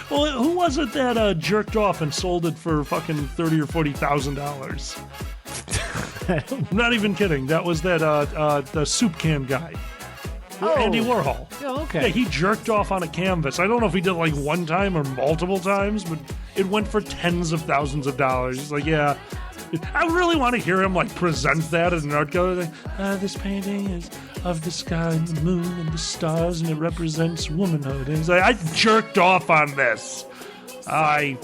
Well, who was it that jerked off and sold it for fucking $30,000 or $40,000? I'm not even kidding. That was the soup can guy. Oh. Andy Warhol. Oh, okay. Yeah, he jerked off on a canvas. I don't know if he did it like one time or multiple times, but it went for tens of thousands of dollars. He's like, yeah. I really want to hear him like present that as an art gallery. Like, this painting is of the sky and the moon and the stars, and it represents womanhood. And he's like, I jerked off on this. I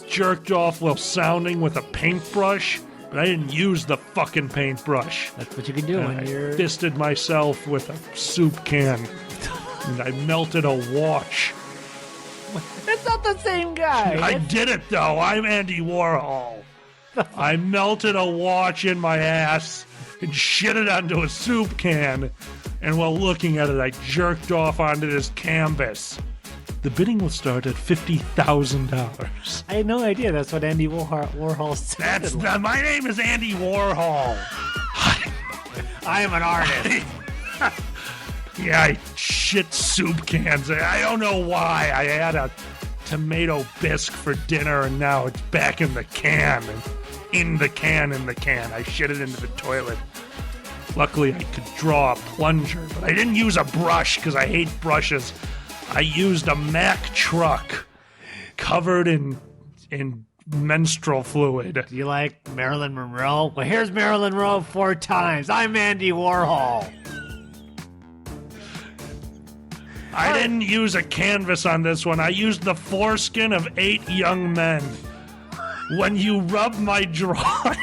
jerked off while sounding with a paintbrush, but I didn't use the fucking paintbrush. That's what you can do And when I you're... fisted myself with a soup can, and I melted a watch. That's not the same guy. I did it, though. I'm Andy Warhol. I melted a watch in my ass and shit it onto a soup can, and while looking at it, I jerked off onto this canvas. The bidding will start at $50,000. I had no idea that's what Andy Warhol said. My name is Andy Warhol. I am an artist. Yeah, I shit soup cans. I don't know why. I had a tomato bisque for dinner, and now it's back in the can. In the can. I shit it into the toilet. Luckily, I could draw a plunger, but I didn't use a brush because I hate brushes. I used a Mack truck covered in menstrual fluid. Do you like Marilyn Monroe? Well, here's Marilyn Monroe 4 times. I'm Andy Warhol. I didn't use a canvas on this one. I used the foreskin of 8 young men. When you rub my drawing...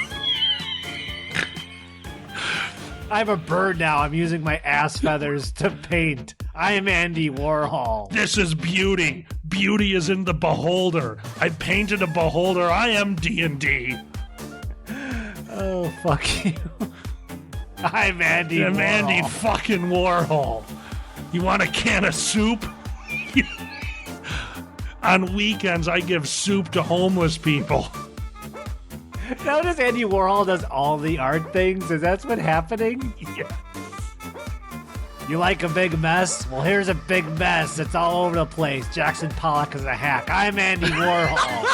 I have a bird now. I'm using my ass feathers to paint. I am Andy Warhol. This is beauty. Beauty is in the beholder. I painted a beholder. I am D&D. Oh, fuck you. I'm Andy Warhol. I'm Andy fucking Warhol. You want a can of soup? On weekends, I give soup to homeless people. Notice Andy Warhol does all the art things? Is that what's happening? Yeah. You like a big mess? Well, here's a big mess. It's all over the place. Jackson Pollock is a hack. I'm Andy Warhol.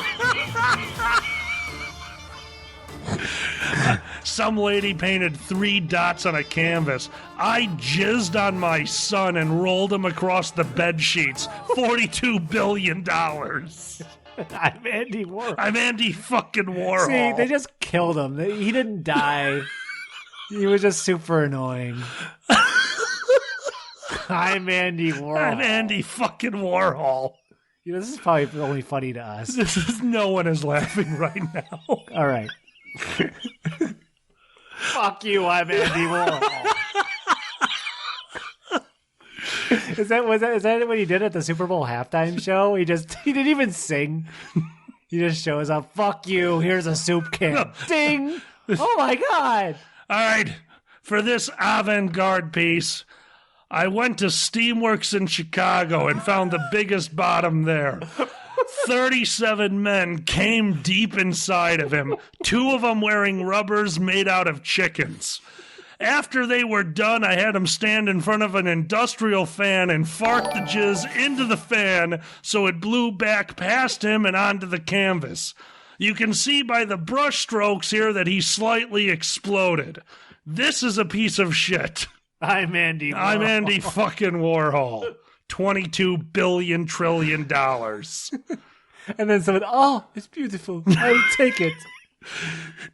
Some lady painted 3 dots on a canvas. I jizzed on my son and rolled him across the bed sheets. $42 billion. I'm Andy Warhol. I'm Andy fucking Warhol. See, they just killed him. He didn't die. He was just super annoying. I'm Andy Warhol. I'm Andy fucking Warhol. You know, this is probably only funny to us. No one is laughing right now. All right. Fuck you, I'm Andy Warhol. Is that what he did at the Super Bowl halftime show? He didn't even sing. He just shows up. Fuck you. Here's a soup can. Ding. Oh my god. All right. For this avant-garde piece, I went to Steamworks in Chicago and found the biggest bottom there. 37 men came deep inside of him, 2 of them wearing rubbers made out of chickens. After they were done, I had him stand in front of an industrial fan and fart the jizz into the fan so it blew back past him and onto the canvas. You can see by the brush strokes here that he slightly exploded. This is a piece of shit. I'm Andy Warhol. I'm Andy fucking Warhol. $22 billion trillion. And then someone, oh, it's beautiful. I'll take it.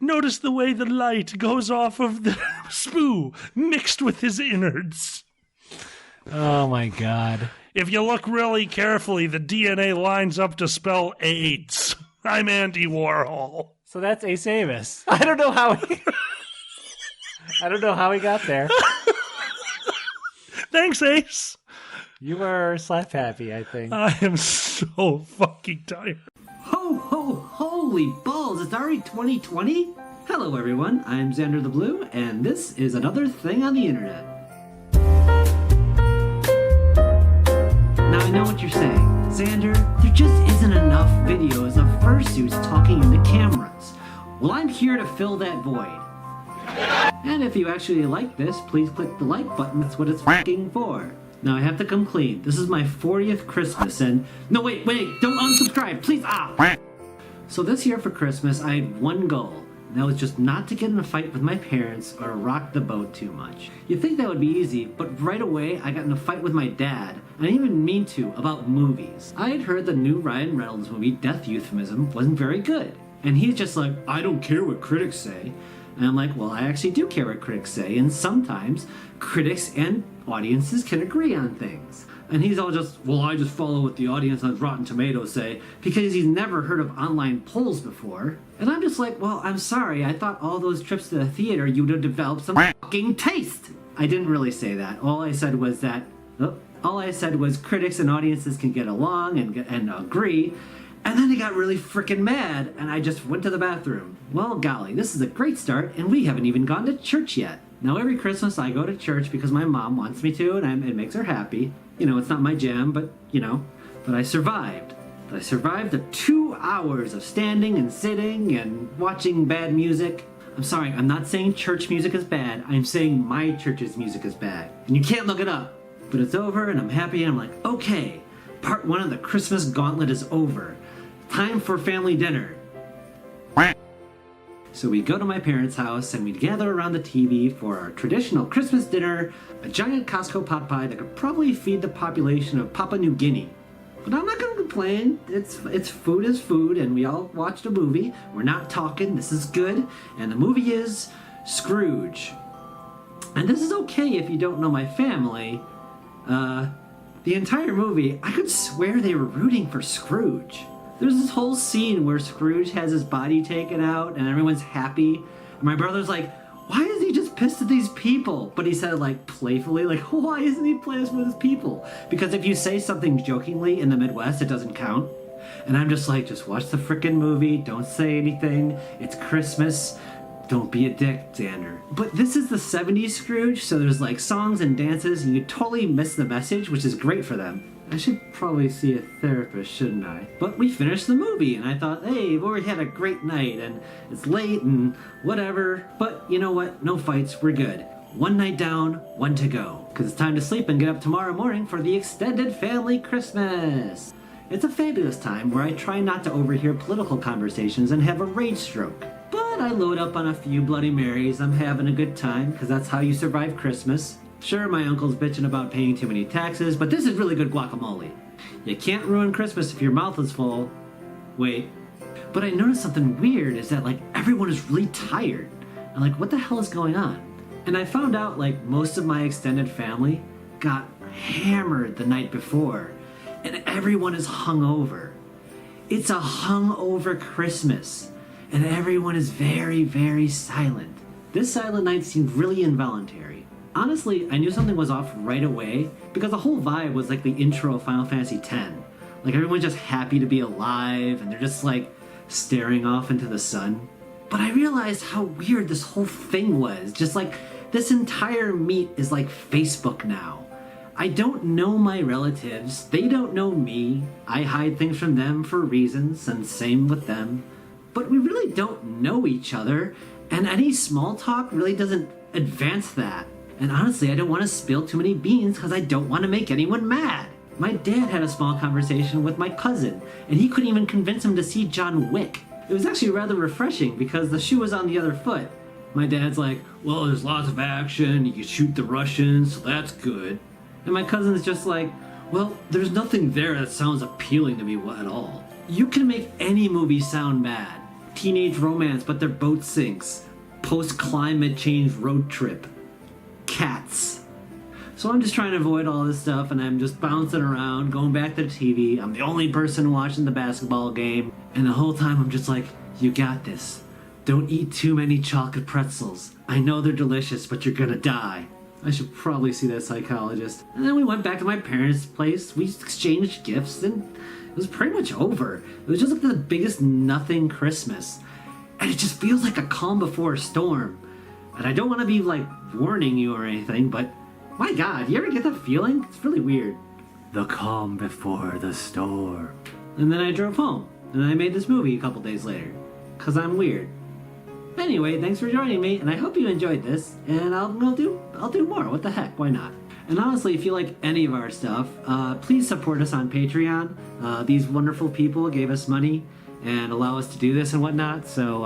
Notice the way the light goes off of the spoo mixed with his innards. Oh my god. If you look really carefully, the DNA lines up to spell AIDS. I'm Andy Warhol. So that's Ace Amos. I don't know how he got there. Thanks, Ace. You were slap happy, I think. I am so fucking tired. Ho, ho, holy balls, it's already 2020? Hello everyone, I'm Xander the Blue, and this is another thing on the internet. Now I know what you're saying. Xander, there just isn't enough videos of fursuits talking into cameras. Well, I'm here to fill that void. And if you actually like this, please click the like button, that's what it's f***ing for. Now I have to come clean. This is my 40th Christmas and... No, wait, don't unsubscribe, please, So this year for Christmas, I had one goal. And that was just not to get in a fight with my parents or rock the boat too much. You'd think that would be easy, but right away I got in a fight with my dad. I didn't even mean to, about movies. I had heard the new Ryan Reynolds movie, Death Euphemism, wasn't very good. And he's just like, I don't care what critics say. And I'm like, well, I actually do care what critics say, and sometimes critics and audiences can agree on things. And he's all just, well, I just follow what the audience on Rotten Tomatoes say, because he's never heard of online polls before. And I'm just like, well, I'm sorry, I thought all those trips to the theater you would have developed some fucking taste. I didn't really say that. All I said was critics and audiences can get along and agree. And then he got really freaking mad, and I just went to the bathroom. Well, golly, this is a great start, and we haven't even gone to church yet. Now, every Christmas I go to church because my mom wants me to, and it makes her happy. You know, it's not my jam, but I survived. I survived the 2 hours of standing and sitting and watching bad music. I'm sorry, I'm not saying church music is bad. I'm saying my church's music is bad. And you can't look it up. But it's over, and I'm happy, and I'm like, okay, part 1 of the Christmas gauntlet is over. Time for family dinner. So we go to my parents' house and we gather around the TV for our traditional Christmas dinner, a giant Costco pot pie that could probably feed the population of Papua New Guinea. But I'm not going to complain. It's food is food, and we all watched a movie. We're not talking. This is good. And the movie is Scrooge. And this is okay if you don't know my family. The entire movie, I could swear they were rooting for Scrooge. There's this whole scene where Scrooge has his body taken out and everyone's happy. And my brother's like, why is he just pissed at these people? But he said it like playfully, like, why isn't he pissed with his people? Because if you say something jokingly in the Midwest, it doesn't count. And I'm just like, just watch the frickin' movie. Don't say anything. It's Christmas. Don't be a dick, Xander. But this is the 70s Scrooge, so there's like songs and dances, and you totally miss the message, which is great for them. I should probably see a therapist, shouldn't I? But we finished the movie, and I thought, hey, we've already had a great night, and it's late, and whatever. But you know what? No fights, we're good. One night down, one to go. Because it's time to sleep and get up tomorrow morning for the extended family Christmas. It's a fabulous time where I try not to overhear political conversations and have a rage stroke. But I load up on a few Bloody Marys. I'm having a good time, because that's how you survive Christmas. Sure, my uncle's bitching about paying too many taxes, but this is really good guacamole. You can't ruin Christmas if your mouth is full. Wait. But I noticed something weird is that, like, everyone is really tired. And, like, what the hell is going on? And I found out, like, most of my extended family got hammered the night before. And everyone is hungover. It's a hungover Christmas. And everyone is very, very silent. This silent night seemed really involuntary. Honestly, I knew something was off right away because the whole vibe was like the intro of Final Fantasy X. Like everyone's just happy to be alive and they're just like staring off into the sun. But I realized how weird this whole thing was. Just like this entire meet is like Facebook now. I don't know my relatives. They don't know me. I hide things from them for reasons, and same with them. But we really don't know each other, and any small talk really doesn't advance that. And honestly, I don't want to spill too many beans because I don't want to make anyone mad. My dad had a small conversation with my cousin, and he couldn't even convince him to see John Wick. It was actually rather refreshing because the shoe was on the other foot. My dad's like, well, there's lots of action, you can shoot the Russians, so that's good. And my cousin's just like, well, there's nothing there that sounds appealing to me at all. You can make any movie sound mad. Teenage romance, but their boat sinks. Post-climate change road trip. Cats. So I'm just trying to avoid all this stuff, and I'm just bouncing around, going back to the TV. I'm the only person watching the basketball game, and the whole time I'm just like, you got this. Don't eat too many chocolate pretzels. I know they're delicious, but you're gonna die. I should probably see that psychologist. And then we went back to my parents' place. We exchanged gifts, and it was pretty much over. It was just like the biggest nothing Christmas. And it just feels like a calm before a storm. And I don't want to be like warning you or anything, but my God, you ever get that feeling? It's really weird. The calm before the storm. And then I drove home, and I made this movie a couple days later. 'Cause I'm weird. Anyway, thanks for joining me, and I hope you enjoyed this, and I'll do more. What the heck, why not? And honestly, if you like any of our stuff, please support us on Patreon. These wonderful people gave us money and allow us to do this and whatnot. So,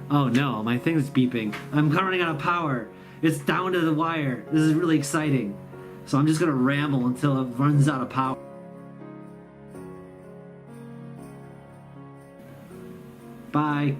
oh no, my thing's beeping. I'm running out of power. It's down to the wire. This is really exciting. So I'm just gonna ramble until it runs out of power. Bye.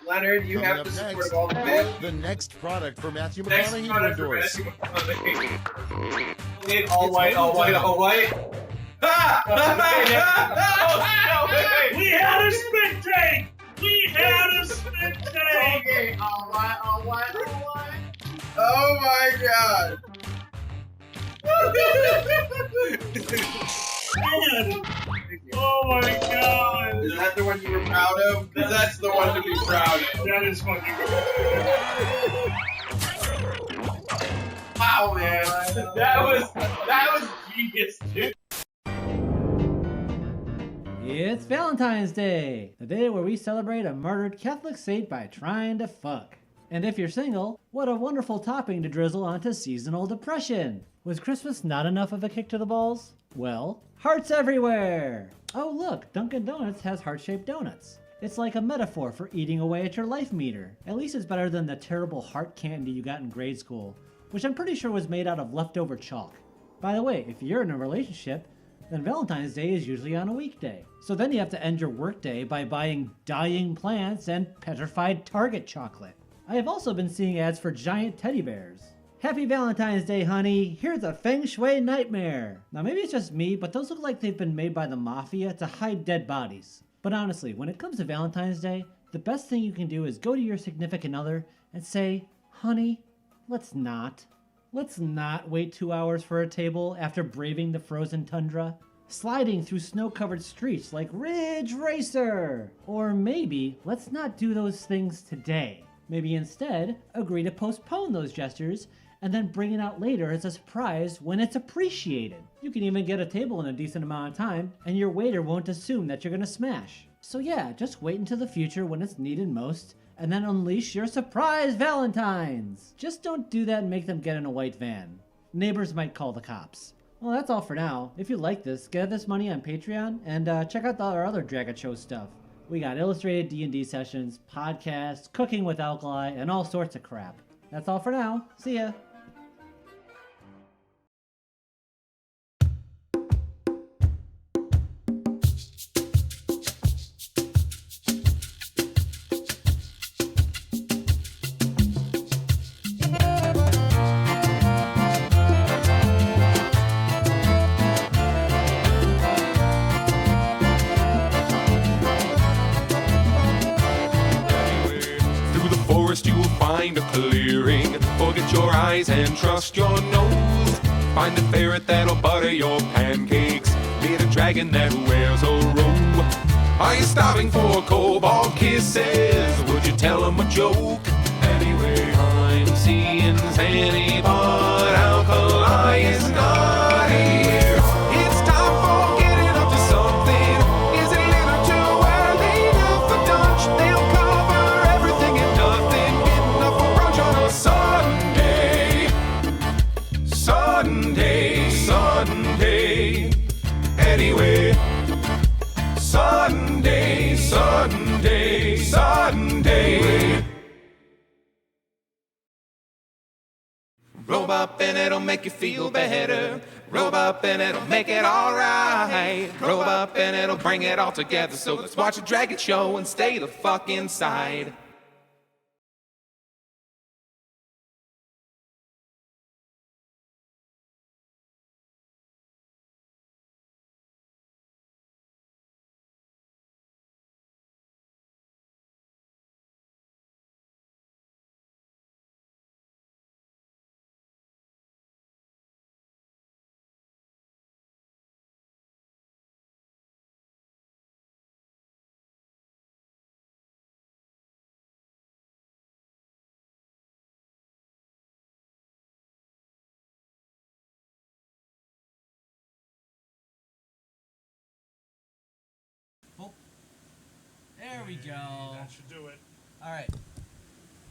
Leonard, you have to support all the band. The next product for Matthew Next McConaughey to product for endorse. Matthew McConaughey. All white, all white, all white. Ah! We had a spit take! We had a spit take! Okay, all white, all white, all white. Oh my god. Oh my god! Is that the one you were proud of? That's the one to be proud of. That is fucking Wow, man. That was genius, dude. It's Valentine's Day, the day where we celebrate a murdered Catholic saint by trying to fuck. And if you're single, what a wonderful topping to drizzle onto seasonal depression. Was Christmas not enough of a kick to the balls? Well, hearts everywhere! Oh look, Dunkin' Donuts has heart-shaped donuts. It's like a metaphor for eating away at your life meter. At least it's better than the terrible heart candy you got in grade school, which I'm pretty sure was made out of leftover chalk. By the way, if you're in a relationship, then Valentine's Day is usually on a weekday. So then you have to end your workday by buying dying plants and petrified Target chocolate. I have also been seeing ads for giant teddy bears. Happy Valentine's Day, honey. Here's a feng shui nightmare. Now maybe it's just me, but those look like they've been made by the mafia to hide dead bodies. But honestly, when it comes to Valentine's Day, the best thing you can do is go to your significant other and say, honey, let's not wait 2 hours for a table after braving the frozen tundra, sliding through snow-covered streets like Ridge Racer. Or maybe let's not do those things today. Maybe instead agree to postpone those gestures and then bring it out later as a surprise when it's appreciated. You can even get a table in a decent amount of time and your waiter won't assume that you're gonna smash. So yeah, just wait until the future when it's needed most and then unleash your surprise Valentines. Just don't do that and make them get in a white van. Neighbors might call the cops. Well, that's all for now. If you like this, get this money on Patreon and check out our other Dragon Show stuff. We got illustrated D&D sessions, podcasts, cooking with Alkali, and all sorts of crap. That's all for now. See ya. Find a clearing, forget your eyes and trust your nose. Find a ferret that'll butter your pancakes, meet a dragon that wears a robe. Are you starving for cobalt kisses? Would you tell him a joke? Anyway, I'm seeing Zanny, but Alkali is not here. It's time for getting up to something. Is it a little too early now for lunch? They'll cover everything and nothing. Getting up for brunch on a Sunday. Anyway. up and it'll make you feel better. Robe up and it'll make it alright. Robe up and it'll bring it all together. So let's watch a Dragon show and stay the fuck inside. There we go. That should do it. All right.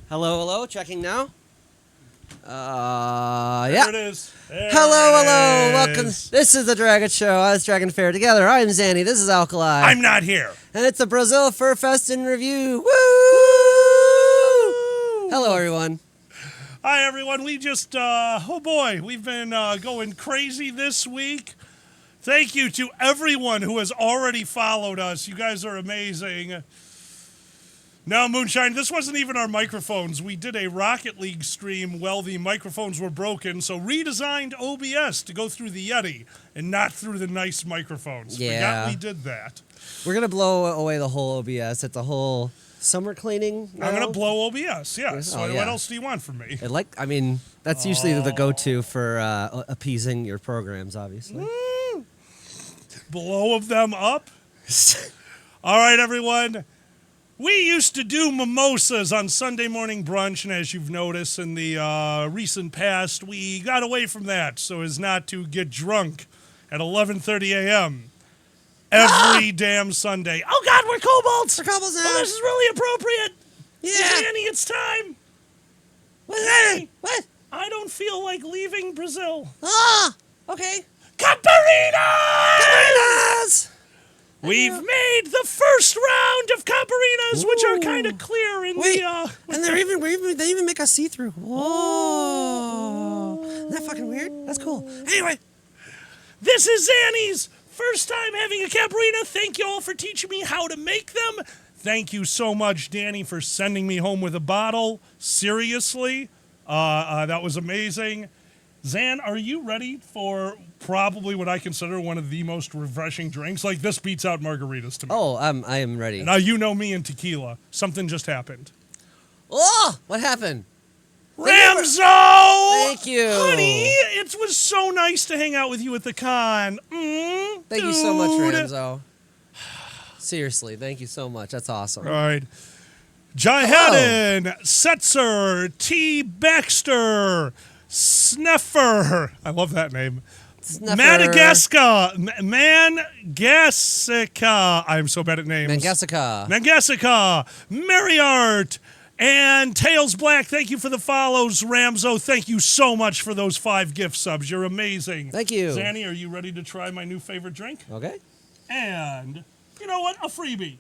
Hello, checking now. Yeah. There it is. There Hello, it welcome. is. This is the Dragon Show. Us Dragon Fair together. I'm Zanny. This is Alkali. I'm not here. And it's the Brazil Furfest in review. Woo! Hello, everyone. Hi, everyone. We just, oh boy, we've been going crazy this week. Thank you to everyone who has already followed us. You guys are amazing. Now, Moonshine, this wasn't even our microphones. We did a Rocket League stream while the microphones were broken, so redesigned OBS to go through the Yeti and not through the nice microphones. Yeah. Forgot we did that. We're going to blow away the whole OBS. It's a whole summer cleaning. I'm going to blow OBS, yes. Oh, yeah. What else do you want from me? That's usually the go-to for appeasing your programs, obviously. Blow of them up? All right, everyone. We used to do mimosas on Sunday morning brunch, and as you've noticed in the recent past, we got away from that so as not to get drunk at 11:30 a.m. every damn Sunday. Oh, God, we're kobolds! We're kobolds now. Oh, this is really appropriate. Yeah. Danny, it's time. What's that? What? I don't feel like leaving Brazil. Okay. Caparinas! We've made the first round of Caparinas, which are kind of clear in the. And they even make us see through. Whoa! Isn't that fucking weird? That's cool. Anyway, This is Zanny's first time having a Caparina. Thank you all for teaching me how to make them. Thank you so much, Danny, for sending me home with a bottle. Seriously, that was amazing. Zan, are you ready for probably what I consider one of the most refreshing drinks? Like, this beats out margaritas to me. I am ready. Now, you know me and tequila. Something just happened. Oh, what happened? Ramzo! Thank you. Honey, it was so nice to hang out with you at the con. Thank you so much, Ramzo. Seriously, thank you so much. That's awesome. All right. Jihadin, Setzer, T. Baxter, Sneffer. I love that name. Sneffer. Mangasica. I'm so bad at names. Mangasica. Mariart. And Tails Black, thank you for the follows. Ramzo, thank you so much for those 5 gift subs. You're amazing. Thank you. Zanny, are you ready to try my new favorite drink? Okay. And, you know what? A freebie.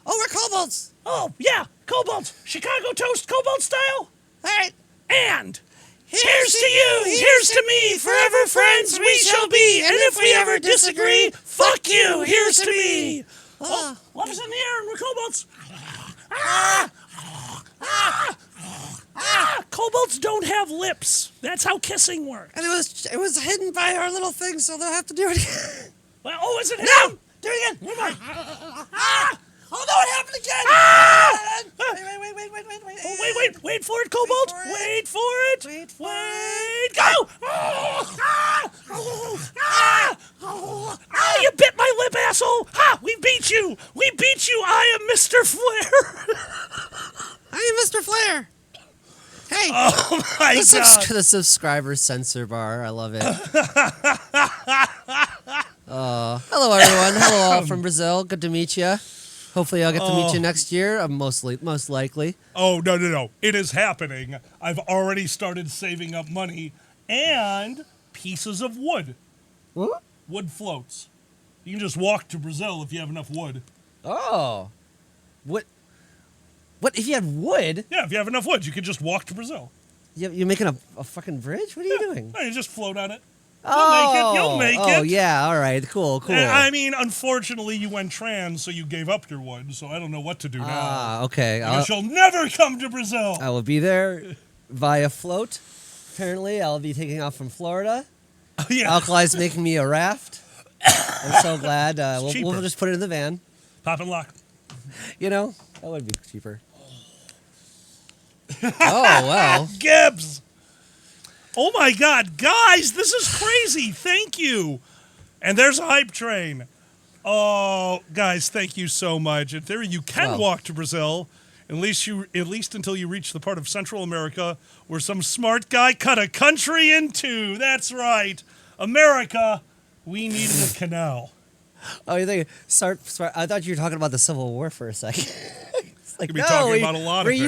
Oh, we're kobolds. Oh, yeah. Cobalt. Chicago toast, Cobalt style. All right. And here's to you, here's to me, forever friends we shall be. And if we ever disagree, fuck you, here's to me. Oh, love is in the air and we're kobolds. Kobolds don't have lips. That's how kissing works. And it was hidden by our little thing, so they'll have to do it again. Well, oh, is it him? No! Do it again. Come on. Oh no, it happened again! Wait. Oh, wait for it, Cobalt. Wait for it. Go! You bit my lip, asshole. Ha! We beat you. I am Mr. Flair. I am Mr. Flair. Hey. Oh my God. The subscriber censor bar. I love it. Hello, everyone. Hello, all from Brazil. Good to meet you. Hopefully, I'll get to meet you next year. Most likely. Oh, no. It is happening. I've already started saving up money and pieces of wood. What? Wood floats. You can just walk to Brazil if you have enough wood. Oh. What if you had wood? Yeah, if you have enough wood, you can just walk to Brazil. You're making a fucking bridge? What are you doing? You just float on it. Oh, You'll make it. Oh, yeah. All right. Cool. I mean, unfortunately, you went trans, so you gave up your wood. So I don't know what to do now. Ah, okay. I guess you'll never come to Brazil. I will be there via float. Apparently, I'll be taking off from Florida. Yeah. Alkali's making me a raft. I'm so glad. We'll just put it in the van. Pop and lock. You know, that would be cheaper. Oh, well. Gibbs. Oh, my God. Guys, this is crazy. Thank you. And there's a hype train. Oh, guys, thank you so much. In theory, you can walk to Brazil, at least until you reach the part of Central America where some smart guy cut a country in two. That's right. America, we needed a canal. Oh, you think start? I thought you were talking about the Civil War for a second. It's like, Could be talking about a lot of things.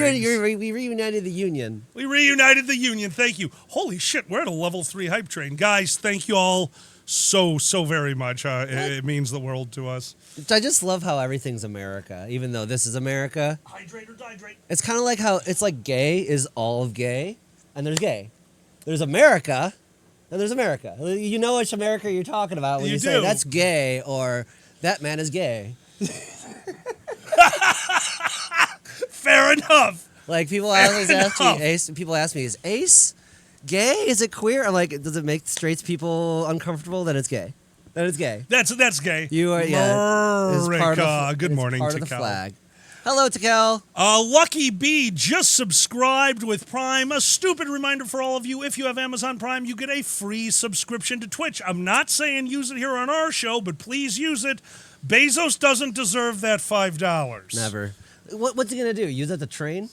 We reunited the Union. We reunited the Union. Thank you. Holy shit, we're at a level 3 hype train. Guys, thank you all so very much. It means the world to us. I just love how everything's America, even though this is America. Hydrate or dihydrate. It's kind of like how it's like gay is all of gay, and there's gay. There's America, and there's America. You know which America you're talking about when you say that's gay or that man is gay. Fair enough. Like people always ask me, Ace. People ask me, is Ace gay? Is it queer? I'm like, does it make straight people uncomfortable? Then it's gay. Then it's gay. That's gay. You are America. Good morning, part Tical. of the flag. Hello, Tical. Lucky B just subscribed with Prime. A stupid reminder for all of you: if you have Amazon Prime, you get a free subscription to Twitch. I'm not saying use it here on our show, but please use it. Bezos doesn't deserve that $5. Never. What's he gonna do? Use it at the train?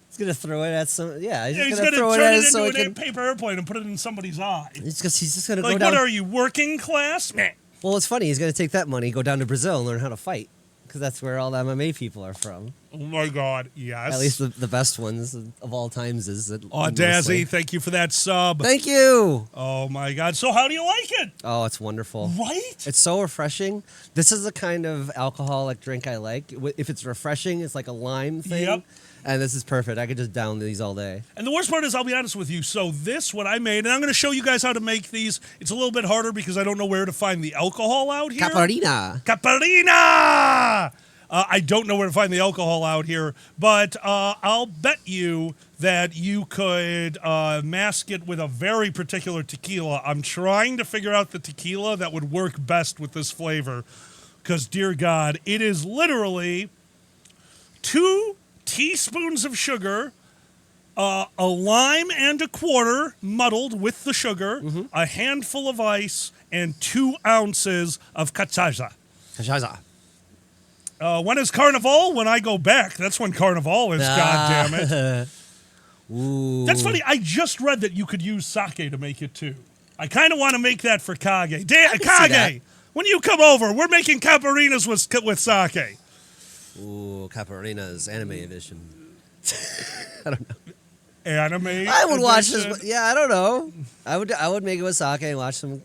He's gonna throw it at some. Yeah, he's gonna throw turn it it at so into he a can. paper airplane and put it in somebody's eye. He's just gonna Like, go down. what are you, working class? Meh. Well, it's funny. He's gonna take that money, go down to Brazil, and learn how to fight, because that's where all the MMA people are from. Oh my God, yes. At least the best ones of all times is. Dazzy, thank you for that sub. Thank you. Oh my God. So how do you like it? Oh, it's wonderful. Right? It's so refreshing. This is the kind of alcoholic drink I like. If it's refreshing, it's like a lime thing. Yep. And this is perfect. I could just down these all day. And the worst part is, I'll be honest with you. So this, what I made, and I'm going to show you guys how to make these. It's a little bit harder because I don't know where to find the alcohol out here. Caparina! I don't know where to find the alcohol out here, but I'll bet you that you could mask it with a very particular tequila. I'm trying to figure out the tequila that would work best with this flavor because, dear God, it is literally 2 teaspoons of sugar, a lime and a quarter muddled with the sugar, a handful of ice, and 2 ounces of cachaça. When is Carnival? When I go back. That's when Carnival is, God damn it. Ooh. That's funny. I just read that you could use sake to make it, too. I kind of want to make that for Kage. Kage, when you come over, we're making caparinas with sake. Ooh, Caparina's anime edition. I don't know. Anime I would watch edition? this. Yeah, I don't know. I would make it with sake and watch some.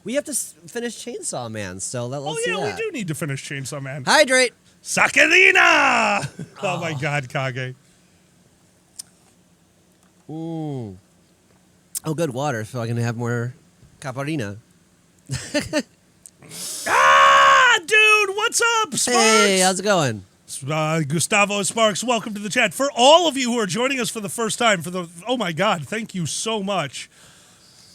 We have to finish Chainsaw Man still. Let's see that. We do need to finish Chainsaw Man. Hydrate. Sakurina! Oh my God, Kage. Ooh. Oh, good water, so I can have more Caparina. Dude, what's up, Sparks? Hey, how's it going? Gustavo Sparks, welcome to the chat. For all of you who are joining us for the first time, oh my God, thank you so much.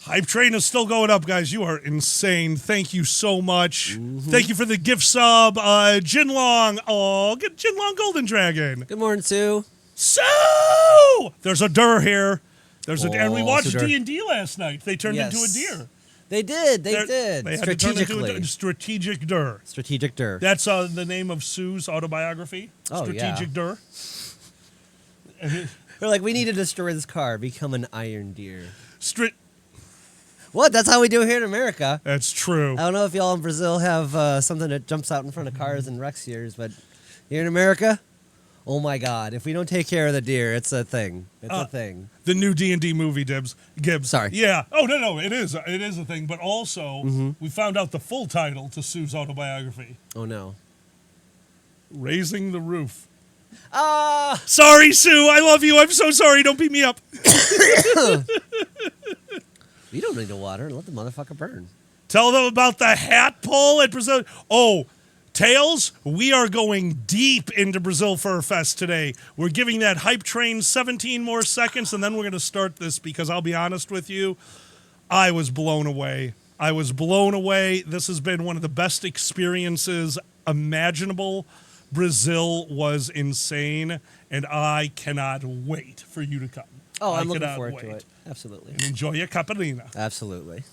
Hype train is still going up, guys. You are insane. Thank you so much. Thank you for the gift sub, Jinlong. Oh, get Jinlong Golden Dragon. Good morning, Sue. So there's a deer here. And we watched D&D last night. They turned into a deer. They did. They had strategically. to turn into a strategic deer. Strategic deer. That's the name of Sue's autobiography. Oh, strategic deer. We're like, we need to destroy this car, become an iron deer. What? That's how we do it here in America. That's true. I don't know if y'all in Brazil have something that jumps out in front of cars and wrecks yours, but here in America, oh my God! If we don't take care of the deer, it's a thing. It's a thing. The new D&D movie, Gibbs. Sorry. Yeah. Oh no, it is. It is a thing. But also, we found out the full title to Sue's autobiography. Oh no. Raising the Roof. Sorry, Sue. I love you. I'm so sorry. Don't beat me up. You don't need to water. Let the motherfucker burn. Tell them about the hat pull at Brazil. Oh, Tails, we are going deep into Brazil Furfest today. We're giving that hype train 17 more seconds, and then we're going to start this because I'll be honest with you, I was blown away. This has been one of the best experiences imaginable. Brazil was insane, and I cannot wait for you to come. Oh, I'm looking forward to it. Absolutely. And enjoy your caipirinha. Absolutely.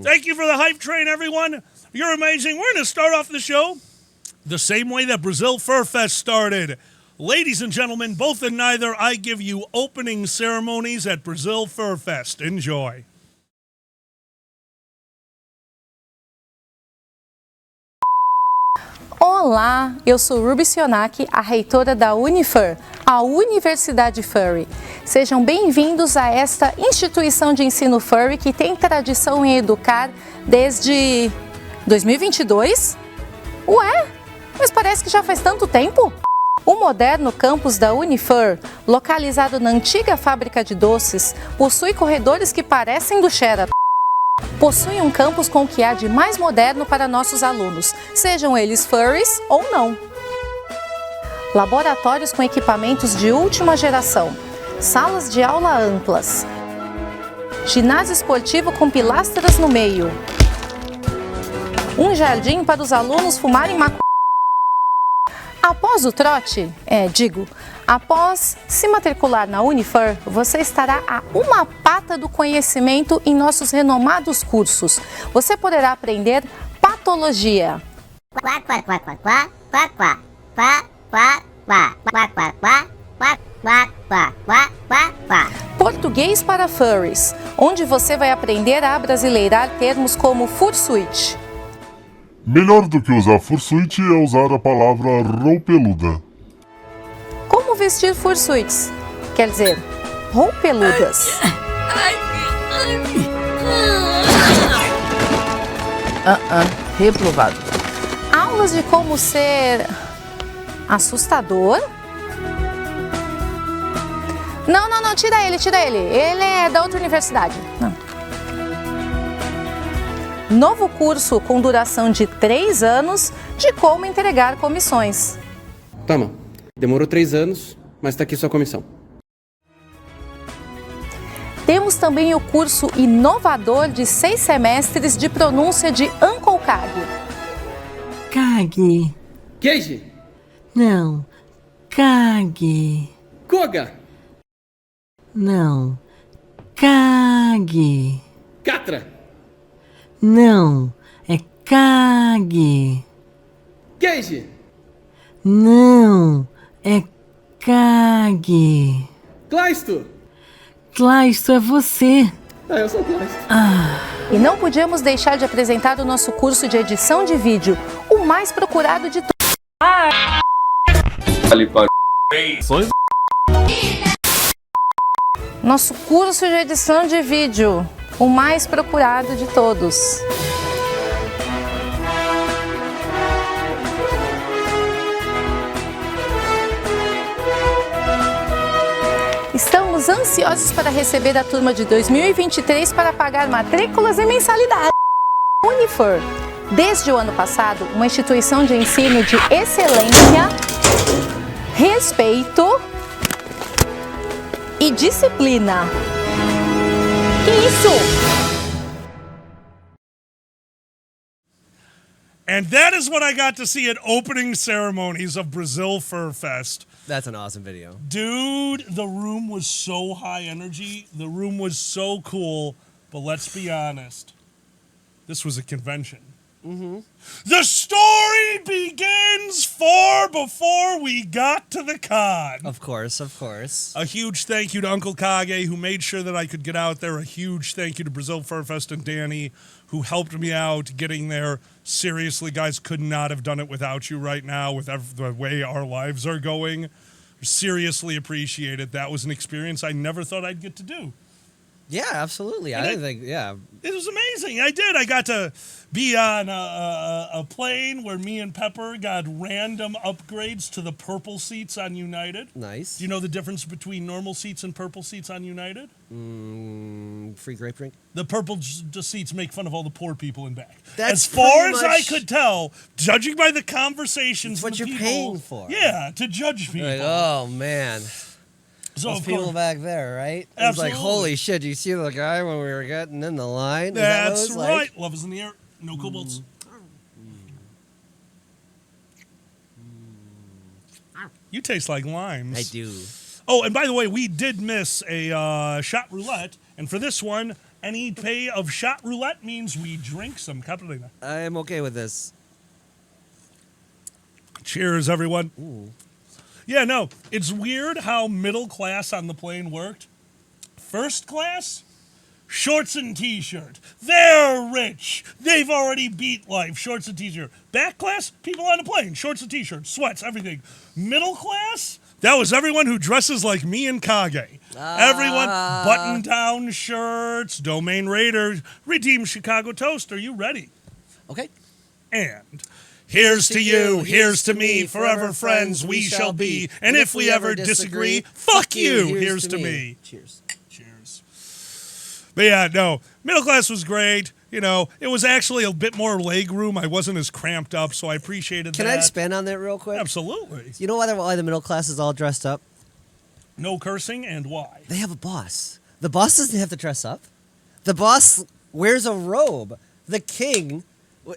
Thank you for the hype train, everyone. You're amazing. We're going to start off the show the same way that Brazil Furfest started. Ladies and gentlemen, both and neither, I give you opening ceremonies at Brazil Furfest. Enjoy. Olá, eu sou Ruby Sionaki, a reitora da Unifur, a Universidade Furry. Sejam bem-vindos a esta instituição de ensino furry que tem tradição em educar desde 2022? Ué, mas parece que já faz tanto tempo. O moderno campus da Unifur, localizado na antiga fábrica de doces, possui corredores que parecem do Sheraton. Possui um campus com o que há de mais moderno para nossos alunos, sejam eles furries ou não. Laboratórios com equipamentos de última geração, salas de aula amplas, ginásio esportivo com pilastras no meio, um jardim para os alunos fumarem maconha. Após o trote, após se matricular na Unifur, você estará a uma pata do conhecimento em nossos renomados cursos. Você poderá aprender patologia, português para furries, onde você vai aprender a abrasileirar termos como fursuit. Melhor do que usar fursuit é usar a palavra roupeluda. Como vestir fursuits? Quer dizer, roupeludas. Reprovado. Aulas de como ser assustador. Não, tira ele. Ele é da outra universidade. Não. Novo curso com duração de 3 anos de como entregar comissões. Toma, demorou 3 anos, mas tá aqui sua comissão. Temos também o curso inovador de 6 semestres de pronúncia de Uncle Cag. Cag. Queijo. Não. Cag. Koga. Não. Cag. Catra. Não. É Cag. Queijo. Não. É Cag. Claisto. Claisto é você. Eu sou Claisto. E não podíamos deixar de apresentar o nosso curso de edição de vídeo, o mais procurado de todos. Nosso curso de edição de vídeo, o mais procurado de todos. Estamos ansiosos para receber a turma de 2023 para pagar matrículas e mensalidades. Unifur, desde o ano passado, uma instituição de ensino de excelência, respeito e disciplina. Que isso? And that is what I got to see at opening ceremonies of Brazil Furfest. That's an awesome video. Dude, the room was so high energy. The room was so cool. But let's be honest. This was a convention. Mm-hmm. The story begins far before we got to the con. Of course. A huge thank you to Uncle Kage, who made sure that I could get out there. A huge thank you to Brazil Furfest and Danny, who helped me out getting there. Seriously, guys, could not have done it without you right now, with the way our lives are going. Seriously appreciate it. That was an experience I never thought I'd get to do. Yeah, absolutely. I think, yeah. It was amazing. I did. I got to be on a plane where me and Pepper got random upgrades to the purple seats on United. Nice. Do you know the difference between normal seats and purple seats on United? Free grape drink? The purple seats make fun of all the poor people in back. That's as far pretty as I could tell, judging by the conversations, it's what you're people, paying for. Yeah, to judge people. Like, oh man. So those people back there, right? Absolutely. It's like, holy shit, do you see the guy when we were getting in the line? That's that right. Like? Love is in the air. No kobolds. You taste like limes. I do. Oh, and by the way, we did miss a shot roulette. And for this one, any pay of shot roulette means we drink some Caprina. I am okay with this. Cheers, everyone. Ooh. Yeah, no, it's weird how middle class on the plane worked. First class, shorts and t-shirt. They're rich. They've already beat life. Shorts and t-shirt. Back class, people on the plane. Shorts and t-shirts, sweats, everything. Middle class, that was everyone who dresses like me and Kage. Everyone, button-down shirts, Domain Raiders, Redeem Chicago Toast. Are you ready? Okay. And here's to you, here's to me, forever friends we shall be. And if we ever disagree, fuck you, here's to me. Cheers. Cheers. But yeah, no, middle class was great. You know, it was actually a bit more leg room. I wasn't as cramped up, so I appreciated that. Can I expand on that real quick? Absolutely. You know why the middle class is all dressed up? No cursing, and why? They have a boss. The boss doesn't have to dress up. The boss wears a robe. The king,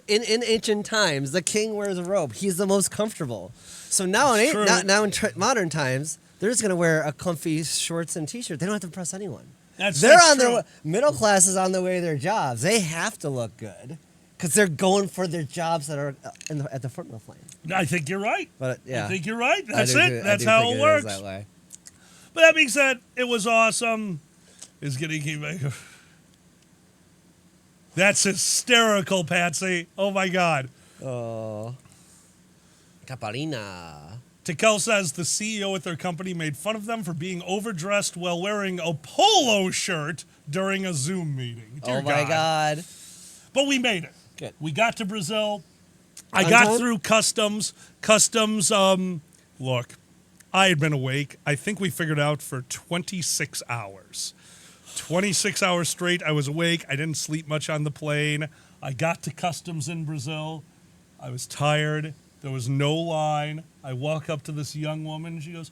in ancient times, the king wears a robe. He's the most comfortable. So now in modern times, they're just going to wear a comfy shorts and t-shirt. They don't have to impress anyone. That's Their middle class is on their way to their jobs. They have to look good because they're going for their jobs that are at the front of the line. I think you're right. But yeah, I think you're right. That's it. That's how it works. That way. But that being said, it was awesome. Is getting Kingmaker. That's hysterical, Patsy. Oh my God. Oh. Caparina. Tikel says the CEO at their company made fun of them for being overdressed while wearing a polo shirt during a Zoom meeting. Dear oh my God. But we made it. Good. We got to Brazil. I got through customs. Look, I had been awake. I think we figured out for 26 hours. 26 hours straight, I was awake. I didn't sleep much on the plane. I got to customs in Brazil. I was tired. There was no line. I walk up to this young woman. She goes,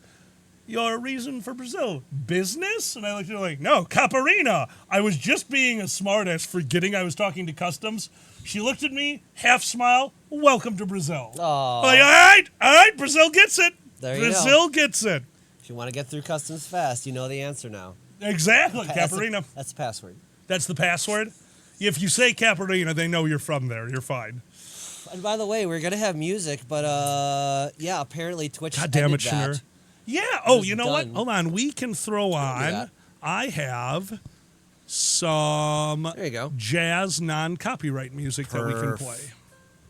"Your reason for Brazil? Business?" And I looked at her like, "No, Caparina." I was just being a smartass, forgetting I was talking to customs. She looked at me, half smile, "Welcome to Brazil." Aww. Like, all right, Brazil gets it. Brazil gets it. If you want to get through customs fast, you know the answer now. Exactly, Caparina. That's the password. That's the password? If you say Caparina, they know you're from there. You're fine. And by the way, we're going to have music, but yeah, apparently Twitch God damn it, that. Yeah. Oh, you know what? Hold on. We can throw on. I have some there you go. Jazz non-copyright music that we can play.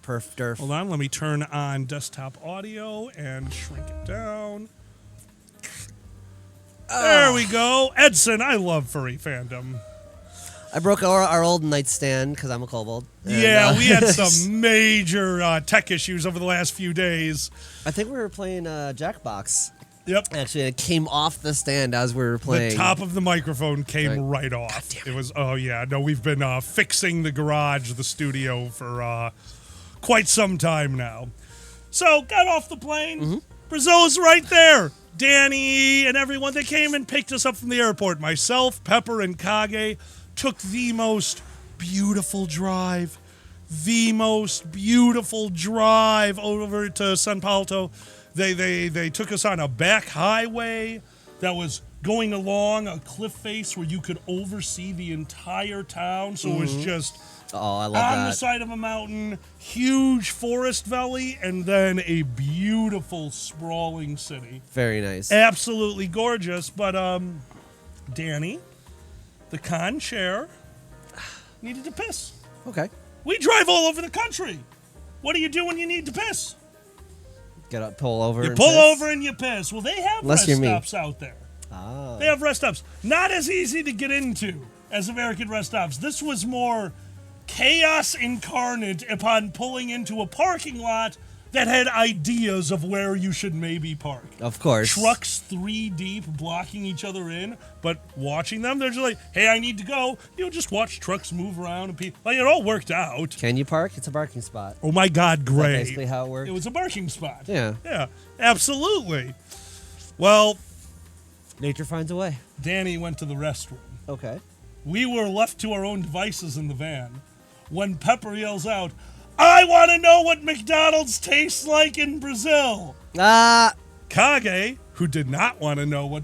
Perf derf. Hold on. Let me turn on desktop audio and shrink it down. There we go. Edson, I love furry fandom. I broke our old nightstand because I'm a kobold. Yeah, we had some major tech issues over the last few days. I think we were playing Jackbox. Yep. Actually, it came off the stand as we were playing. The top of the microphone came right off. It was, oh yeah, no, we've been fixing the garage, the studio for quite some time now. So, got off the plane. Mm-hmm. Brazil's right there. Danny and everyone, they came and picked us up from the airport. Myself, Pepper, and Kage took the most beautiful drive. The most beautiful drive over to São Paulo. They took us on a back highway that was going along a cliff face where you could oversee the entire town. So it was just I love on the side of a mountain, huge forest valley, and then a beautiful sprawling city. Very nice. Absolutely gorgeous. But Danny, the con chair, needed to piss. Okay. We drive all over the country. What do you do when you need to piss? Get up, pull over. You and pull piss? over and you piss. Well, they have Unless rest you're me. stops out there. They have rest stops. Not as easy to get into as American rest stops. This was more chaos incarnate upon pulling into a parking lot that had ideas of where you should maybe park. Of course. Trucks 3 deep blocking each other in, but watching them, they're just like, hey, I need to go. Just watch trucks move around and people. Like, it all worked out. Can you park? It's a parking spot. Oh my God, great. That's basically how it works. It was a parking spot. Yeah. Yeah, absolutely. Well, nature finds a way. Danny went to the restroom. Okay. We were left to our own devices in the van when Pepper yells out, I want to know what McDonald's tastes like in Brazil. Kage, who did not want to know what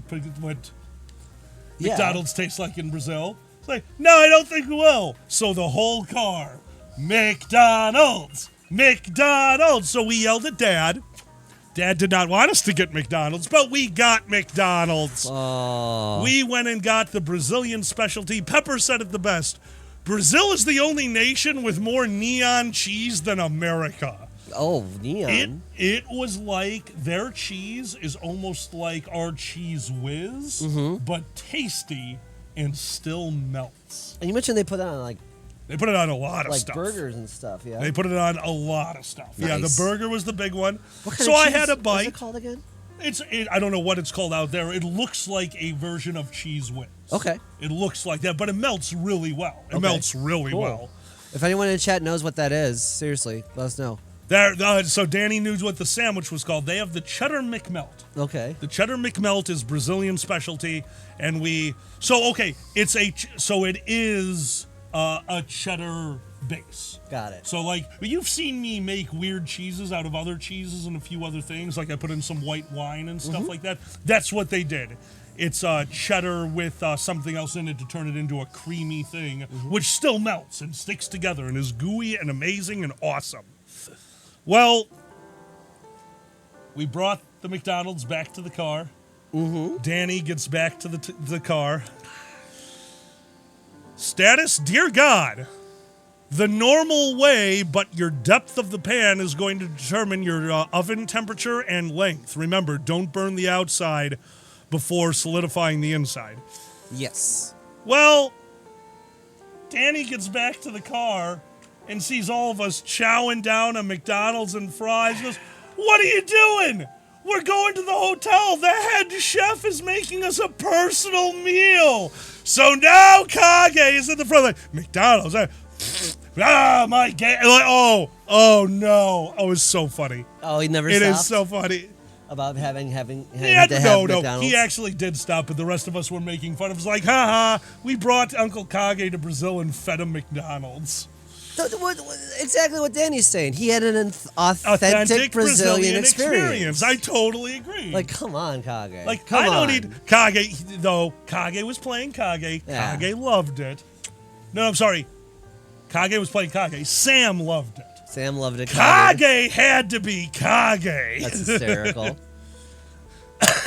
McDonald's tastes like in Brazil, was like, no, I don't think we will. So the whole car, McDonald's, McDonald's. So we yelled at Dad. Dad did not want us to get McDonald's, but we got McDonald's. Oh. We went and got the Brazilian specialty. Pepper said it the best. Brazil is the only nation with more neon cheese than America. Oh, neon. It was like their cheese is almost like our cheese whiz, but tasty and still melts. And you mentioned they put it on They put it on a lot of stuff. Like burgers and stuff, yeah. They put it on a lot of stuff. Nice. Yeah, the burger was the big one. What kind so of I cheese had a bite. What's it called again? I don't know what it's called out there. It looks like a version of cheese whiz. Okay. It looks like that, but it melts really well. It melts really well. If anyone in the chat knows what that is, seriously, let us know. So Danny knew what the sandwich was called. They have the Cheddar McMelt. Okay. The Cheddar McMelt is Brazilian specialty, and it is a cheddar base. Got it. So, like, you've seen me make weird cheeses out of other cheeses and a few other things. Like, I put in some white wine and stuff like that. That's what they did. It's cheddar with something else in it to turn it into a creamy thing, which still melts and sticks together and is gooey and amazing and awesome. Well, we brought the McDonald's back to the car. Danny gets back to the car. Status, dear God. The normal way, but your depth of the pan is going to determine your oven temperature and length. Remember, don't burn the outside before solidifying the inside. Yes. Well, Danny gets back to the car and sees all of us chowing down on McDonald's and fries. He goes, what are you doing? We're going to the hotel. The head chef is making us a personal meal. So now Kage is in the front like, McDonald's. My God. Like, oh no. Oh, it's so funny. Oh, he never stopped? It stopped? is so funny. About having No. McDonald's? He actually did stop, but the rest of us were making fun of him. It was like, haha, we brought Uncle Kage to Brazil and fed him McDonald's. Exactly what Danny's saying. He had an authentic Brazilian experience. I totally agree. Like, come on, Kage. Like, come I don't on. need Kage, though. Kage was playing Kage. Yeah. Kage loved it. No, I'm sorry. Kage was playing Kage. Sam loved it. Sam loved it. Kage had to be Kage. That's hysterical.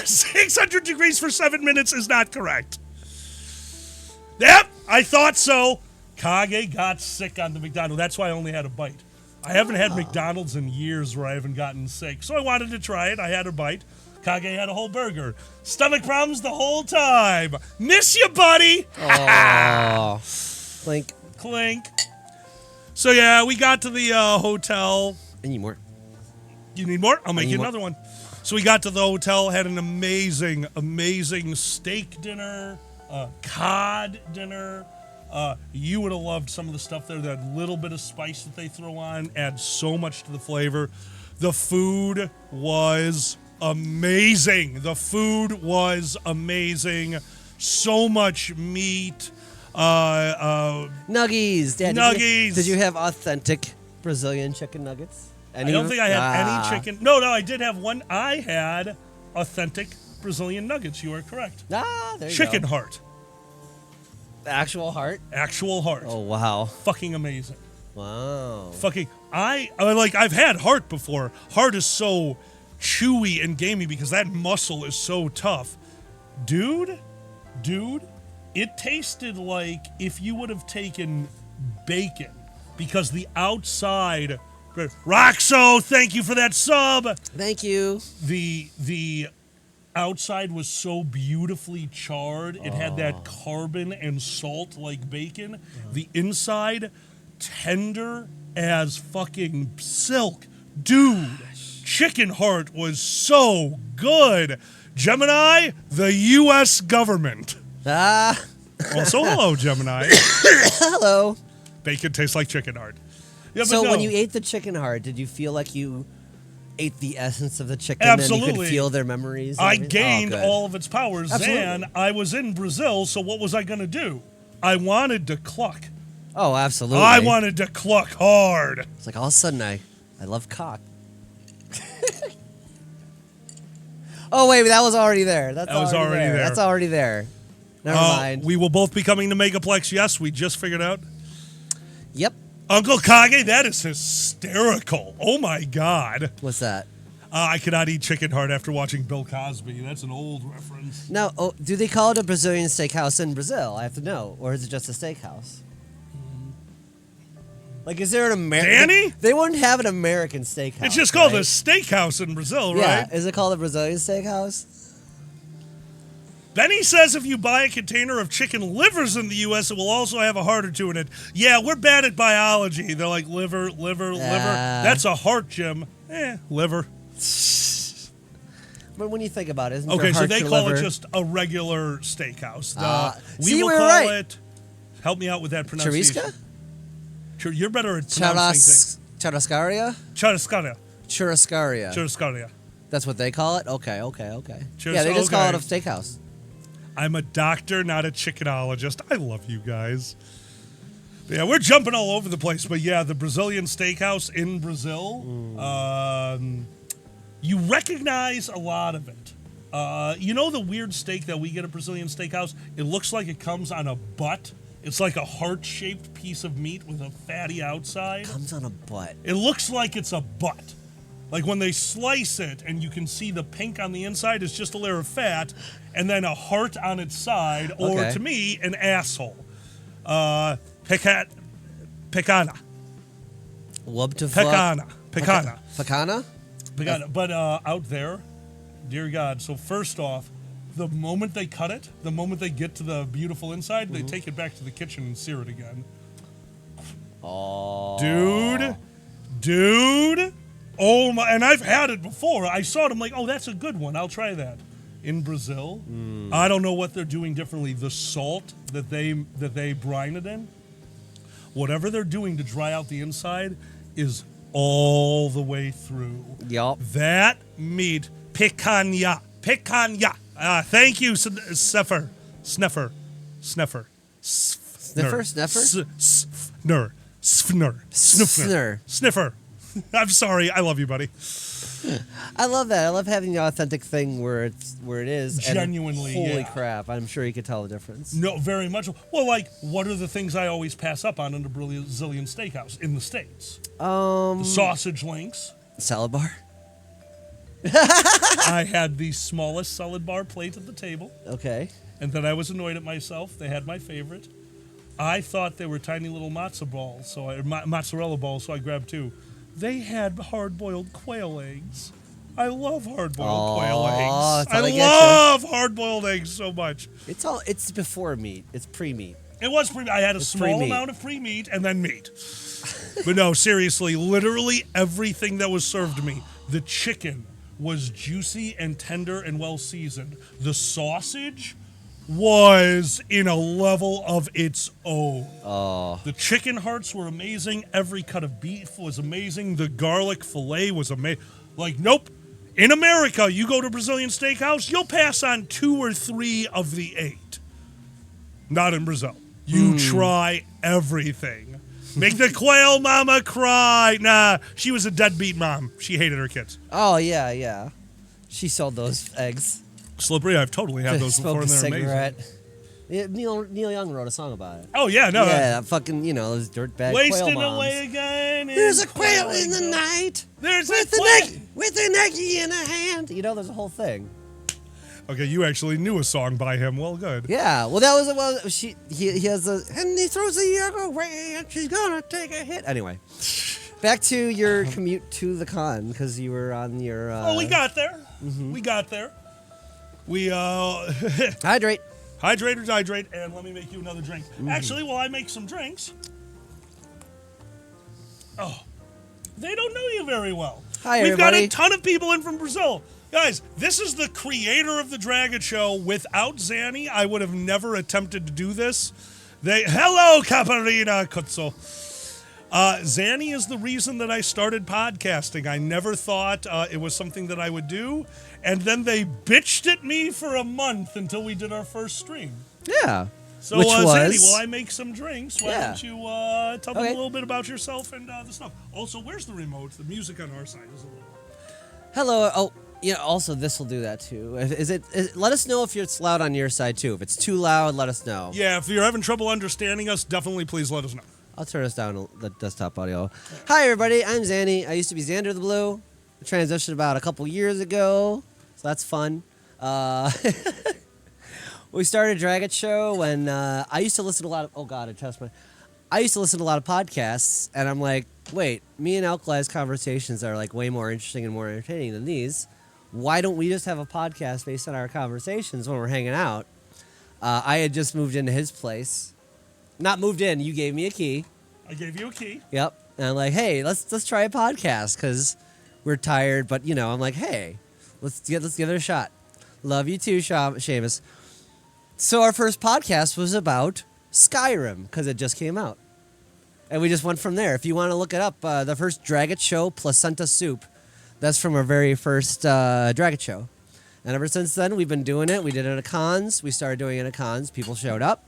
600 degrees for 7 minutes is not correct. Yep, I thought so. Kage got sick on the McDonald's. That's why I only had a bite. I haven't had McDonald's in years where I haven't gotten sick. So I wanted to try it. I had a bite. Kage had a whole burger. Stomach problems the whole time. Miss you, buddy. Oh. Clink. Clink. So, yeah, we got to the hotel. I need more. You need more? I'll make you another one. So we got to the hotel, had an amazing, amazing steak dinner, cod dinner. You would have loved some of the stuff there. That little bit of spice that they throw on adds so much to the flavor. The food was amazing. So much meat. Nuggies. Dad, Nuggies. Did you have authentic Brazilian chicken nuggets? I don't think I had any chicken. No, I did have one. I had authentic Brazilian nuggets. You are correct. There you Chicken go. heart. Actual heart? Actual heart. Oh, wow. Fucking amazing. Wow. Fucking, I've had heart before. Heart is so chewy and gamey because that muscle is so tough. Dude, it tasted like if you would have taken bacon because the outside, Roxo, thank you for that sub. Thank you. The outside was so beautifully charred. It had that carbon and salt like bacon. The inside, tender as fucking silk. Dude, chicken heart was so good. Gemini, the U.S. government. Also, hello, Gemini. Hello. Bacon tastes like chicken heart. Yeah, but So no. when you ate the chicken heart, did you feel like you ate the essence of the chicken Absolutely. and you could feel their memories? I and gained good. all of its powers, Absolutely. and I was in Brazil, so what was I going to do? I wanted to cluck. Oh, absolutely. I wanted to cluck hard. It's like all of a sudden I love cock. Oh, wait, that was already there. That was already there. That's already there. Never mind. We will both be coming to Megaplex. Yes, we just figured out. Yep. Uncle Kage, that is hysterical. Oh, my God. What's that? I cannot eat chicken heart after watching Bill Cosby. That's an old reference. Now, do they call it a Brazilian steakhouse in Brazil? I have to know. Or is it just a steakhouse? Like, is there an American... Danny? They wouldn't have an American steakhouse, It's just called right? a steakhouse in Brazil, right? Yeah. Is it called a Brazilian steakhouse? Benny says if you buy a container of chicken livers in the U.S., it will also have a heart or two in it. Yeah, we're bad at biology. They're like liver. That's a heart, Jim. Liver. But when you think about it, isn't Okay, your so heart they your call liver? it just a regular steakhouse. We see, will we were call right. it... Help me out with that pronunciation. Churrasca? You're better at pronouncing things. Churrascaria? Churrascaria. That's what they call it? Okay. Yeah, they just call it a steakhouse. I'm a doctor, not a chickenologist. I love you guys. Yeah, we're jumping all over the place. But yeah, the Brazilian steakhouse in Brazil, you recognize a lot of it. You know the weird steak that we get at Brazilian steakhouse? It looks like it comes on a butt. It's like a heart-shaped piece of meat with a fatty outside. Comes on a butt. It looks like it's a butt. Like when they slice it and you can see the pink on the inside, it's just a layer of fat, and then a heart on its side, or Okay. to me, an asshole. Pecana. What the Pecana. Pecana? Pecana. But out there, dear God, so first off, the moment they cut it, the moment they get to the beautiful inside, they take it back to the kitchen and sear it again. Oh. Dude. Oh my, and I've had it before. I saw it, I'm like, oh, that's a good one. I'll try that. In Brazil, I don't know what they're doing differently. The salt that they brine it in, whatever they're doing to dry out the inside is all the way through. Yup. That meat, picanha. Thank you, Sniffer. Sniffer. I'm sorry. I love you, buddy. I love that. I love having the authentic thing where it is. Genuinely, and holy yeah. crap. I'm sure you could tell the difference. No, very much. Well, like, what are the things I always pass up on in a Brazilian steakhouse in the States? The sausage links. Salad bar? I had the smallest salad bar plate at the table. Okay. And then I was annoyed at myself. They had my favorite. I thought they were tiny little mozzarella balls, so I grabbed two. They had hard-boiled quail eggs. I love hard-boiled quail eggs. I love hard-boiled eggs so much. It's before meat. It's pre-meat. It was pre-meat. I had a small amount of pre-meat and then meat. But no, seriously, literally everything that was served to me, the chicken was juicy and tender and well-seasoned. The sausage was in a level of its own. Oh. The chicken hearts were amazing. Every cut of beef was amazing. The garlic filet was amazing. Like, nope. In America, you go to a Brazilian steakhouse, you'll pass on 2 or 3 of the 8. Not in Brazil. You try everything. Make the quail mama cry. Nah, she was a deadbeat mom. She hated her kids. Oh, yeah. She sold those eggs. Slippery, I've totally had those before, and they're cigarette. amazing. Yeah, Neil Young wrote a song about it. Oh, yeah, no. Yeah, that fucking, those dirtbag Wasting quail moms. away again. There's a quail in the night. There's with an eggie in a hand. There's a whole thing. Okay, you actually knew a song by him. Well, good. Yeah, well, that was he has and he throws the egg away and she's gonna take a hit. Anyway, back to your commute to the con because you were on your. We got there. Mm-hmm. We got there. We hydrate. Hydrate or dehydrate, and let me make you another drink. Actually, while I make some drinks. Oh, they don't know you very well. Hi, We've got everybody. a ton of people in from Brazil. Guys, this is the creator of the Dragon Show. Without Zanny, I would have never attempted to do this. Hello, Caparina Kutso. Zanny is the reason that I started podcasting. I never thought it was something that I would do. And then they bitched at me for a month until we did our first stream. Yeah. So, Which Zanny, was... while I make some drinks, why don't you tell them a little bit about yourself and the stuff. Also, where's the remote? The music on our side is a little... Hello. Oh, yeah, also, this will do that, too. Let us know if it's loud on your side, too. If it's too loud, let us know. Yeah, if you're having trouble understanding us, definitely please let us know. I'll turn us down the desktop audio. Hi, everybody. I'm Zanny. I used to be Xander the Blue. I transitioned about a couple years ago, so that's fun. We started a Dragon Show when I used to listen to a lot of... Oh, God, I used to listen to a lot of podcasts, and I'm like, wait, me and Alkali's conversations are like way more interesting and more entertaining than these. Why don't we just have a podcast based on our conversations when we're hanging out? I had just moved into his place. Not moved in. You gave me a key. I gave you a key. Yep. And I'm like, hey, let's try a podcast because we're tired. But I'm like, hey, let's give it a shot. Love you too, Seamus. So our first podcast was about Skyrim because it just came out, and we just went from there. If you want to look it up, the first Dragon Show Placenta Soup, that's from our very first Dragon Show, and ever since then we've been doing it. We did it at cons. We started doing it at cons. People showed up.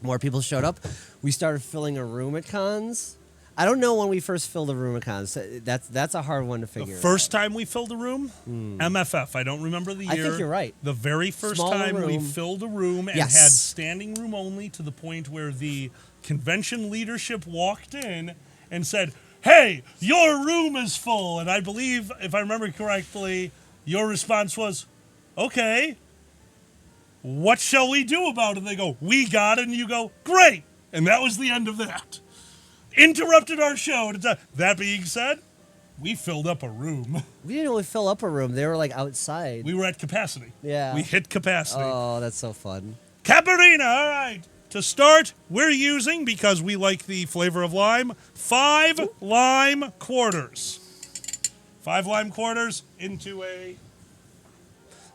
More people showed up. We started filling a room at cons. I don't know when we first filled a room at cons. That's a hard one to figure out. The first time we filled a room? MFF. I don't remember the year. I think you're right. The very first Smaller time room. we filled a room and Yes. had standing room only, to the point where the convention leadership walked in and said, hey, your room is full. And I believe, if I remember correctly, your response was, okay, what shall we do about it? And they go, we got it. And you go, great. And that was the end of that. Interrupted our show. That being said, we filled up a room. We didn't really fill up a room. They were like outside. We were at capacity. Yeah. We hit capacity. Oh, that's so fun. Caparina, all right. To start, we're using, because we like the flavor of lime, 5 lime quarters. 5 lime quarters into a...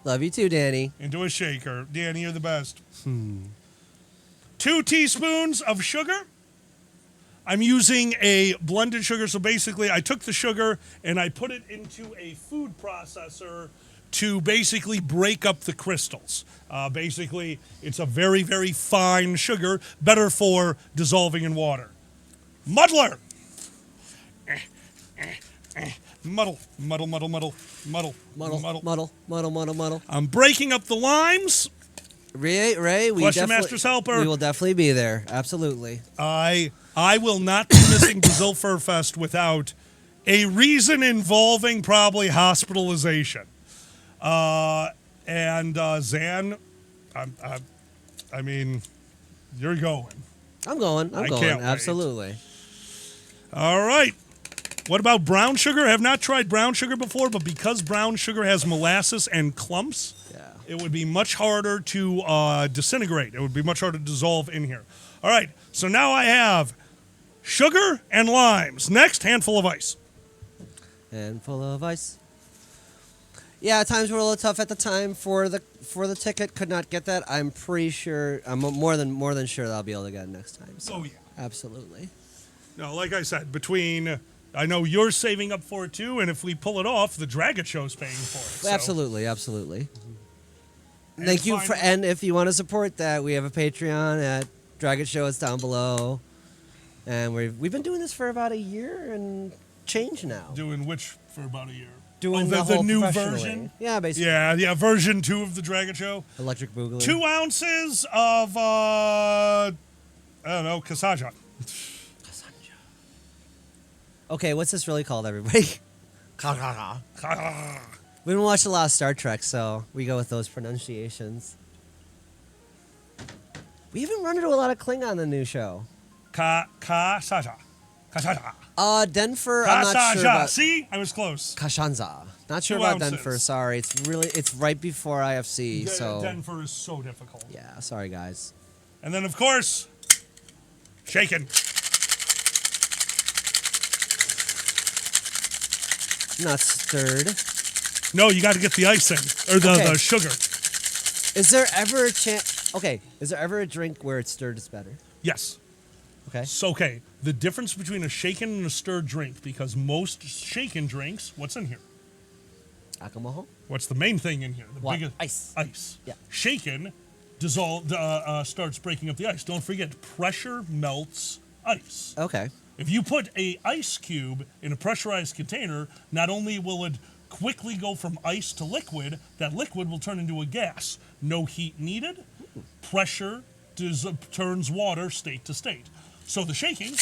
Love you too, Danny. Into a shaker. Danny, you're the best. 2 teaspoons of sugar. I'm using a blended sugar, so basically I took the sugar and I put it into a food processor to basically break up the crystals. Basically, it's a very, very fine sugar, better for dissolving in water. Muddler! Muddle, muddle, muddle, muddle, muddle, Muddle, muddle. muddle, muddle, muddle, muddle. I'm breaking up the limes. Ray, Question Master's helper. We will definitely be there. Absolutely. I will not be missing Brazil Furfest without a reason involving probably hospitalization. Zan, I mean, you're going. I'm going. I can't wait. Absolutely. All right. What about brown sugar? I have not tried brown sugar before, but because brown sugar has molasses and clumps, it would be much harder to disintegrate. It would be much harder to dissolve in here. All right. So now I have sugar and limes. Next, handful of ice. Handful of ice. Yeah, times were a little tough at the time for the ticket. Could not get that. I'm pretty sure. I'm more than sure that I'll be able to get it next time. So. Oh yeah, absolutely. No, like I said, between I know you're saving up for it too, and if we pull it off, the Dragon Show's paying for it. So. Absolutely. And Thank you finally, and if you want to support that, we have a Patreon at Dragon Show. It's down below, and we've been doing this for about a year and change now. Doing which for about a year? Doing the whole new professionally. version? Yeah, basically. Yeah, version 2 of the Dragon Show. Electric Boogaloo. 2 ounces of, I don't know, Kasaja. Okay, what's this really called, everybody? We've been watching a lot of Star Trek, so we go with those pronunciations. We even run into a lot of Klingon in the new show. Kasaja. Cachaça. Denver, I'm not sure about. See? I was close. Cachaça. Not sure 2 about ounces. Denver. Sorry, it's right before IFC. So Denver is so difficult. yeah, sorry guys. And then, of course, shaken. Not stirred. No, you got to get the ice in, or the sugar. Is there ever a chance? Okay, is there ever a drink where it's stirred is better? Yes. Okay. So, okay, the difference between a shaken and a stirred drink, because most shaken drinks, what's in here? Alcohol. What's the main thing in here? The What? biggest Ice. Ice. Yeah. Shaken starts breaking up the ice. Don't forget, pressure melts ice. Okay. If you put a ice cube in a pressurized container, not only will it quickly go from ice to liquid, that liquid will turn into a gas. No heat needed. Pressure turns water state to state. So the shaking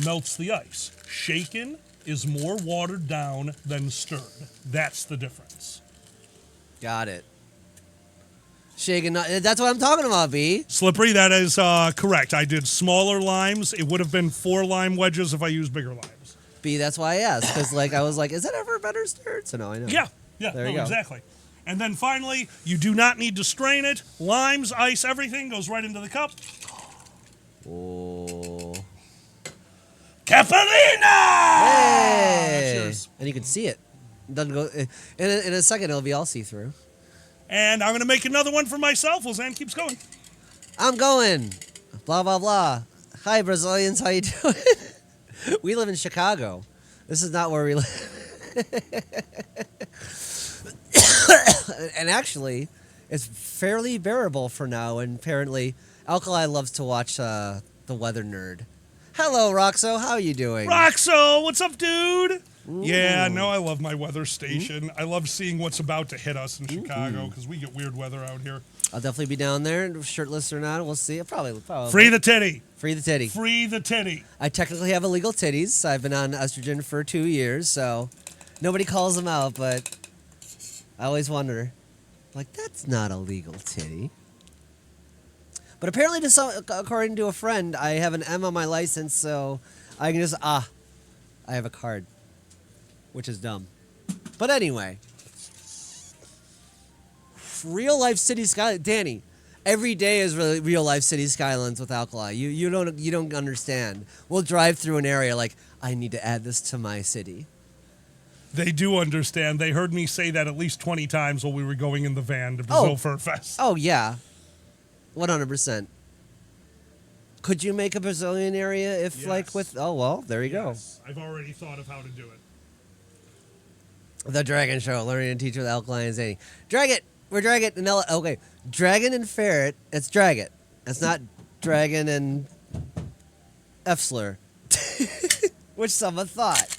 melts the ice. Shaken is more watered down than stirred. That's the difference. Got it. Shaken. That's what I'm talking about, B. Slippery, that is correct. I did smaller limes. It would have been 4 lime wedges if I used bigger limes. B, that's why I asked. Because I was like, is that ever better stirred? So no, I know. Yeah, There you go. exactly. And then finally, you do not need to strain it. Limes, ice, everything goes right into the cup. Oh. Capellina! Hey! Cheers. And you can see it. Doesn't go in a second. It'll be all see through. And I'm going to make another one for myself while Zan keeps going. I'm going. Blah blah blah. Hi Brazilians, how you doing? We live in Chicago. This is not where we live. And actually, it's fairly bearable for now. And apparently, Alkali loves to watch The Weather Nerd. Hello, Roxo. How are you doing? Roxo, what's up, dude? Yeah, no, I love my weather station. I love seeing what's about to hit us in Chicago because we get weird weather out here. I'll definitely be down there, shirtless or not. We'll see. Probably. Free the titty. Free the titty. Free the titty. I technically have illegal titties. I've been on estrogen for 2 years, so nobody calls them out, but I always wonder, like, that's not a legal titty. But apparently, according to a friend, I have an M on my license, so I can just, I have a card, which is dumb. But anyway, real life city skyline, Danny. Every day is really real life city skylines with Alkali. You don't understand. We'll drive through an area like, I need to add this to my city. They do understand. They heard me say that at least 20 times while we were going in the van to Brazil Furfest. Oh yeah, 100%. Could you make a Brazilian area if like with? Oh well, there you go. I've already thought of how to do it. The Dragon Show, learning to teach with Alkali and Zany. Drag it. We're dragon and okay. Dragon and ferret. It's drag it. It's not dragon and F slur, which someone thought.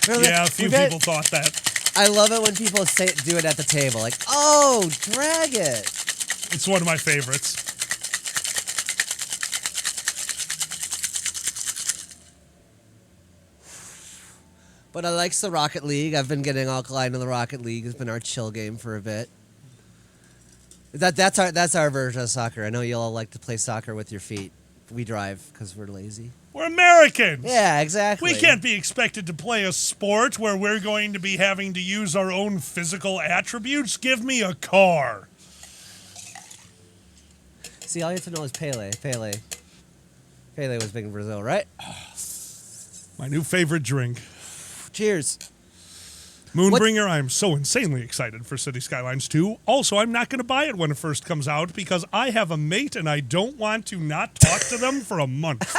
Yeah, a few people thought that. I love it when people do it at the table, like, "Oh, drag it." It's one of my favorites. But I like the Rocket League. I've been getting Alkali into the Rocket League. It's been our chill game for a bit. That's our version of soccer. I know you all like to play soccer with your feet. We drive because we're lazy. We're Americans. Yeah, exactly. We can't be expected to play a sport where we're going to be having to use our own physical attributes. Give me a car. See, all you have to know is Pele. Pele was big in Brazil, right? My new favorite drink. Cheers. Moonbringer, I'm so insanely excited for City Skylines 2. Also, I'm not going to buy it when it first comes out because I have a mate and I don't want to not talk to them for a month.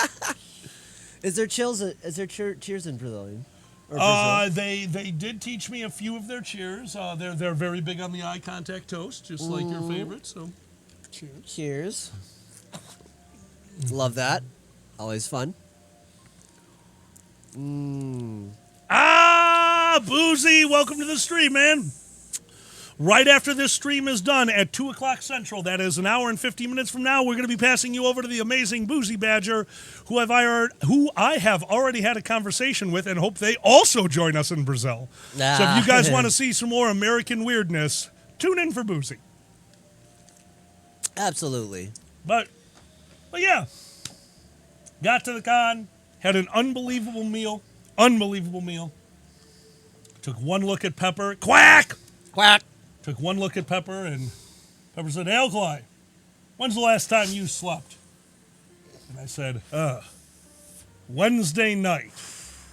Is there cheers in Brazilian? They did teach me a few of their cheers. They're very big on the eye contact toast, just like your favorite. So, cheers. Cheers. Love that. Always fun. Boozy, welcome to the stream, man. Right after this stream is done at 2 o'clock Central, that is an hour and 50 minutes from now, we're going to be passing you over to the amazing Boozy Badger, who I have already had a conversation with and hope they also join us in Brazil. So if you guys want to see some more American weirdness, tune in for Boozy. Absolutely. But yeah, got to the con, Had an unbelievable meal. Unbelievable meal. Took one look at Pepper. Quack! Quack. Took one look at Pepper, and Pepper said, "Hey, Alkali, when's the last time you slept?" And I said, Wednesday night.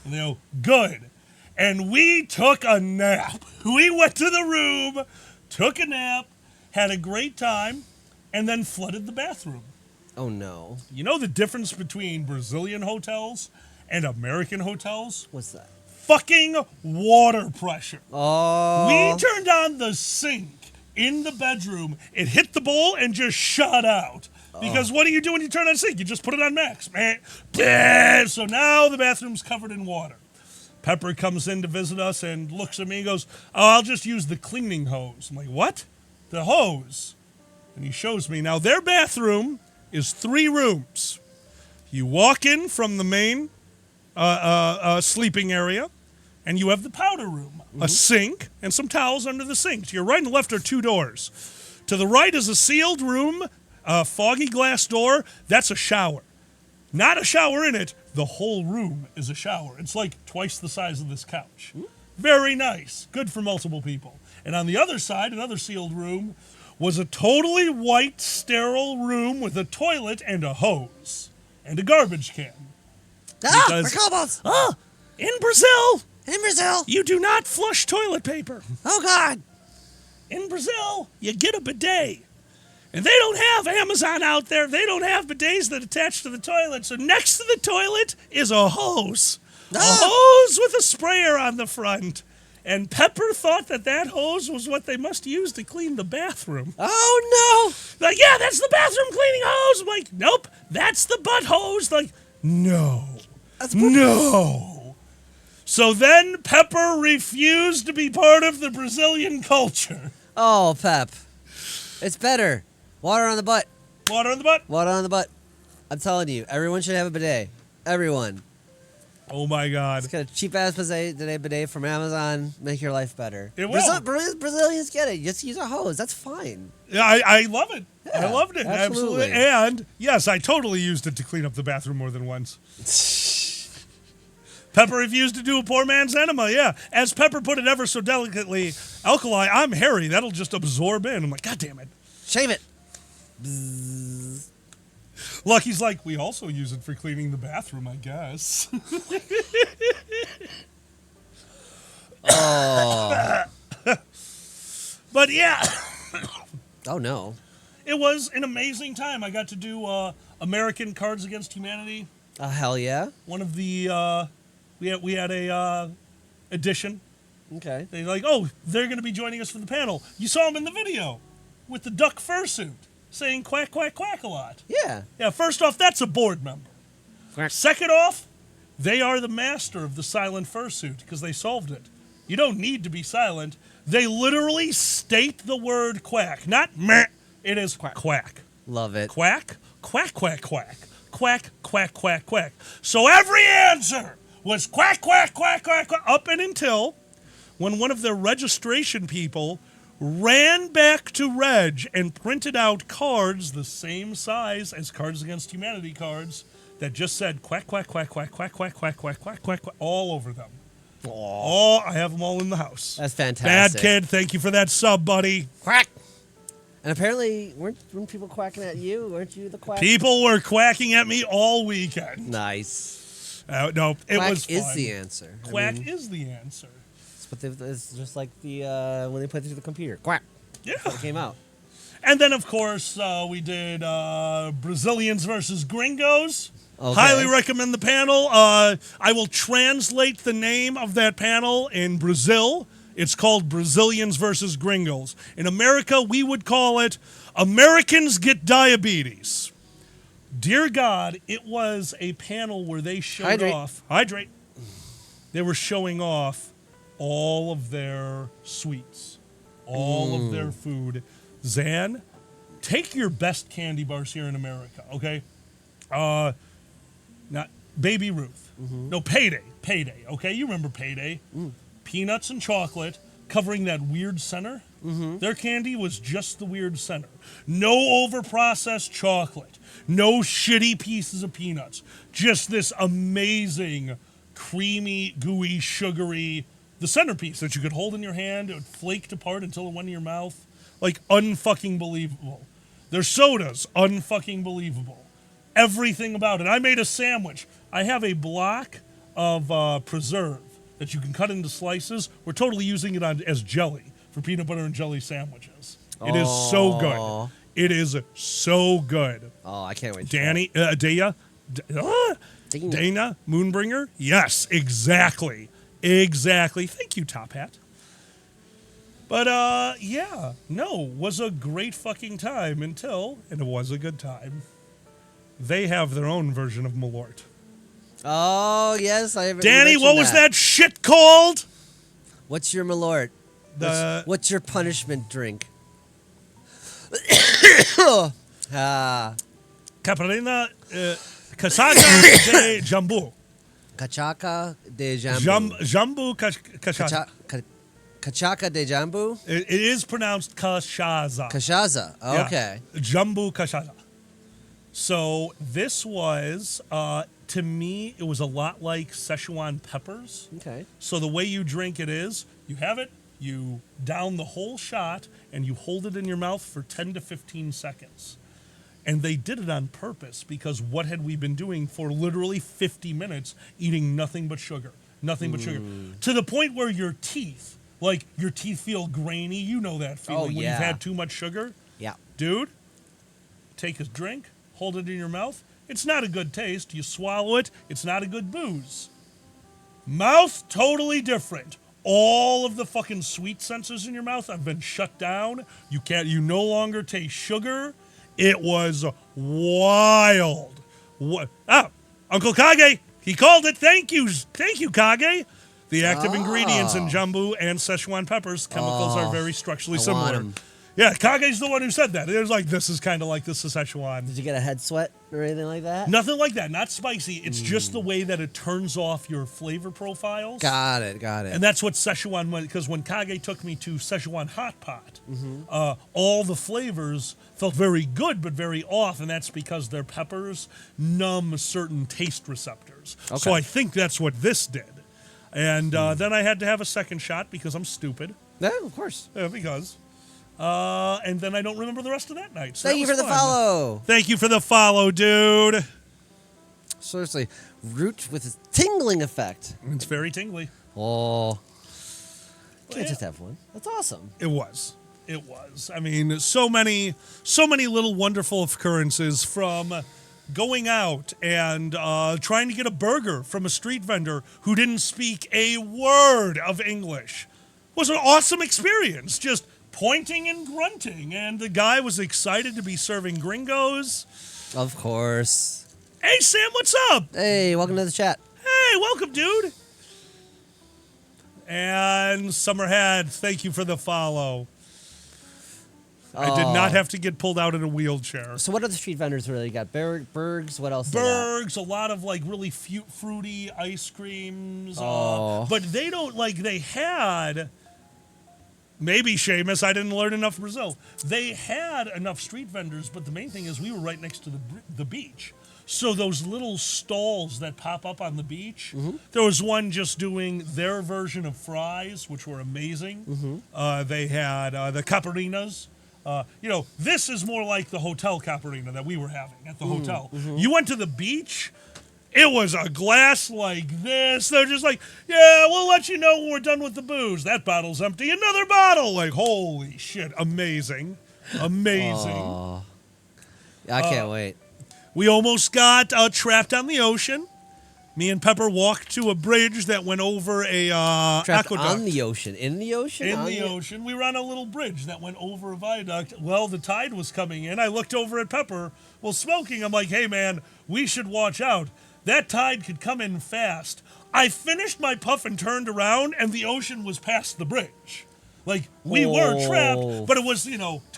And they go, "Good." And we took a nap. We went to the room, took a nap, had a great time, and then flooded the bathroom. Oh, no. You know the difference between Brazilian hotels and American hotels? What's that? Fucking water pressure. Oh. We turned on the sink in the bedroom. It hit the bowl and just shut out. Because what do you do when you turn on the sink? You just put it on max. So now the bathroom's covered in water. Pepper comes in to visit us and looks at me and goes, "Oh, I'll just use the cleaning hose." I'm like, "What?" "The hose." And he shows me. Now, their bathroom is 3 rooms. You walk in from the main sleeping area, and you have the powder room, a sink, and some towels under the sink. To your right and left are 2 doors. To the right is a sealed room, a foggy glass door. That's a shower. Not a shower in it. The whole room is a shower. It's like twice the size of this couch. Very nice. Good for multiple people. And on the other side, another sealed room, was a totally white, sterile room with a toilet and a hose and a garbage can. In Brazil, you do not flush toilet paper. Oh, God. In Brazil, you get a bidet. And they don't have Amazon out there. They don't have bidets that attach to the toilet. So next to the toilet is a hose. A hose with a sprayer on the front. And Pepper thought that hose was what they must use to clean the bathroom. Oh, no. Like, "Yeah, that's the bathroom cleaning hose." I'm like, "Nope, that's the butt hose." Like, no. No. So then Pepper refused to be part of the Brazilian culture. Oh, Pep. It's better. Water on the butt. Water on the butt? Water on the butt. I'm telling you, everyone should have a bidet. Everyone. Oh, my God. It's got a cheap-ass bidet from Amazon. Make your life better. It will. Brazilians get it. Just use a hose. That's fine. Yeah, I love it. Yeah, I loved it. Absolutely. And, yes, I totally used it to clean up the bathroom more than once. Pepper refused to do a poor man's enema, yeah. As Pepper put it ever so delicately, "Alkali, I'm hairy. That'll just absorb in." I'm like, "God damn it. Shave it." Bzzz. Lucky's like, "We also use it for cleaning the bathroom, I guess." Oh. But yeah. Oh, no. It was an amazing time. I got to do American Cards Against Humanity. Hell yeah. One of the, we had a edition. Okay. They're like, "Oh, they're going to be joining us for the panel." You saw them in the video with the duck fursuit saying "quack, quack, quack" a lot. Yeah. Yeah, first off, that's a board member. Quack. Second off, they are the master of the silent fursuit because they solved it. You don't need to be silent. They literally state the word quack, not meh. It is quack. Love it. Quack, quack, quack, quack. Quack, quack, quack, quack. So every answer was quack, quack, quack, quack, quack, up and until when one of their registration people ran back to Reg and printed out cards the same size as Cards Against Humanity cards that just said quack, quack, quack, quack, quack, quack, quack, quack, quack, quack, quack, all over them. Oh, I have them all in the house. That's fantastic. Bad kid, thank you for that sub, buddy. Quack. And apparently, weren't people quacking at you? Weren't you the quack? People were quacking at me all weekend. Nice. No, it quack was fun. is the answer. Quack is the answer. It's just like the when they put it through the computer. Quack. Yeah. That's what came out. And then, of course, we did Brazilians versus Gringos. Okay. Highly recommend the panel. I will translate the name of that panel in Brazil. It's called Brazilians versus Gringos. In America, we would call it Americans Get Diabetes. Dear God, it was a panel where they showed off. Hydrate. They were showing off all of their sweets, all of their food. Zan, take your best candy bars here in America, okay? Not Baby Ruth. No, Payday, okay? You remember Payday. Peanuts and chocolate covering that weird center. Their candy was just the weird center. No overprocessed chocolate. No shitty pieces of peanuts. Just this amazing, creamy, gooey, sugary, the centerpiece that you could hold in your hand. It would flake apart until it went in your mouth. Like, unfucking believable. Their sodas, unfucking believable. Everything about it. I made a sandwich. I have a block of preserve that you can cut into slices. We're totally using it as jelly for peanut butter and jelly sandwiches. It is so good. It is so good. Oh, I can't wait. Dana, Moonbringer? Yes, exactly. Exactly. Thank you, Top Hat. But, was a great fucking time until, and it was a good time, they have their own version of Malort. Oh, yes. I Danny, what was that shit called? What's your Malort? What's your punishment drink? Caparina Casaca de Jambu. Cachaca de Jambu. Jambu Cachaca. Cachaca de Jambu? It is pronounced Cachaza. Cachaza. Okay. Yeah. Jambu Cachaza. So this was, to me, it was a lot like Szechuan peppers. Okay. So the way you drink it is, you have it, you down the whole shot, and you hold it in your mouth for 10 to 15 seconds. And they did it on purpose because what had we been doing for literally 50 minutes, eating nothing but sugar. Nothing but sugar. To the point where your teeth feel grainy. You know that feeling when you've had too much sugar. Yeah. Dude, take a drink, hold it in your mouth. It's not a good taste. You swallow it. It's not a good booze. Mouth, totally different. All of the fucking sweet sensors in your mouth have been shut down. You no longer taste sugar. It was wild. Uncle Kage, he called it. Thank you, Kage. The active ingredients in Jambu and Szechuan peppers chemicals are very structurally similar. Yeah, Kage's the one who said that. It was like, this is kind of like the Szechuan. Did you get a head sweat or anything like that? Nothing like that. Not spicy. It's just the way that it turns off your flavor profiles. Got it. And that's what Szechuan went, because when Kage took me to Szechuan Hot Pot, all the flavors felt very good but very off, and that's because their peppers numb certain taste receptors. Okay. So I think that's what this did. And then I had to have a second shot because I'm stupid. Yeah, of course. Yeah, because... and then I don't remember the rest of that night. So Thank you for the follow. Thank you for the follow, dude. Seriously, root with a tingling effect. It's very tingly. Oh. Can't just have one. That's awesome. It was. I mean, so many little wonderful occurrences, from going out and trying to get a burger from a street vendor who didn't speak a word of English. It was an awesome experience. Just pointing and grunting, and the guy was excited to be serving gringos. Of course. Hey, Sam, what's up? Hey, welcome to the chat. Hey, welcome, dude. And Summerhead, thank you for the follow. I did not have to get pulled out in a wheelchair. So what other street vendors really got? Bergs, what else? Bergs, a lot of like really fruity ice creams. But they don't, like, they had... Maybe, Seamus, I didn't learn enough Brazil. They had enough street vendors, but the main thing is we were right next to the beach. So those little stalls that pop up on the beach, there was one just doing their version of fries, which were amazing. They had the caparinas. This is more like the hotel caparina that we were having at the hotel. You went to the beach... It was a glass like this. They're just like, yeah, we'll let you know when we're done with the booze. That bottle's empty. Another bottle. Like, holy shit. Amazing. I can't wait. We almost got trapped on the ocean. Me and Pepper walked to a bridge that went over a trapped aqueduct. on the ocean? In the ocean? In the ocean. We were on a little bridge that went over a viaduct. Well, the tide was coming in. I looked over at Pepper while smoking. I'm like, hey, man, we should watch out. That tide could come in fast. I finished my puff and turned around, and the ocean was past the bridge. Like, we were trapped, but it was,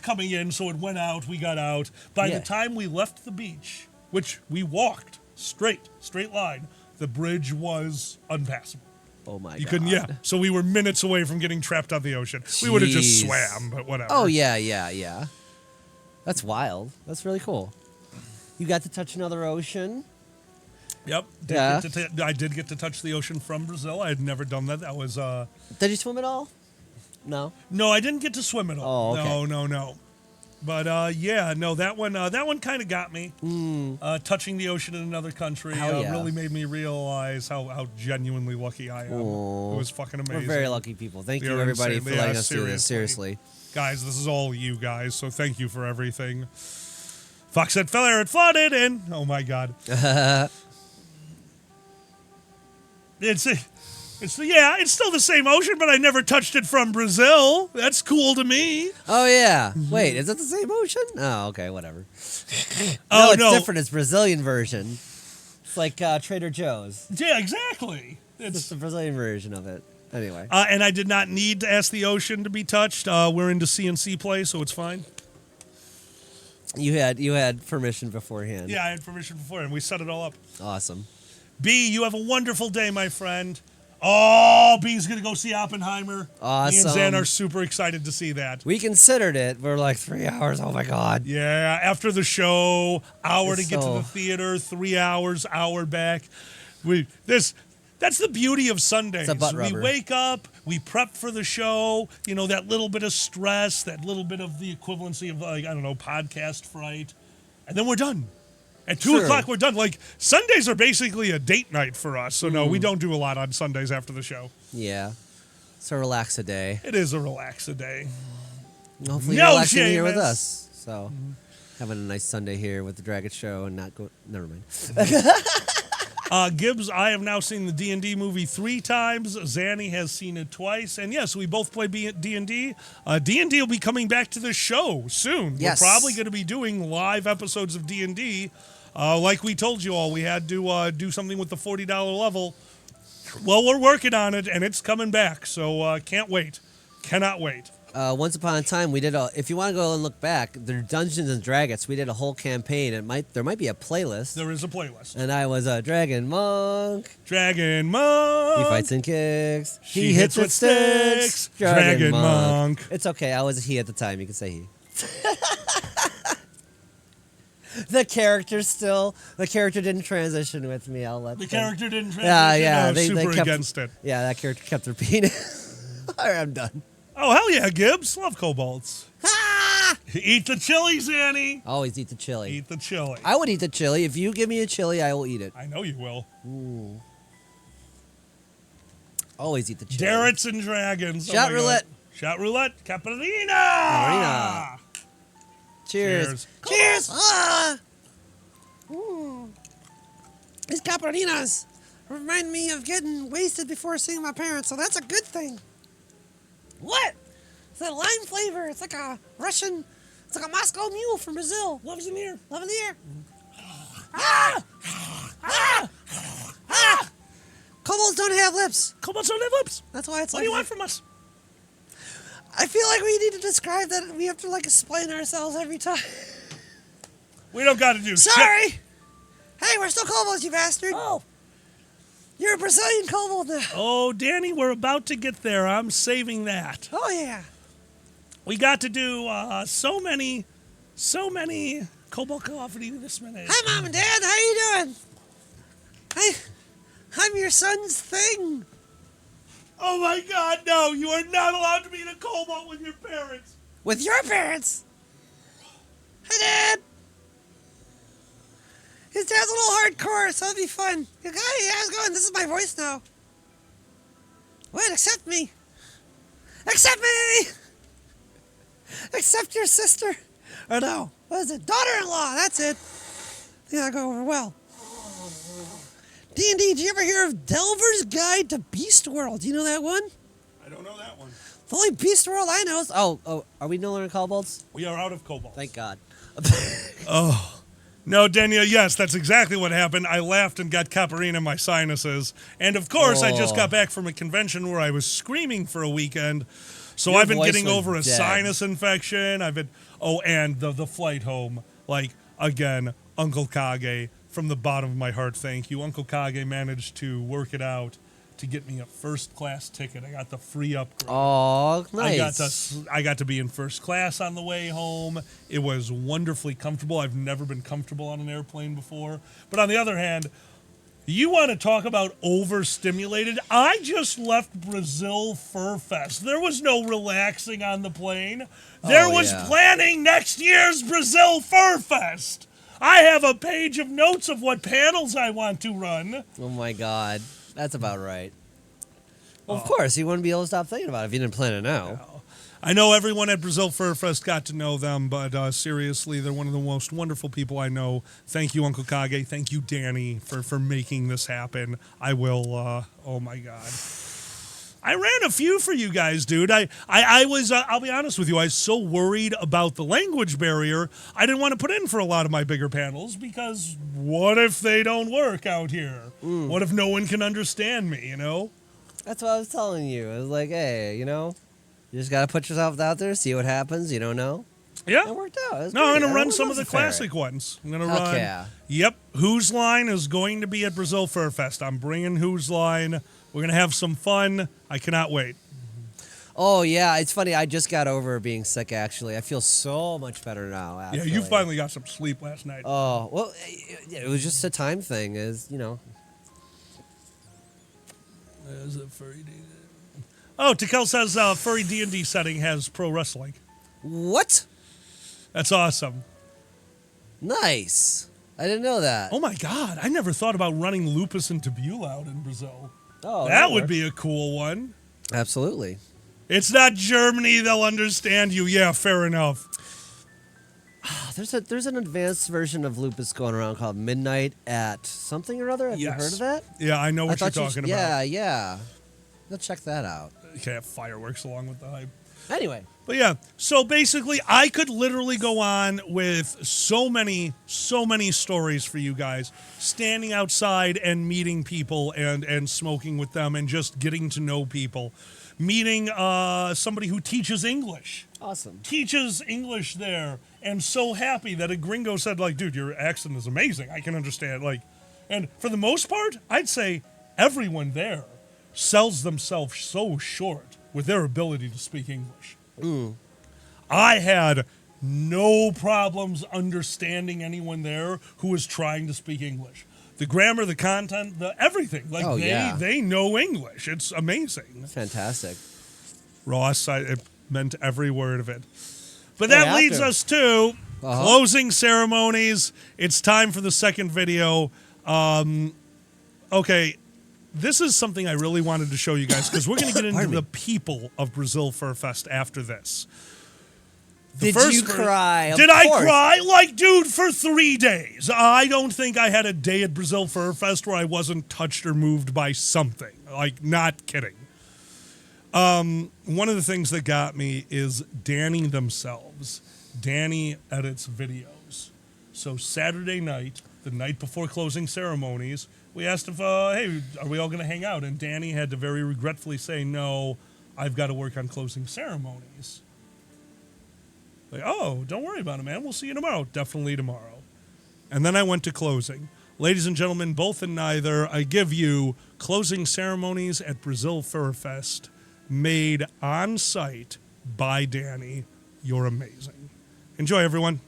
coming in, so it went out, we got out. By the time we left the beach, which we walked straight line, the bridge was unpassable. Oh my god. You couldn't, yeah. So we were minutes away from getting trapped on the ocean. We would have just Jeez. swam, but whatever. Oh yeah. That's wild. That's really cool. You got to touch another ocean. Yep. Yeah. I did get to touch the ocean from Brazil. I had never done that. That was. Did you swim at all? No. No, I didn't get to swim at all. Oh, okay. No. But yeah, no, that one kind of got me. Touching the ocean in another country really made me realize how genuinely lucky I am. Oh. It was fucking amazing. We're very lucky people. Thank We you are everybody insane. for letting us do this. Seriously. Guys, this is all you guys, so thank you for everything. Fox said Fair it flooded and oh my god. It's still the same ocean, but I never touched it from Brazil. That's cool to me. Oh yeah. Wait, is it the same ocean? Oh, okay, whatever. Oh, It's different. It's Brazilian version. It's like Trader Joe's. Yeah, exactly. It's the Brazilian version of it. Anyway. And I did not need to ask the ocean to be touched. We're into CNC play, so it's fine. You had permission beforehand. Yeah, I had permission before, and we set it all up. Awesome. B, you have a wonderful day, my friend. Oh, B's going to go see Oppenheimer. Awesome. Me and Zan are super excited to see that. We considered it. We're like 3 hours. Oh my god. Yeah, after the show, hour It's to get to the theater, 3 hours, hour back. That's the beauty of Sundays. It's a butt We rubber. wake up, we prep for the show, that little bit of stress, that little bit of the equivalency of, podcast fright, and then we're done. At 2 o'clock, we're done. Like, Sundays are basically a date night for us, so no, we don't do a lot on Sundays after the show. Yeah. It's a relax a day. It is a relax a day. Hopefully you're relaxing here with us. So, having a nice Sunday here with the Dragon Show and not go. Never mind. Gibbs, I have now seen the D&D movie 3 times. Zanny has seen it twice. And yes, we both play D&D. D&D will be coming back to the show soon. Yes. We're probably going to be doing live episodes of D&D. Like we told you all, we had to do something with the $40 level. Well, we're working on it, and it's coming back. So can't wait. Cannot wait. Once upon a time, we did if you want to go and look back, there are Dungeons and Dragons. We did a whole campaign. There might be a playlist. There is a playlist. And I was a dragon monk. Dragon monk. He fights and kicks. He hits with sticks. Dragon monk. It's okay. I was a he at the time. You can say he. The character didn't transition with me. I'll let The them. character didn't transition? Yeah. They kept, against it. Yeah, that character kept repeating. All right, I'm done. Oh, hell yeah, Gibbs. Love kobolds. Eat the chili, Zanny. Always eat the chili. Eat the chili. I would eat the chili. If you give me a chili, I will eat it. I know you will. Ooh. Always eat the chili. Darrets and dragons. Shot roulette. Shot roulette. Caparina. Cheers. Cheers! These caparinas remind me of getting wasted before seeing my parents, so that's a good thing. What? It's that lime flavor. It's like a Russian, it's like a Moscow mule from Brazil. Loves in the air. Love in the air. Kobolds don't have lips. Kobolds don't have lips. That's why it's What like. do you want from us? I feel like we need to describe that. We have to explain ourselves every time. We don't got to do Sorry. shit. Hey, we're still kobolds, you bastard. Oh. You're a Brazilian kobold now. Oh, Danny, we're about to get there. I'm saving that. Oh, yeah. We got to do so many kobold coffee this minute. Hi, Mom and Dad. How you doing? I'm your son's thing. Oh, my God, no. You are not allowed to be in a kobold with your parents. With your parents? Hi, Dad. His dad's a little hardcore, so it'll be fun. Hey, how's it going? This is my voice now. What? Accept me. Accept me! Accept your sister. Or no, what is it? Daughter-in-law, that's it. I think that'll go over well. D&D, did you ever hear of Delver's Guide to Beast World? Do you know that one? I don't know that one. The only Beast World I know is... Oh, are we no longer kobolds? We are out of kobolds. Thank God. Oh. No, Daniel, yes, that's exactly what happened. I laughed and got caparina in my sinuses. And, of course, I just got back from a convention where I was screaming for a weekend. So Your I've been voice getting was over a dead. sinus infection. And the flight home. Again, Uncle Kage, from the bottom of my heart, thank you. Uncle Kage managed to work it out to get me a first class ticket. I got the free upgrade. Oh, nice. I got to be in first class on the way home. It was wonderfully comfortable. I've never been comfortable on an airplane before. But on the other hand, you want to talk about overstimulated? I just left Brazil Furfest. There was no relaxing on the plane. There was planning next year's Brazil Furfest. I have a page of notes of what panels I want to run. Oh, my God. That's about right. Well, of course, you wouldn't be able to stop thinking about it if you didn't plan it now. I know everyone at Brazil Furfest got to know them, but seriously, they're one of the most wonderful people I know. Thank you, Uncle Kage. Thank you, Danny, for making this happen. I will, oh my God. I ran a few for you guys, dude. I was, I'll be honest with you, I was so worried about the language barrier, I didn't want to put in for a lot of my bigger panels because what if they don't work out here? What if no one can understand me, you know? That's what I was telling you. I was like, hey, you know, you just got to put yourself out there, see what happens. You don't know. Yeah. It worked out. I'm going to run some of the classic ones. I'm going to run. Yeah. Yep. Whose Line is going to be at Brazil Furfest. I'm bringing Whose Line. We're going to have some fun. I cannot wait. Oh, yeah. It's funny. I just got over being sick, actually. I feel so much better now. Actually. Yeah, you finally got some sleep last night. Oh, well, it was just a time thing, is, you know. Is it furry D&D? Oh, Tikel says furry D&D setting has pro wrestling. What? That's awesome. Nice. I didn't know that. Oh, my God. I never thought about running Lupus and Tabula out in Brazil. Oh, that would be a cool one. Absolutely. It's not Germany. They'll understand you. Yeah, fair enough. There's an advanced version of Lupus going around called Midnight at something or other. Have you heard of that? Yeah, I know what you're talking about. Yeah. Go check that out. You can't have fireworks along with the hype. Anyway. But yeah, so basically I could literally go on with so many stories for you guys, standing outside and meeting people and smoking with them and just getting to know people. Meeting somebody who teaches English. Awesome. Teaches English there and so happy that a gringo said, like, dude, your accent is amazing. I can understand. Like, and for the most part, I'd say everyone there sells themselves so short with their ability to speak English. I had no problems understanding anyone there who was trying to speak English. The grammar, the content, the everything. Like they know English. It's amazing. Fantastic. Ross, it meant every word of it. But that leads us to closing ceremonies. It's time for the second video. Okay. This is something I really wanted to show you guys because we're going to get into the people of Brazil Furfest after this. Did you cry? Did I cry? Like, dude, for 3 days. I don't think I had a day at Brazil Furfest where I wasn't touched or moved by something. Like, not kidding. One of the things that got me is Danny themselves. Danny edits videos. So Saturday night, the night before closing ceremonies, we asked if, hey, are we all going to hang out? And Danny had to very regretfully say, no, I've got to work on closing ceremonies. Like, oh, don't worry about it, man. We'll see you tomorrow. Definitely tomorrow. And then I went to closing. Ladies and gentlemen, both and neither, I give you closing ceremonies at Brazil Furfest made on site by Danny. You're amazing. Enjoy, everyone.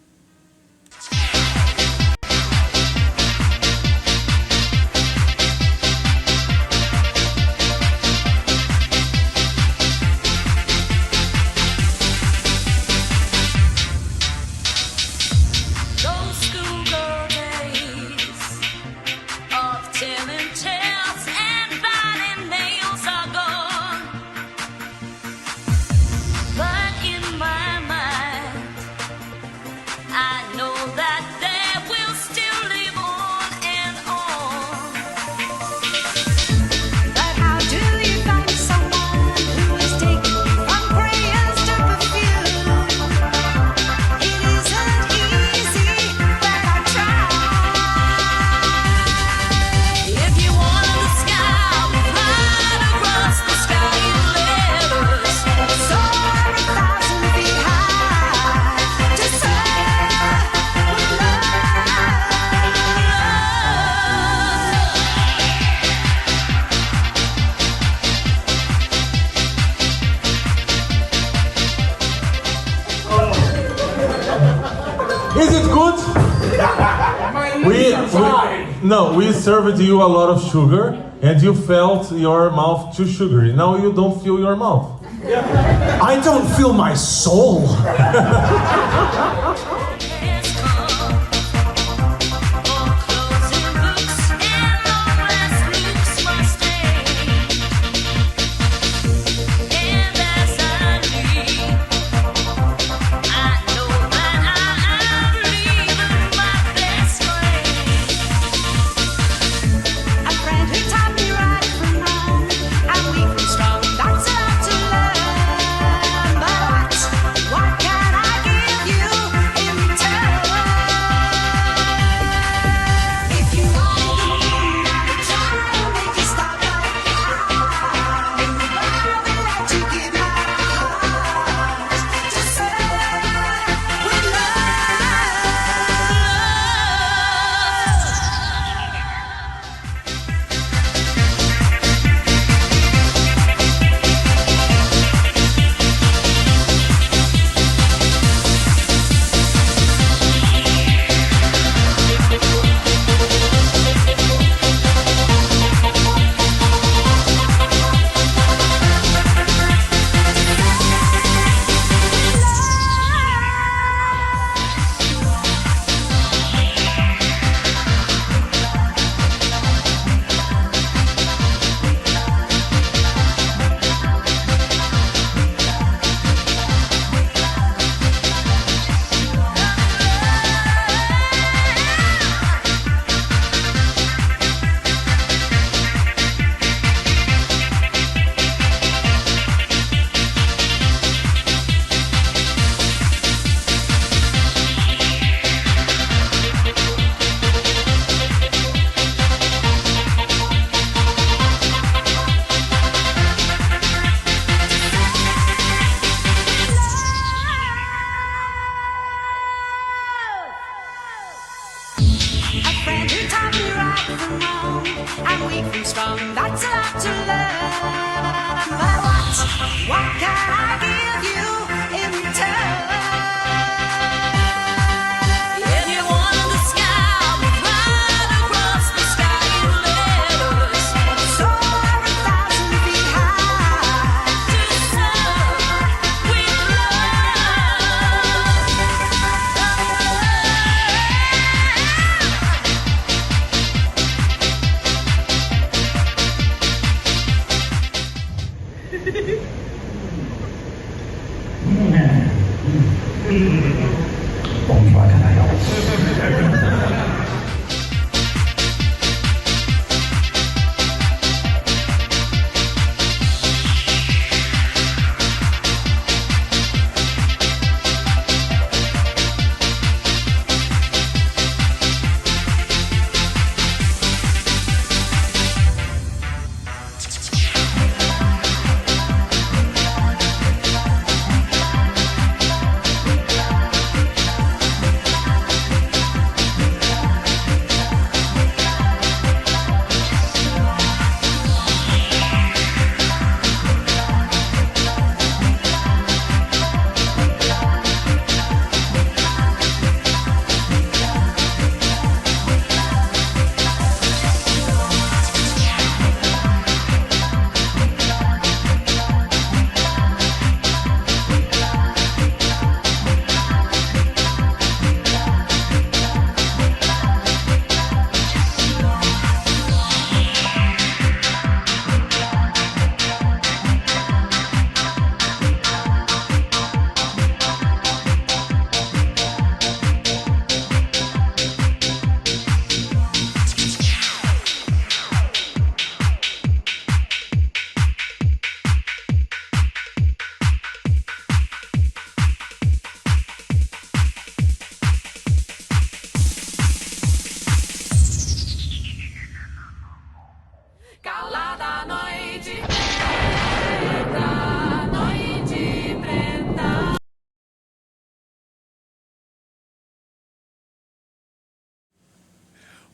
I know that we served you a lot of sugar, and you felt your mouth too sugary. Now you don't feel your mouth. I don't feel my soul.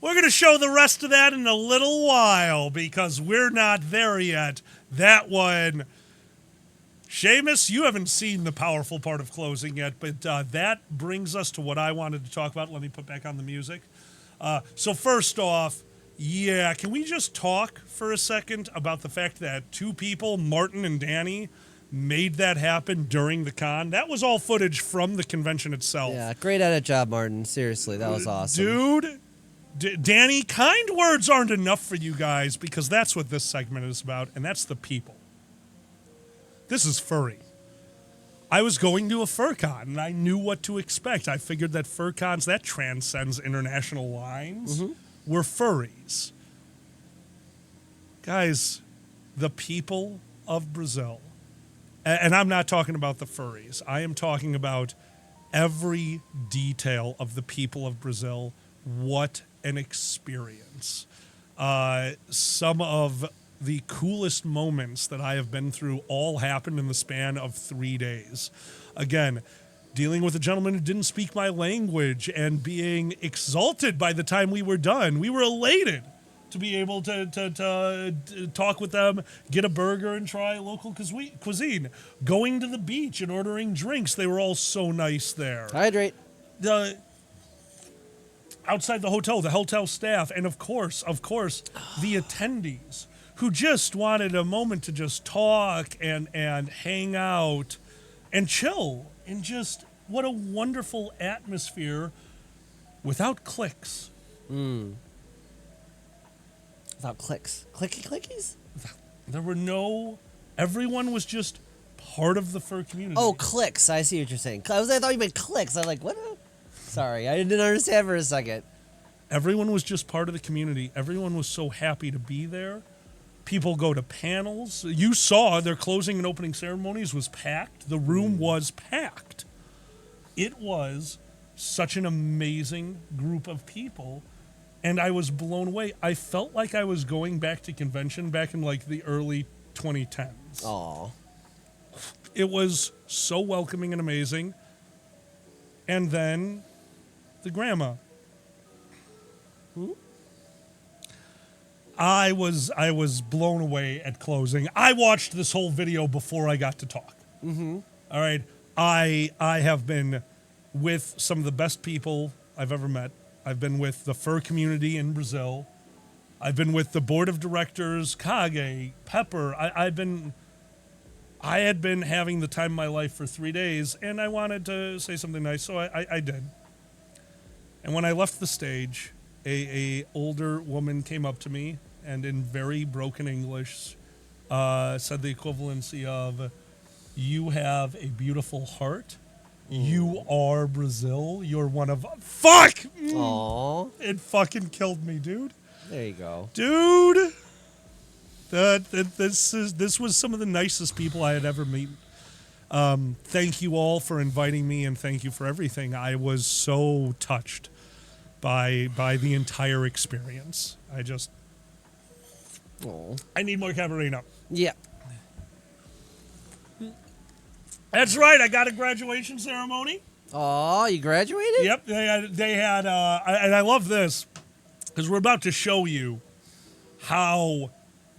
We're going to show the rest of that in a little while because we're not there yet. That one, Seamus, you haven't seen the powerful part of closing yet, but that brings us to what I wanted to talk about. Let me put back on the music. So first off, yeah, can we just talk for a second about the fact that two people, Martin and Danny, made that happen during the con? That was all footage from the convention itself. Yeah, great edit job, Martin. Seriously, that was awesome. Dude, Danny, kind words aren't enough for you guys because that's what this segment is about, and that's the people. This is furry. I was going to a FurCon, and I knew what to expect. I figured that FurCons, that transcends international lines, were furries. Guys, the people of Brazil, and I'm not talking about the furries. I am talking about every detail of the people of Brazil. What an experience. Some of the coolest moments that I have been through all happened in the span of 3 days. Again, dealing with a gentleman who didn't speak my language and being exalted by the time we were done. We were elated to be able to talk with them, get a burger and try local cuisine. Going to the beach and ordering drinks. They were all so nice there. Hydrate. Outside the hotel staff, and of course, the attendees who just wanted a moment to just talk and hang out and chill, and just what a wonderful atmosphere without clicks. Without clicks. Clickies? There were no, everyone was just part of the fur community. Oh, clicks. I see what you're saying. I thought you meant clicks. I'm like, what? Sorry, I didn't understand for a second. Everyone was just part of the community. Everyone was so happy to be there. People go to panels. You saw their closing and opening ceremonies was packed. The room was packed. It was such an amazing group of people, and I was blown away. I felt like I was going back to convention back in like the early 2010s. Aw. It was so welcoming and amazing. And then the grandma. I was blown away at closing. I watched this whole video before I got to talk. All right. I have been with some of the best people I've ever met. I've been with the fur community in Brazil. I've been with the board of directors, Kage, Pepper. I had been having the time of my life for 3 days, and I wanted to say something nice, so I did. And when I left the stage, a older woman came up to me and in very broken English said the equivalency of, "You have a beautiful heart. You are Brazil. You're one of..." Fuck! Aww. It fucking killed me, dude. There you go. Dude! This was some of the nicest people I had ever met. Thank you all for inviting me, and thank you for everything. I was so touched by the entire experience. I need more Cabernet. Yeah. That's right. I got a graduation ceremony. Oh, you graduated? Yep. They had and I love this because we're about to show you how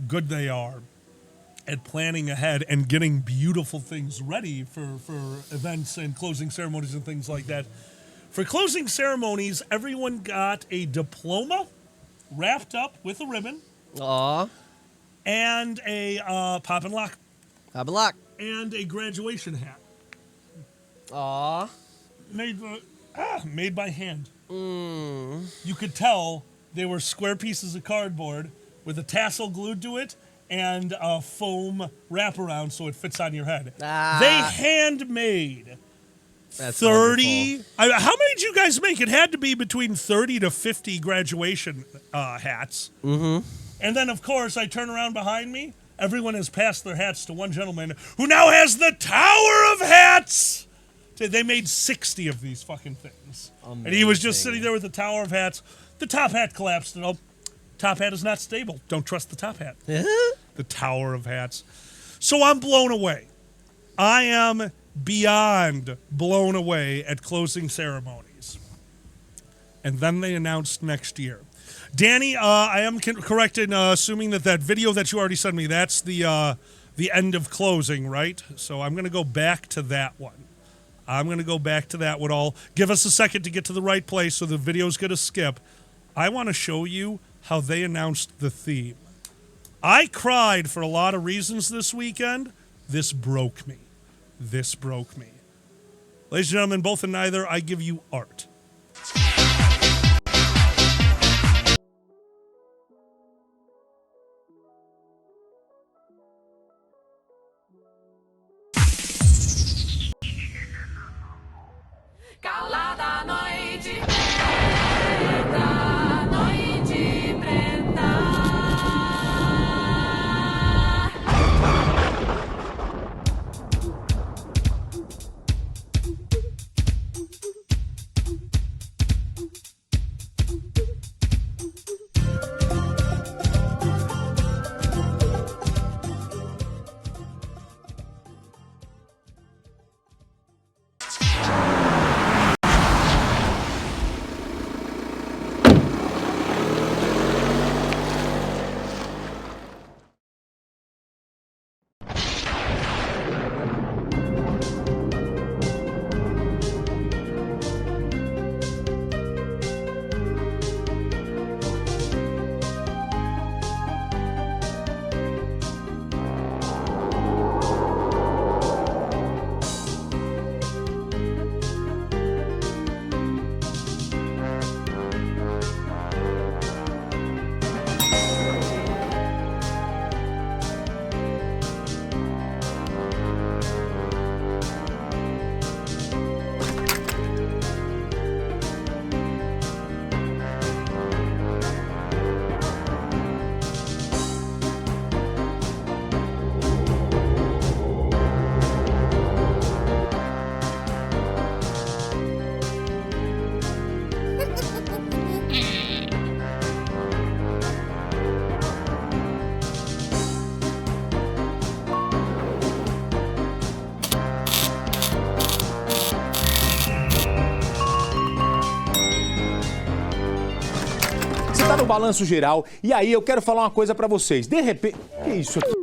good they are at planning ahead and getting beautiful things ready for events and closing ceremonies and things like that. For closing ceremonies, everyone got a diploma wrapped up with a ribbon. Aw. And a pop and lock. Pop and lock. And a graduation hat. Aw. Made by hand. You could tell they were square pieces of cardboard with a tassel glued to it and a foam wraparound so it fits on your head. They handmade 30. How many did you guys make? It had to be between 30 to 50 graduation hats. And then, of course, I turn around behind me. Everyone has passed their hats to one gentleman who now has the Tower of Hats. They made 60 of these fucking things. Amazing. And he was just sitting there with the Tower of Hats. The top hat collapsed. Top hat is not stable. Don't trust the top hat. The Tower of Hats. So I'm blown away. I am beyond blown away at closing ceremonies. And then they announced next year. Danny, I am correct in assuming that video that you already sent me, that's the end of closing, right? So I'm going to go back to that one. Give us a second to get to the right place so the video's going to skip. I want to show you how they announced the theme. I cried for a lot of reasons this weekend. This broke me. This broke me. Ladies and gentlemen, both and neither, I give you art. Calada noite preta, noite preta. Tá no balanço geral, e aí eu quero falar uma coisa pra vocês. De repente... Que isso aqui?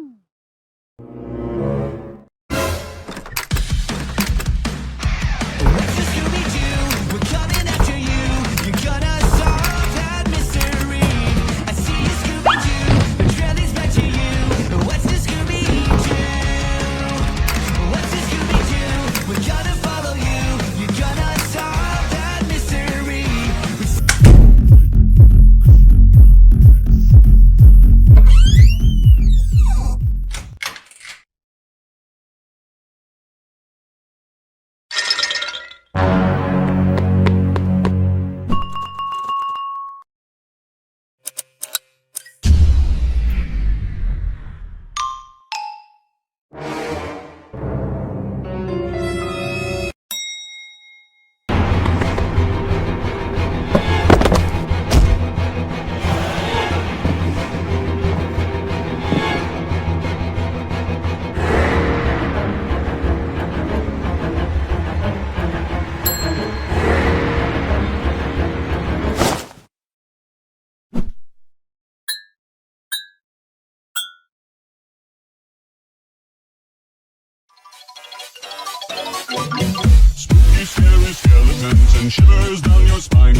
Spooky, scary skeletons and shivers down your spine.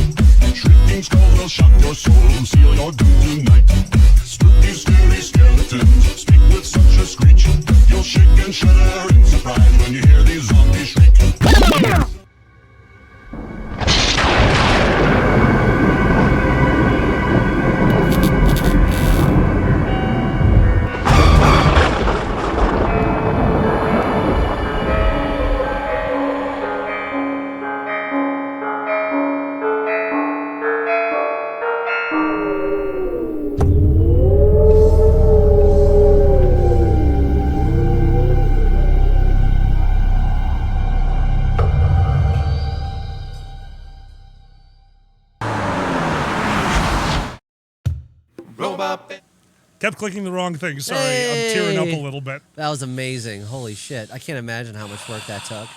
Shrieking skulls will shock your soul, seal your doom tonight. Spooky, scary skeletons speak with such a screech. You'll shake and shudder in surprise when you hear these zombies shriek. Kept clicking the wrong thing. Sorry, I'm tearing up a little bit. That was amazing. Holy shit. I can't imagine how much work that took.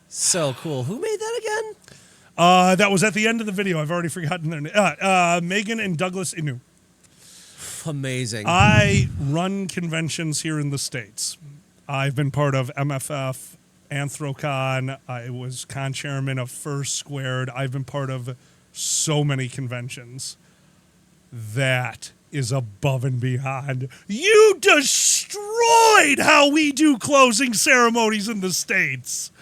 So cool. Who made that again? That was at the end of the video. I've already forgotten their name. Megan and Douglas Inu. Amazing. I run conventions here in the States. I've been part of MFF, Anthrocon. I was con-chairman of First Squared. I've been part of so many conventions. That is above and beyond. You destroyed how we do closing ceremonies in the States.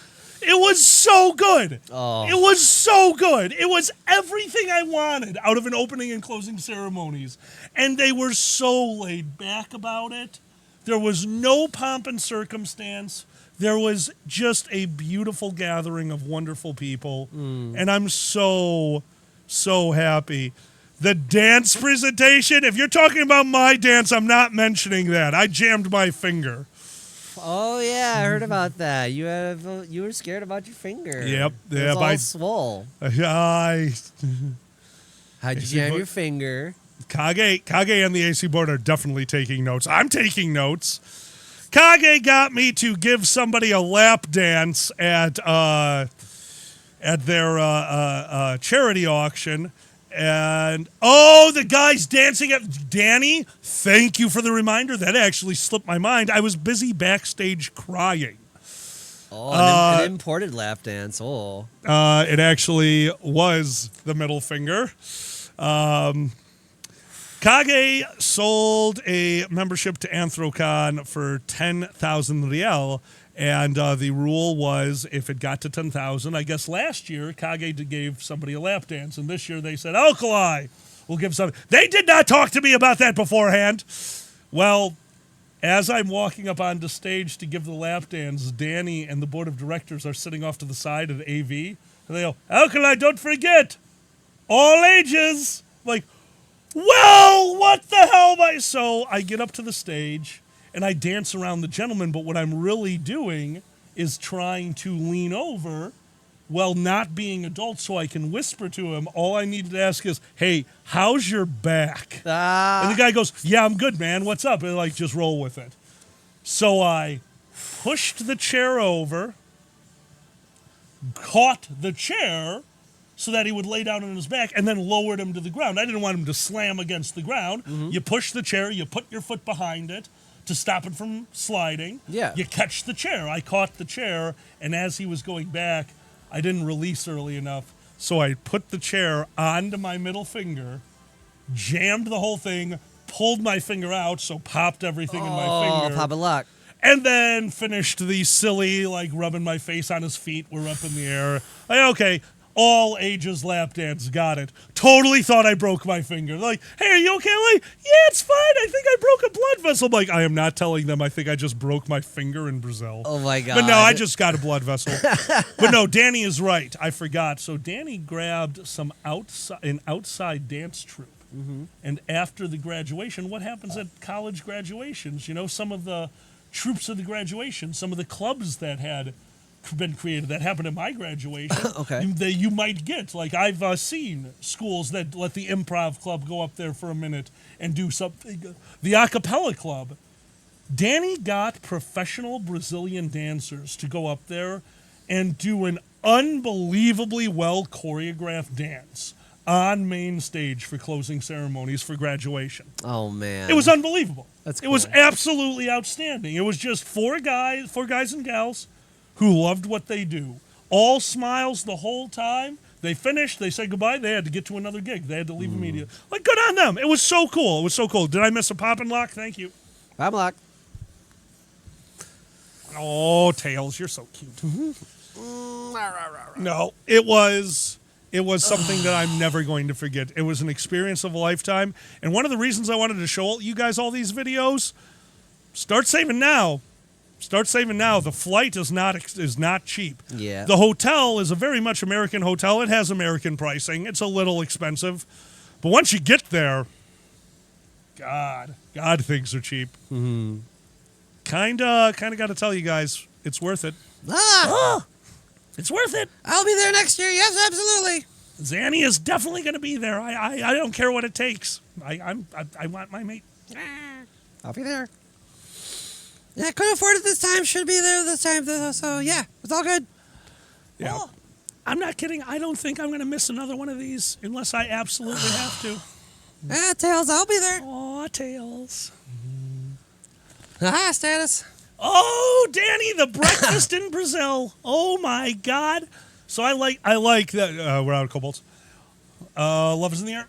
It was so good. Oh. It was so good. It was everything I wanted out of an opening and closing ceremonies. And they were so laid back about it. There was no pomp and circumstance. There was just a beautiful gathering of wonderful people. And I'm so happy. The dance presentation, if you're talking about my dance, I'm not mentioning that. I jammed my finger. Oh yeah, I heard about that. You were scared about your finger. Yep. It was all swole. How'd you jam your finger? Kage and the AC board are definitely taking notes. I'm taking notes. Kage got me to give somebody a lap dance at their charity auction. And, the guy's dancing at Danny. Thank you for the reminder. That actually slipped my mind. I was busy backstage crying. Oh, an imported lap dance. Oh. It actually was the middle finger. Kage sold a membership to Anthrocon for 10,000 riel. And the rule was if it got to 10,000, I guess last year Kage gave somebody a lap dance, and this year they said, Alkali, we'll give some. They did not talk to me about that beforehand. Well, as I'm walking up onto stage to give the lap dance, Danny and the board of directors are sitting off to the side of the AV, and they go, Alkali, don't forget, all ages. I'm like, well, what the hell am I? So I get up to the stage. And I dance around the gentleman, but what I'm really doing is trying to lean over while not being adult so I can whisper to him. All I needed to ask is, hey, how's your back? And the guy goes, yeah, I'm good, man. What's up? And just roll with it. So I pushed the chair over, caught the chair so that he would lay down on his back, and then lowered him to the ground. I didn't want him to slam against the ground. Mm-hmm. You push the chair, you put your foot behind it to stop it from sliding. Yeah. You catch the chair. I caught the chair, and as he was going back, I didn't release early enough, so I put the chair onto my middle finger, jammed the whole thing, pulled my finger out, so popped everything in my finger. Pop a lock. And then finished the silly, rubbing my face on his feet. We're up in the air. Okay, all ages lap dance, got it. Totally thought I broke my finger. Like, hey, are you okay? I'm like, yeah, it's fine. I think I broke a blood vessel. I'm like, I am not telling them I think I just broke my finger in Brazil. Oh my God. But no, I just got a blood vessel. But no, Danny is right. I forgot. So Danny grabbed an outside dance troupe. Mm-hmm. And after the graduation, what happens at college graduations? Some of the troops of the graduation, some of the clubs that had been created that happened at my graduation. Okay. You might get, I've seen schools that let the improv club go up there for a minute and do something. The a cappella club. Danny got professional Brazilian dancers to go up there and do an unbelievably well choreographed dance on main stage for closing ceremonies for graduation. Oh man. It was unbelievable. That's cool. It was absolutely outstanding. It was just four guys and gals who loved what they do. All smiles the whole time. They finished. They said goodbye. They had to get to another gig. They had to leave immediately. Good on them. It was so cool. It was so cool. Did I miss a pop and lock? Thank you. Pop and lock. Oh, Tails, you're so cute. No, it was something that I'm never going to forget. It was an experience of a lifetime. And one of the reasons I wanted to show you guys all these videos, start saving now. Start saving now. The flight is not cheap. Yeah. The hotel is a very much American hotel. It has American pricing. It's a little expensive. But once you get there, God, things are cheap. Mm-hmm. Kinda got to tell you guys, it's worth it. It's worth it. I'll be there next year. Yes, absolutely. Zanny is definitely going to be there. I don't care what it takes. I want my mate. I'll be there. Yeah, couldn't afford it this time. Should be there this time, though. So, yeah, it's all good. Yeah. Oh. I'm not kidding. I don't think I'm going to miss another one of these unless I absolutely have to. Yeah, Tails, I'll be there. Aw, Tails. Ah, status. Oh, Danny, the breakfast in Brazil. Oh, my God. So I like that. We're out of kobolds. Love is in the air.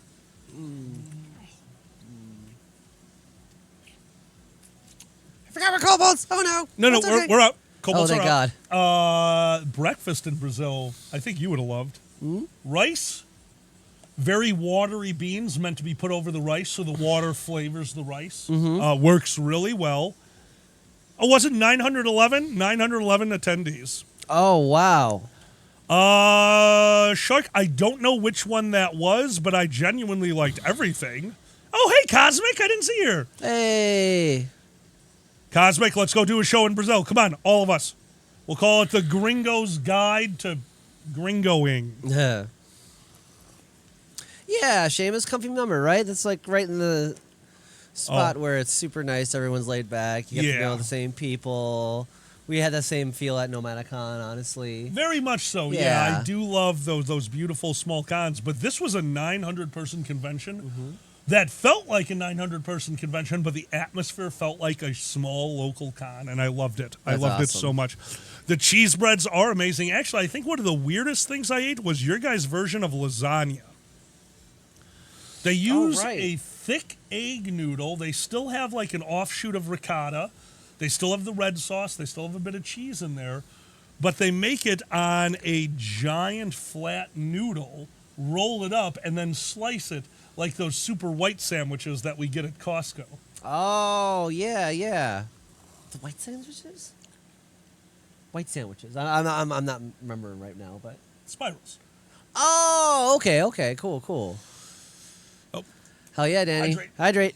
I forgot we're cold bones. Oh no. No, That's okay. we're out. Cobalts thank are out. Breakfast in Brazil, I think you would have loved. Rice, very watery beans meant to be put over the rice so the water flavors the rice. Works really well. Oh, was it 911? 911 attendees. Oh, wow. Shark, I don't know which one that was, but I genuinely liked everything. Oh, hey, Cosmic, I didn't see you. Hey. Cosmic, let's go do a show in Brazil. Come on, all of us. We'll call it the Gringo's Guide to Gringoing. Yeah, Seamus, comfy number, right? That's like right in the spot where it's super nice. Everyone's laid back. You get to know the same people. We had the same feel at Nomadicon, honestly. Very much so. Yeah, I do love those beautiful small cons. But this was a 900-person convention that felt like a 900-person convention, but the atmosphere felt like a small local con, and I loved it. I loved it so much. The cheese breads are amazing. Actually, I think one of the weirdest things I ate was your guys' version of lasagna. They use a thick egg noodle. They still have like an offshoot of ricotta. They still have the red sauce. They still have a bit of cheese in there. But they make it on a giant flat noodle, roll it up, and then slice it like those super white sandwiches that we get at Costco. Oh, yeah. The white sandwiches? White sandwiches. I'm not remembering right now, but... Spirals. Oh, okay. Cool. Oh. Hell yeah, Danny. Hydrate.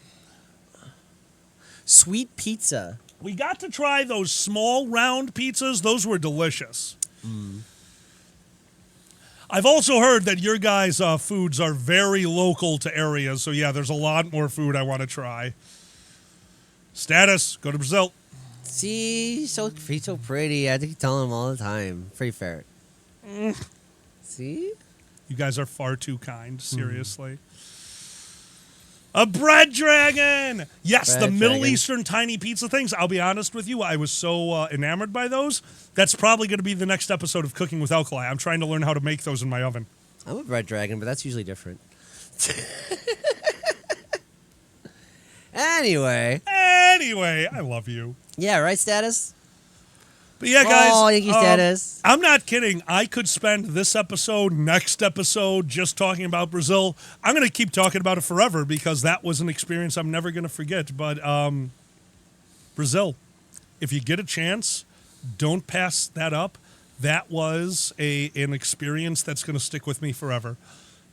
Sweet pizza. We got to try those small round pizzas. Those were delicious. I've also heard that your guys' foods are very local to areas. So, yeah, there's a lot more food I want to try. Status, go to Brazil. See, he's so pretty. I think tell him all the time. Pretty ferret. See? You guys are far too kind, seriously. A bread dragon! Yes, the Middle Eastern tiny pizza things. I'll be honest with you, I was so enamored by those. That's probably going to be the next episode of Cooking with Alkali. I'm trying to learn how to make those in my oven. I'm a bread dragon, but that's usually different. Anyway, I love you. Yeah, right, Status? But yeah, guys. Oh, Yankee Status. I'm not kidding. I could spend this episode, next episode, just talking about Brazil. I'm going to keep talking about it forever because that was an experience I'm never going to forget. But Brazil, if you get a chance, don't pass that up. That was an experience that's going to stick with me forever.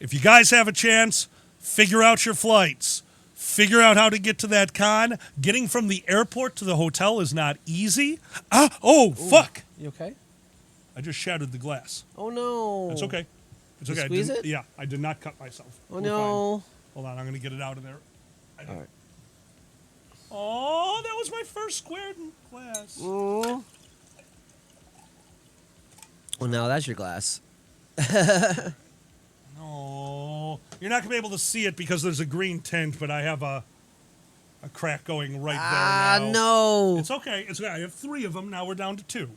If you guys have a chance, figure out your flights. Figure out how to get to that con. Getting from the airport to the hotel is not easy. Fuck. You okay? I just shattered the glass. Oh, no. It's okay. It's You okay. squeeze it? Yeah, I did not cut myself. Oh, We're no. fine. Hold on, I'm going to get it out of there. All right. Oh, that was my first squared glass. Oh. Well, now that's your glass. No. You're not going to be able to see it because there's a green tint, but I have a crack going right there now. No. It's okay. It's okay. I have 3 of them. Now we're down to 2.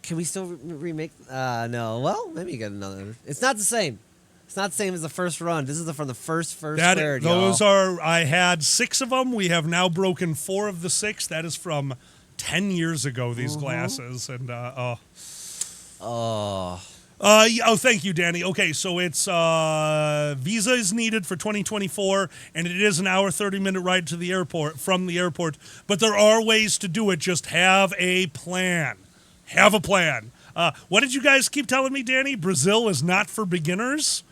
Can we still remake? No. Well, maybe get another. It's not the same. It's not the same as the first run. This is from the first squared, those y'all. are. I had 6 of them. We have now broken 4 of the 6. That is from 10 years ago. These glasses and thank you, Danny. Okay, so it's visa is needed for 2024, and it is an hour 30-minute ride to the airport from the airport. But there are ways to do it. Just have a plan. Have a plan. What did you guys keep telling me, Danny? Brazil is not for beginners.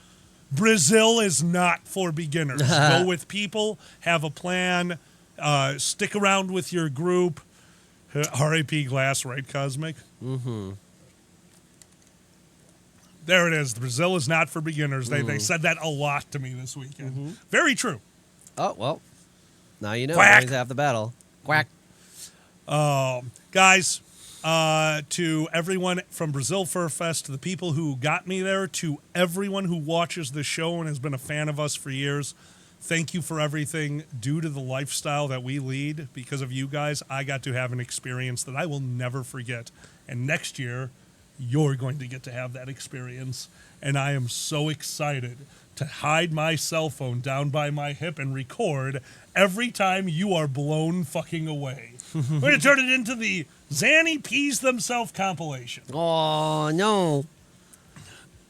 Brazil is not for beginners. Go with people. Have a plan. Stick around with your group. R.I.P. Glass, right, Cosmic? Mm-hmm. There it is. Brazil is not for beginners. They said that a lot to me this weekend. Very true. Oh, well. Now you know. Quack. Always half the battle. Quack. Guys, to everyone from Brazil Furfest, to the people who got me there, to everyone who watches the show and has been a fan of us for years, thank you for everything. Due to the lifestyle that we lead, because of you guys, I got to have an experience that I will never forget. And next year, you're going to get to have that experience. And I am so excited to hide my cell phone down by my hip and record every time you are blown fucking away. We're going to turn it into the Zanny Pees Themselves compilation. Oh, no.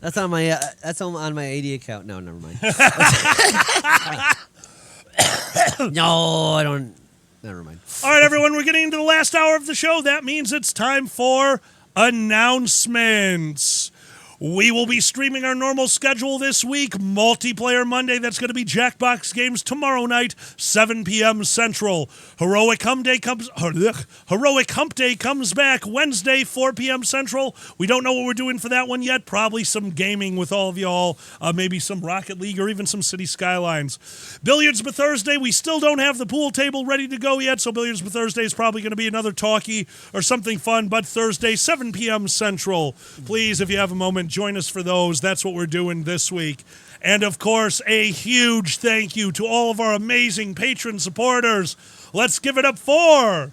That's on my on my AD account. No, never mind. No, I don't. Never mind. All right, everyone, we're getting into the last hour of the show. That means it's time for announcements. We will be streaming our normal schedule this week. Multiplayer Monday, that's going to be Jackbox games tomorrow night, 7 p.m. Central. Heroic Hump Day comes back Wednesday, 4 p.m. Central. We don't know what we're doing for that one yet. Probably some gaming with all of y'all. Maybe some Rocket League or even some City Skylines. Billiards for Thursday, we still don't have the pool table ready to go yet, so Billiards for Thursday is probably going to be another talkie or something fun, but Thursday, 7 p.m. Central. Please, if you have a moment, join us for those. That's what we're doing this week. And of course, a huge thank you to all of our amazing patron supporters. Let's give it up for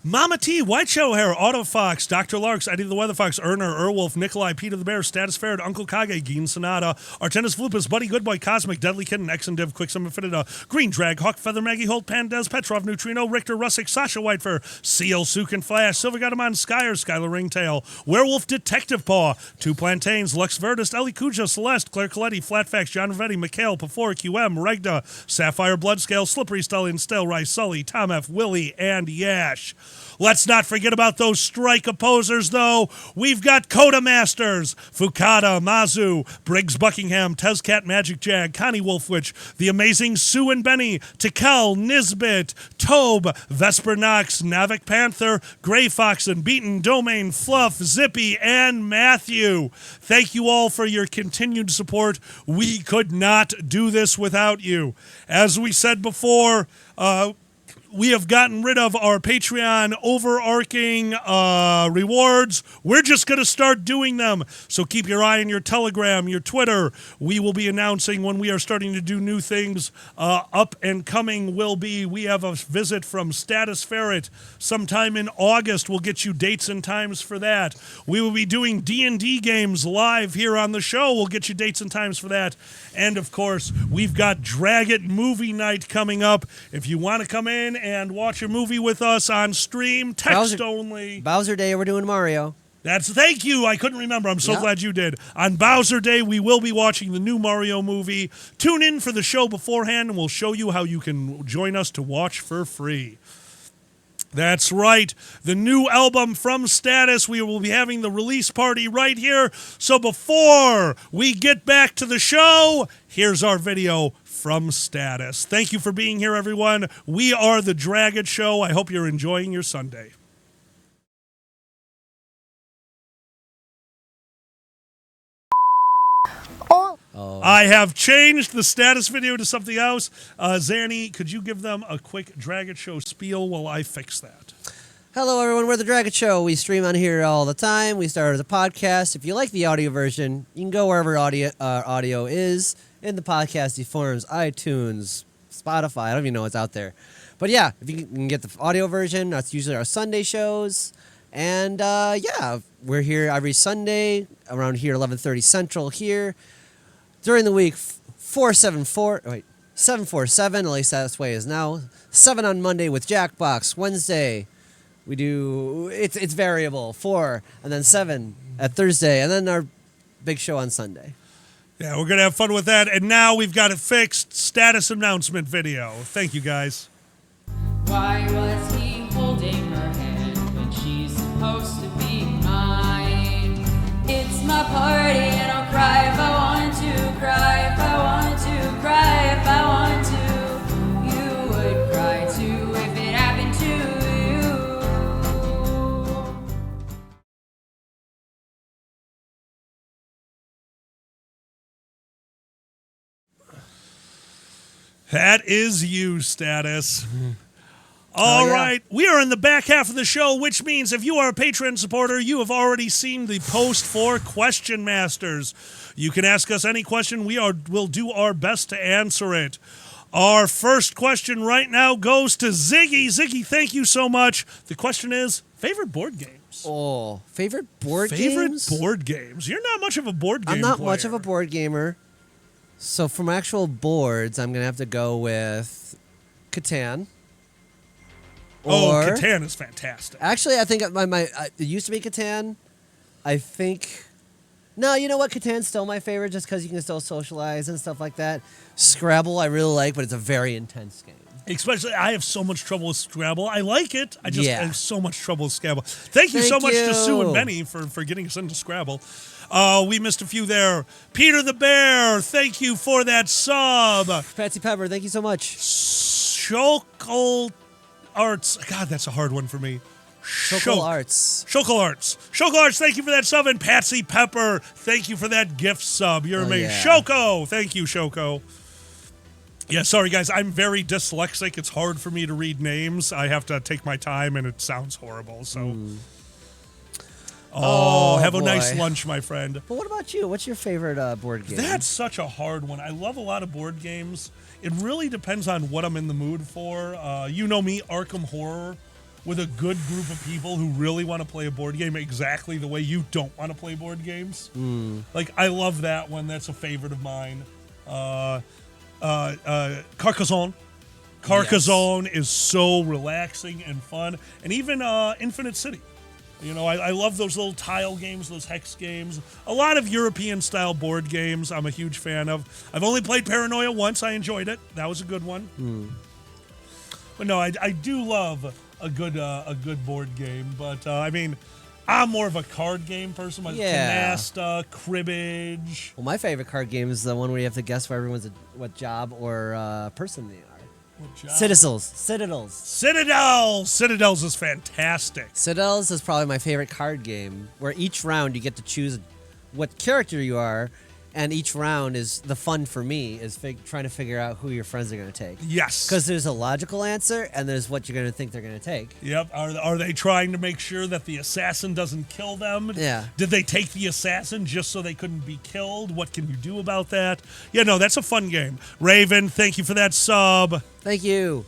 Mama T, White Shadow Hair, Auto Fox, Dr. Larks, Eddie the Weather Fox, Erner, Erwolf, Nikolai, Peter the Bear, Status Ferret, Uncle Kage, Geen Sonata, Artenis Flupus, Buddy Goodboy, Cosmic, Deadly Kitten, X and Div, Quicksum Infinita, Green Drag, Hawk Feather, Maggie Holt, Pandez, Petrov, Neutrino, Richter, Russick, Sasha Whitefur, CL Suk and Flash, Silver Godamon, Skyer, Skylar Ringtail, Werewolf Detective Paw, Two Plantains, Lux Verdus, Ellie Cujo, Celeste, Claire Coletti, Flatfax, John Vetti, Mikhail, Pafor, QM, Regda, Sapphire Bloodscale, Slippery Stallion, Stale Rice, Sully, Tom F., Willie, and Yash. Let's not forget about those strike opposers, though. We've got Coda Masters, Fukada, Mazu, Briggs Buckingham, Tezcat Magic Jag, Connie Wolfwitch, The Amazing Sue and Benny, Tikel, Nisbet, Tobe, Vesper Knox, Navik Panther, Gray Foxen, Beaten, Domain, Fluff, Zippy, and Matthew. Thank you all for your continued support. We could not do this without you. As we said before, we have gotten rid of our Patreon overarching rewards. We're just going to start doing them. So keep your eye on your Telegram, your Twitter. We will be announcing when we are starting to do new things. Up and coming will be, we have a visit from Status Ferret sometime in August. We'll get you dates and times for that. We will be doing D&D games live here on the show. We'll get you dates and times for that. And, of course, we've got Drag It Movie Night coming up. If you want to come in and watch a movie with us on stream, text only. Bowser Day, we're doing Mario. Thank you. I couldn't remember. I'm so glad you did. On Bowser Day, we will be watching the new Mario movie. Tune in for the show beforehand, and we'll show you how you can join us to watch for free. That's right. The new album from Status. We will be having the release party right here. So before we get back to the show, here's our video from Status. Thank you for being here, everyone. We are the Drag It Show. I hope you're enjoying your Sunday. I have changed the Status video to something else. Zanny, could you give them a quick Drag It Show spiel while I fix that? Hello, everyone. We're the Drag It Show. We stream on here all the time. We started as a podcast. If you like the audio version, you can go wherever audio is in the podcasty forms, iTunes, Spotify. I don't even know what's out there. But yeah, if you can get the audio version, that's usually our Sunday shows. And yeah, we're here every Sunday around here, 11:30 Central here. During the week, 747, at least that's the way it is now. 7 on Monday with Jackbox. Wednesday, we do, it's variable, 4, and then 7 at Thursday, and then our big show on Sunday. Yeah, we're going to have fun with that. And now we've got it fixed. Status announcement video. Thank you, guys. Why was he holding her hand when she's supposed to be mine? It's my party and I'll cry if I want to, cry if I want to, cry if I want to. You would cry too if it happened to That is you, Status. All right. We are in the back half of the show, which means if you are a Patreon supporter, you have already seen the post for Question Masters. You can ask us any question. We'll do our best to answer it. Our first question right now goes to Ziggy. Ziggy, thank you so much. The question is, favorite board game? games. Oh, favorite board Favorite games? board games. You're not much of a board game I'm not player. much of a board gamer. So from actual boards, I'm going to have to go with Catan. Catan is fantastic. Actually, I think it used to be Catan. I think... No, you know what? Catan's still my favorite just because you can still socialize and stuff like that. Scrabble I really like, but it's a very intense game. Especially, I have so much trouble with Scrabble. I like it. I just have so much trouble with Scrabble. Thank you so much to Sue and Benny for getting us into Scrabble. We missed a few there. Peter the Bear, thank you for that sub. Patsy Pepper, thank you so much. Shokol Arts. God, that's a hard one for me. Shokol Arts. Shokol Arts. Shokol Arts, thank you for that sub. And Patsy Pepper, thank you for that gift sub. You're amazing. Yeah. Shoko, thank you, Shoko. Yeah, sorry, guys. I'm very dyslexic. It's hard for me to read names. I have to take my time, and it sounds horrible. So, have a nice lunch, my friend. But what about you? What's your favorite board game? That's such a hard one. I love a lot of board games. It really depends on what I'm in the mood for. You know me, Arkham Horror, with a good group of people who really want to play a board game exactly the way you don't want to play board games. Like, I love that one. That's a favorite of mine. Carcassonne. Carcassonne is so relaxing and fun. And even Infinite City. You know, I love those little tile games, those hex games. A lot of European-style board games I'm a huge fan of. I've only played Paranoia once. I enjoyed it. That was a good one. But no, I do love a good board game. But, I mean, I'm more of a card game person. Like Canasta, Cribbage. Well, my favorite card game is the one where you have to guess what job or person they are. Citadels. Citadels is fantastic. Citadels is probably my favorite card game, where each round you get to choose what character you are, and each round is the fun for me is trying to figure out who your friends are going to take. Yes. Because there's a logical answer, and there's what you're going to think they're going to take. Yep. Are they trying to make sure that the assassin doesn't kill them? Yeah. Did they take the assassin just so they couldn't be killed? What can you do about that? Yeah, no, that's a fun game. Raven, thank you for that sub. Thank you.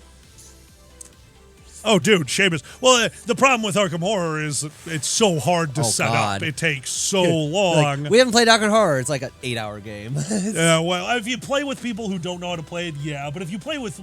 Oh, dude, Seamus. Well, the problem with Arkham Horror is it's so hard to set up. It takes so long. We haven't played Arkham Horror. It's like an 8-hour game. Yeah, well, if you play with people who don't know how to play it, yeah. But if you play with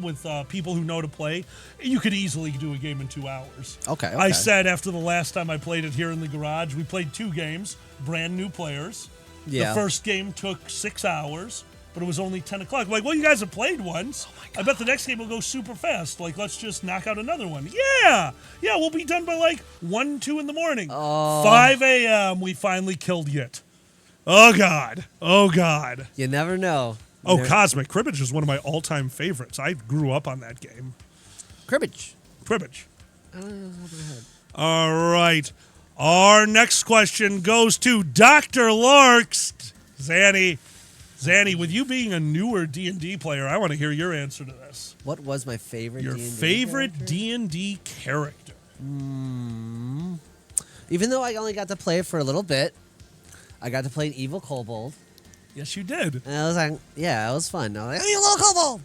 people who know how to play, you could easily do a game in 2 hours. Okay. I said after the last time I played it here in the garage, we played 2 games, brand new players. Yeah. The first game took 6 hours. But it was only 10 o'clock. Like, well, you guys have played once. I bet the next game will go super fast. Like, let's just knock out another one. Yeah, we'll be done by like 1, 2 in the morning. 5 a.m. we finally killed Yit. Oh, God. You never know. Cosmic Cribbage is one of my all-time favorites. I grew up on that game. Cribbage. I don't know what I had. All right. Our next question goes to Dr. Larks. Zanny, with you being a newer D&D player, I want to hear your answer to this. What was my favorite Your D&D favorite character? D&D character? Even though I only got to play it for a little bit, I got to play an evil kobold. Yes, you did. And I was like, yeah, it was fun. I was like, you little kobold!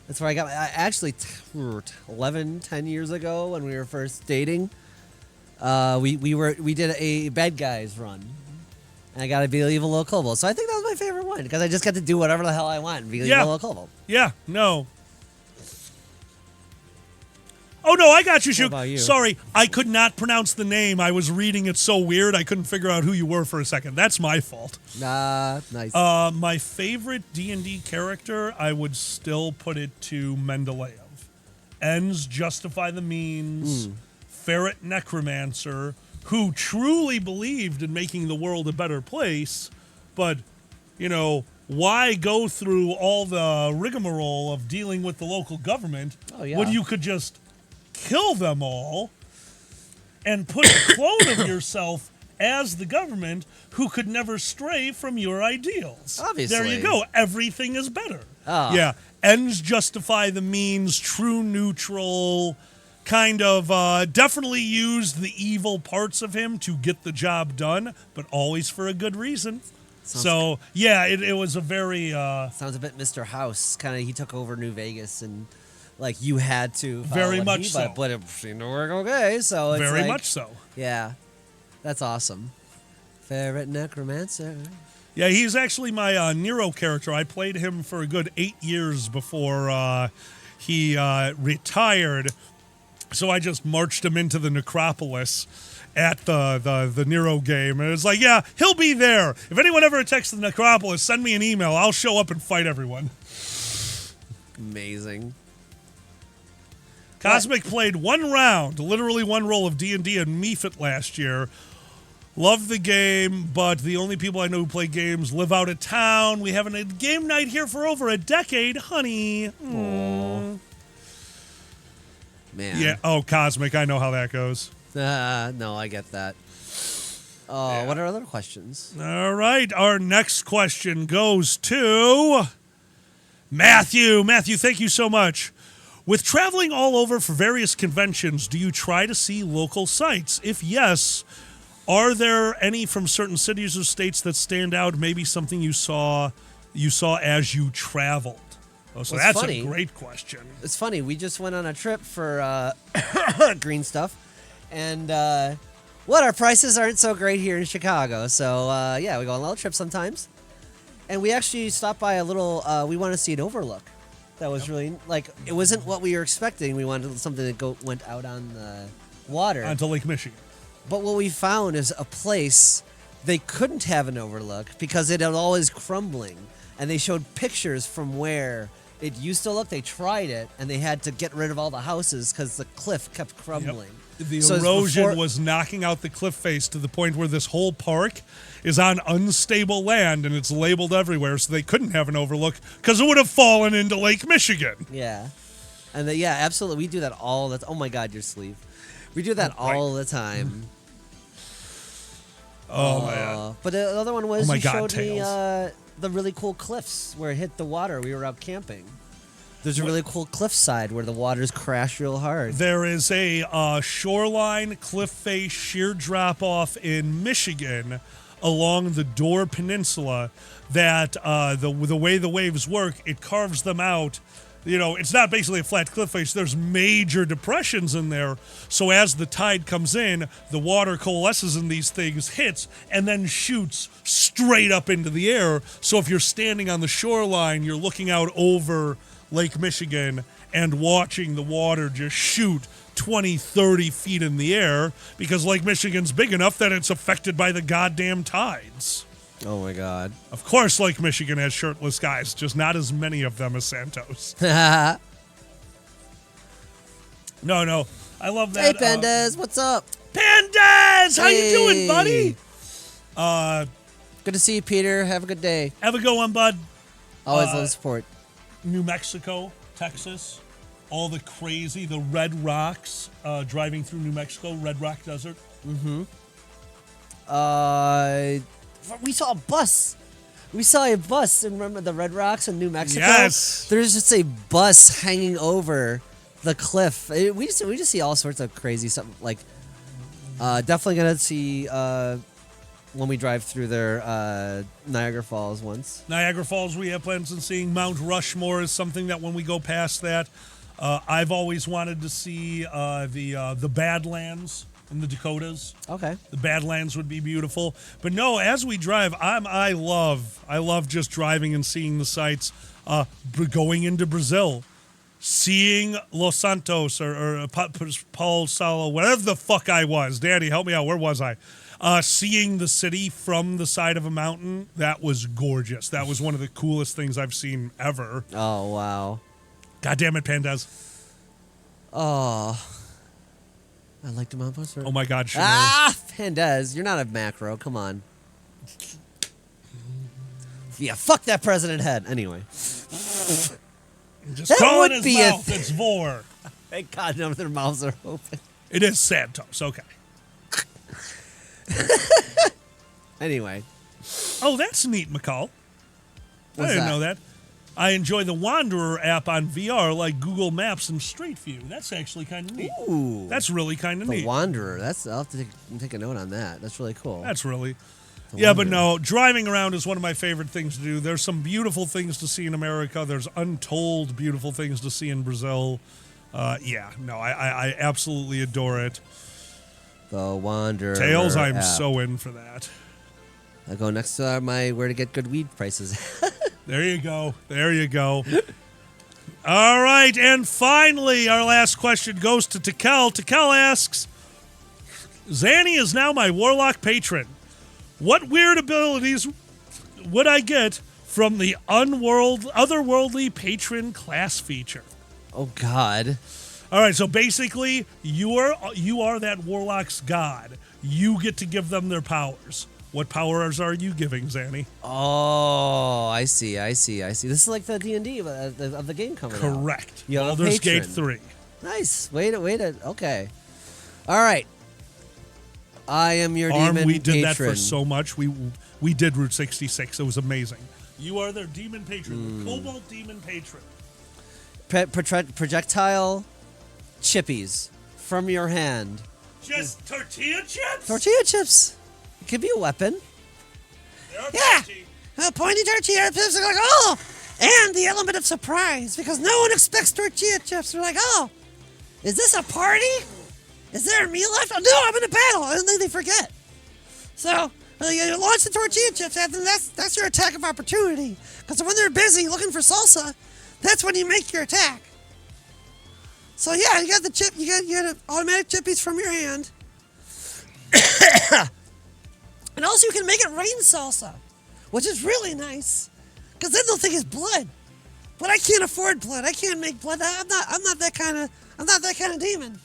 That's where I got actually 10 years ago when we were first dating. We did a bad guys run. And I got to be an evil little kobold. So I think that was my favorite one because I just got to do whatever the hell I want and be an evil little kobold. Yeah, no. Oh, no, I got you, Shuk. What about you? Sorry, I could not pronounce the name. I was reading it so weird, I couldn't figure out who you were for a second. That's my fault. Nice. My favorite D&D character, I would still put it to Mendeleev. Ends justify the means. Ferret necromancer, who truly believed in making the world a better place, but, why go through all the rigmarole of dealing with the local government when you could just kill them all and put a clone of yourself as the government who could never stray from your ideals? Obviously. There you go. Everything is better. Oh. Yeah. Ends justify the means, true neutral, kind of definitely used the evil parts of him to get the job done, but always for a good reason. It was a very... sounds a bit Mr. House. Kind of, he took over New Vegas and, you had to follow Very what much he, so. But it seemed to work okay, so it's very like, much so. Yeah. That's awesome. Ferret necromancer. Yeah, he's actually my Nero character. I played him for a good 8 years before he retired. So I just marched him into the necropolis at the Nero game. And it's like, yeah, he'll be there. If anyone ever attacks the necropolis, send me an email. I'll show up and fight everyone. Amazing. Cosmic played one round, literally one roll of D&D and Meafit last year. Love the game, but the only people I know who play games live out of town. We haven't had game night here for over a decade, honey. Aww. Man. Yeah. Oh, Cosmic. I know how that goes. No, I get that. Oh, yeah. What are other questions? All right. Our next question goes to Matthew. Matthew, thank you so much. With traveling all over for various conventions, do you try to see local sites? If yes, are there any from certain cities or states that stand out? Maybe something you saw as you traveled. Oh, so that's funny. A great question. It's funny. We just went on a trip for green stuff, and our prices aren't so great here in Chicago. So yeah, we go on a little trip sometimes, and we actually stopped by a little. We want to see an overlook. That was really it wasn't what we were expecting. We wanted something that went out on the water onto Lake Michigan. But what we found is a place they couldn't have an overlook because it was always crumbling, and they showed pictures from where it used to look. They tried it, and they had to get rid of all the houses because the cliff kept crumbling. Yep. The erosion was knocking out the cliff face to the point where this whole park is on unstable land, and it's labeled everywhere, so they couldn't have an overlook because it would have fallen into Lake Michigan. Yeah. And yeah, absolutely. We do that all the time. Oh, my God, your sleeve. We do that all the time. Oh, man. But the other one was you showed Tails. me the really cool cliffs where it hit the water. We were out camping. There's a really cool cliffside where the waters crash real hard. There is a shoreline cliff face sheer drop off in Michigan along the Door Peninsula that the way the waves work, it carves them out. You know, it's not basically a flat cliff face. There's major depressions in there. So as the tide comes in, the water coalesces in these things, hits, and then shoots straight up into the air. So if you're standing on the shoreline, you're looking out over Lake Michigan and watching the water just shoot 20, 30 feet in the air because Lake Michigan's big enough that it's affected by the goddamn tides. Oh, my God. Of course Lake Michigan has shirtless guys, just not as many of them as Santos. No. I love that. Hey, Pandas, what's up? Pandas! How you doing, buddy? Good to see you, Peter. Have a good day. Have a good one, bud. Always love support. New Mexico, Texas, all the Red Rocks, driving through New Mexico, Red Rock Desert. Mm-hmm. We saw a bus. We saw a bus, and remember the Red Rocks in New Mexico? Yes. There's just a bus hanging over the cliff. We just see all sorts of crazy stuff. Like, definitely gonna see when we drive through there, Niagara Falls once. Niagara Falls, we have plans on seeing. Mount Rushmore is something that when we go past that, I've always wanted to see the Badlands in the Dakotas. Okay. The Badlands would be beautiful. But no, as we drive, I love just driving and seeing the sights. Going into Brazil, seeing Los Santos or Paul Salo, whatever the fuck I was. Daddy, help me out. Where was I? Seeing the city from the side of a mountain, that was gorgeous. That was one of the coolest things I've seen ever. Oh, wow. God damn it, Pandas. Oh. I like the Mount Poster. Oh, my God, sure. Pandas, you're not a macro. Come on. Yeah, fuck that president head. Anyway. Just call it his mouth. It's Vor. Thank God none of their mouths are open. It is Santos. Okay. Anyway. Oh, that's neat, McCall. I didn't know that. I enjoy the Wanderer app on VR like Google Maps and Street View. That's actually kind of neat. Ooh. That's really kind of neat. The Wanderer. I'll have to take a note on that. That's really cool. That's really... Yeah, but no, driving around is one of my favorite things to do. There's some beautiful things to see in America. There's untold beautiful things to see in Brazil. I absolutely adore it. The Wanderer. Tails, I'm app. so in for that. I go next to my where to get good weed prices. There you go. There you go. All right, and finally, our last question goes to Tikel. Tikel asks, Zanny is now my Warlock patron. What weird abilities would I get from the otherworldly patron class feature? Oh, God. All right, so basically, you are that Warlock's god. You get to give them their powers. What powers are you giving, Zanny? Oh, I see. This is like the D&D of the game coming out. Correct. You have a Baldur's Gate patron. 3. Nice. Wait. Okay. All right. I am your Arm, demon we did patron. that for so much. We did Route 66. It was amazing. You are their demon patron, the Cobalt demon patron. Projectile chippies from your hand. Just tortilla chips? Tortilla chips. It could be a weapon. Yeah. Pointy tortilla chips are like, oh! And the element of surprise, because no one expects tortilla chips. They're like, oh, is this a party? Is there a meal left? Oh, no, I'm in a battle. And then they forget. So, you launch the tortilla chips, and then that's your attack of opportunity. Because when they're busy looking for salsa, that's when you make your attack. So, yeah, you got the chip, you got automatic chippies from your hand. And also you can make it rain salsa, which is really nice, because then they'll think it's blood. But I can't afford blood. I can't make blood. I'm not that kind of demon.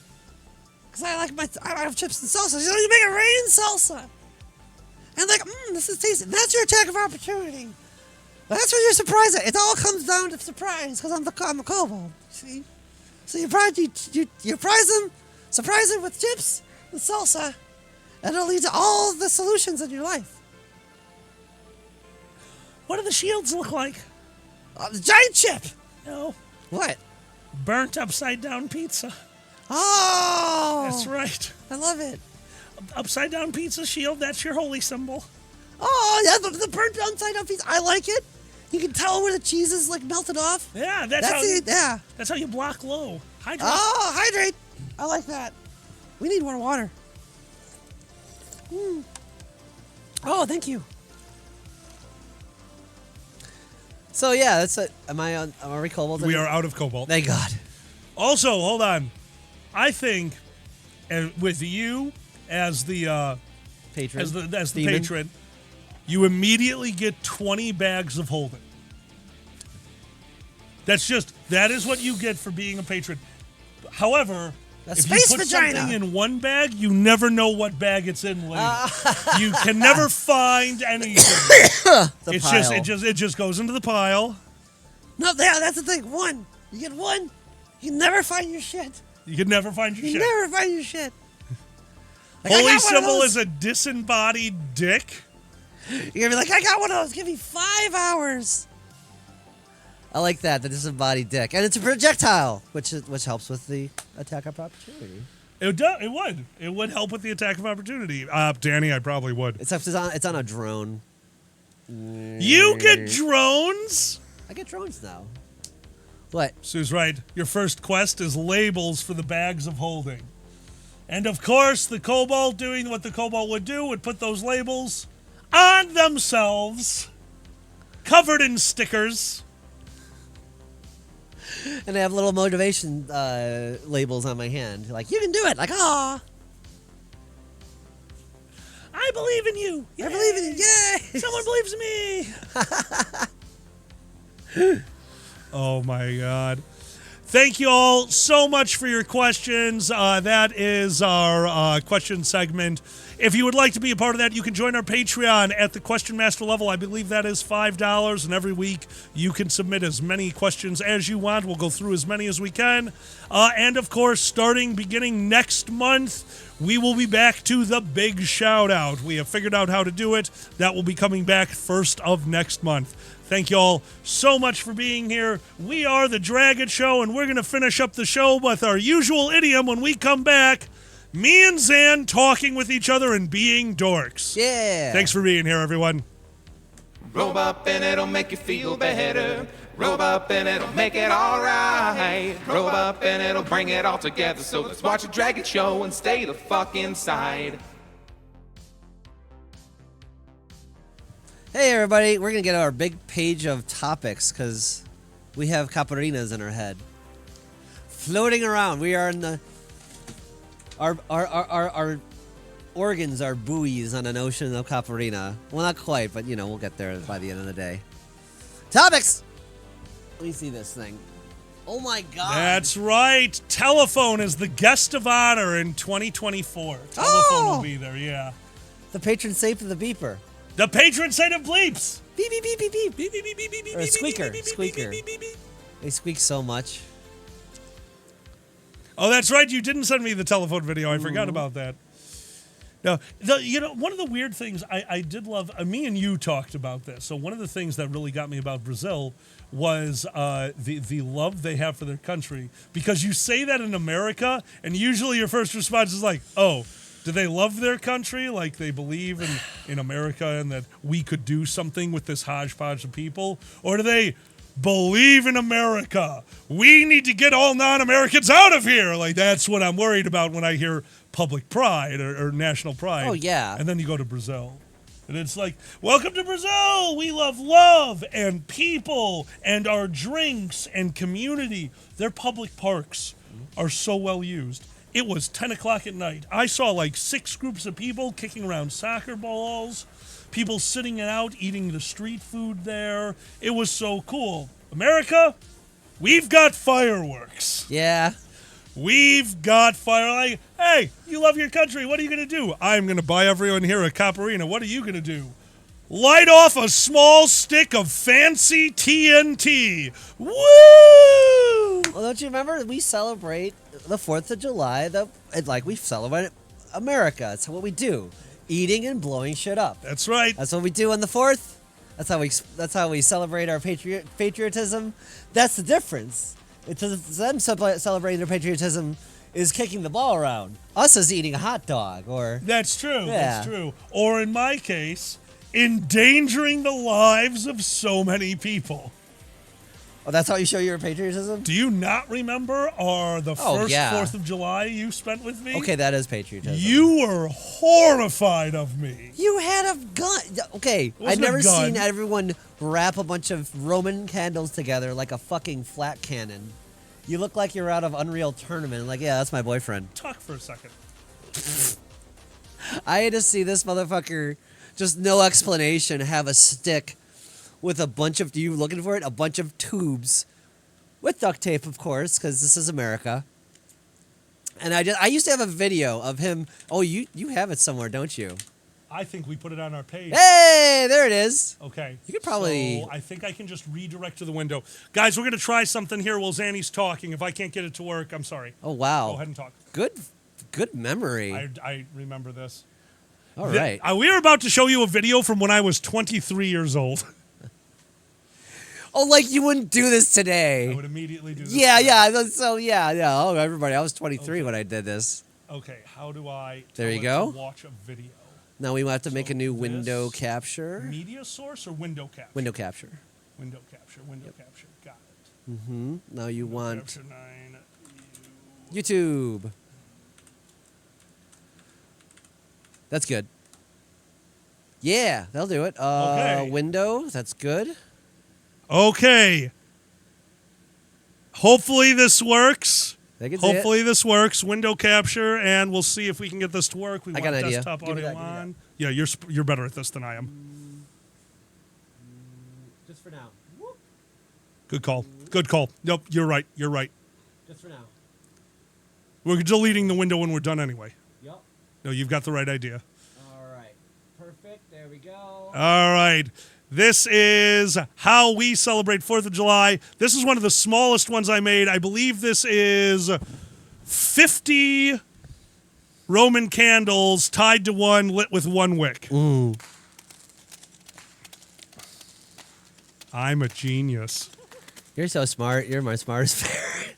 Because I have chips and salsa. So you make it rain salsa. And like, this is tasty. That's your attack of opportunity. That's when you're surprised at. It all comes down to surprise, because I'm the kobold. See? So you surprise them with chips and salsa. And it'll lead to all the solutions in your life. What do the shields look like? The giant chip. No. What? Burnt upside down pizza. Oh. That's right. I love it. Upside down pizza shield, that's your holy symbol. Oh, yeah, the burnt upside down pizza. I like it. You can tell where the cheese is like melted off. Yeah, that's how you block low. Hydrate. Oh, hydrate. I like that. We need more water. Oh, thank you. So yeah, that's it. Are we Cobalt? We are out of Cobalt. Thank God. Also, hold on. I think, with you as the patron, as the demon. patron, you immediately get 20 bags of holding. That is what you get for being a patron. However, if you put something in one bag, you never know what bag it's in later. You can never find anything. It just goes into the pile. No, that's the thing. One. You get one. You never find your shit. You can never find your shit. Never find your shit. Like, Holy symbol is a disembodied dick. You're gonna be like, I got one of those. Give me 5 hours. I like that, the disembodied dick. And it's a projectile, which helps with the attack of opportunity. It would help with the attack of opportunity. Danny, I probably would. It's on a drone. You get drones? I get drones now. What? Sue's right. Your first quest is labels for the bags of holding. And of course, the kobold doing what the kobold would do would put those labels on themselves, covered in stickers. And I have little motivation labels on my hand. Like, you can do it. Like, aw. I believe in you. Yay. I believe in you. Yay. Someone believes in me. Oh, my God. Thank you all so much for your questions. That is our question segment. If you would like to be a part of that, you can join our Patreon at the Question Master level. I believe that is $5, and every week you can submit as many questions as you want. We'll go through as many as we can. And, of course, beginning next month, we will be back to the big shout-out. We have figured out how to do it. That will be coming back first of next month. Thank you all so much for being here. We are The Dragon Show, and we're going to finish up the show with our usual idiom when we come back. Me and Zan talking with each other and being dorks. Yeah. Thanks for being here, everyone. Roll up and it'll make you feel better. Robe up and it'll make it alright. Robe up and it'll bring it all together. So let's watch a dragon show and stay the fuck inside. Hey everybody, we're gonna get our big page of topics because we have caparinas in our head, floating around. We are in the our organs are buoys on an ocean of caparina. Well, not quite, but you know we'll get there by the end of the day. Topics. Let me see this thing. Oh my God. That's right. Telephone is the guest of honor in 2024. Telephone will be there. Yeah. The patron saint of the beeper. The patron saint of bleeps. Beep beep beep beep beep. Beep beep beep beep beep. Or a squeaker. beep, beep, Squeaker. beep, beep, beep, beep. They squeak so much. Oh, that's right. You didn't send me the telephone video. I forgot about that. Now, one of the weird things I did love, me and you talked about this. So one of the things that really got me about Brazil was the love they have for their country. Because you say that in America, and usually your first response is like, oh, do they love their country? Like they believe in America and that we could do something with this hodgepodge of people? Or do they believe in America? We need to get all non-Americans out of here. Like that's what I'm worried about when I hear public pride or national pride. Oh, yeah. And then you go to Brazil. And it's like, welcome to Brazil. We love and people and our drinks and community. Their public parks are so well used. It was 10 o'clock at night. I saw like 6 groups of people kicking around soccer balls, people sitting out eating the street food there. It was so cool. America, we've got fireworks. Yeah. We've got fire. Like, hey, you love your country. What are you going to do? I'm going to buy everyone here a caparina. What are you going to do? Light off a small stick of fancy TNT. Woo! Well, don't you remember? We celebrate the 4th of July. We celebrate America. That's what we do. Eating and blowing shit up. That's right. That's what we do on the 4th. That's how we celebrate our patriotism. That's the difference. It's them celebrating their patriotism is kicking the ball around. Us is eating a hot dog, or that's true. Yeah. That's true. Or in my case, endangering the lives of so many people. Oh, that's how you show your patriotism? Do you not remember the first 4th of July you spent with me? Okay, that is patriotism. You were horrified of me. You had a gun. Okay, I've never seen everyone wrap a bunch of Roman candles together like a fucking flat cannon. You look like you're out of Unreal Tournament. Like, yeah, that's my boyfriend. Talk for a second. I had to see this motherfucker, just no explanation, have a stick with a bunch of, you looking for it? A bunch of tubes with duct tape, of course, because this is America. And I used to have a video of him. Oh, you have it somewhere, don't you? I think we put it on our page. Hey, there it is. Okay. You could probably. So I think I can just redirect to the window. Guys, we're going to try something here while Zanny's talking. If I can't get it to work, I'm sorry. Oh, wow. Go ahead and talk. Good memory. I remember this. All right. We are about to show you a video from when I was 23 years old. Oh, like you wouldn't do this today. I would immediately do this. Yeah. So, yeah. Oh, everybody. I was 23 when I did this. Okay, how do I there you go. Watch a video? Now we have to make a new window capture. Media source or window capture? Window capture. Window capture. Window capture. Got it. Mm-hmm. Now you want capture 9. YouTube. That's good. Yeah, that'll do it. Okay. Window. That's good. Okay. Hopefully this works. Hopefully this works. Window capture, and we'll see if we can get this to work. We I want got an idea. desktop audio on. Yeah, you're better at this than I am. Just for now. Good call. Good call. Nope, you're right. You're right. Just for now. We're deleting the window when we're done anyway. Yep. No, you've got the right idea. All right. Perfect. There we go. All right. This is how we celebrate 4th of July. This is one of the smallest ones I made. I believe this is 50 Roman candles tied to one, lit with one wick. Ooh. I'm a genius. You're so smart. You're my smartest parent.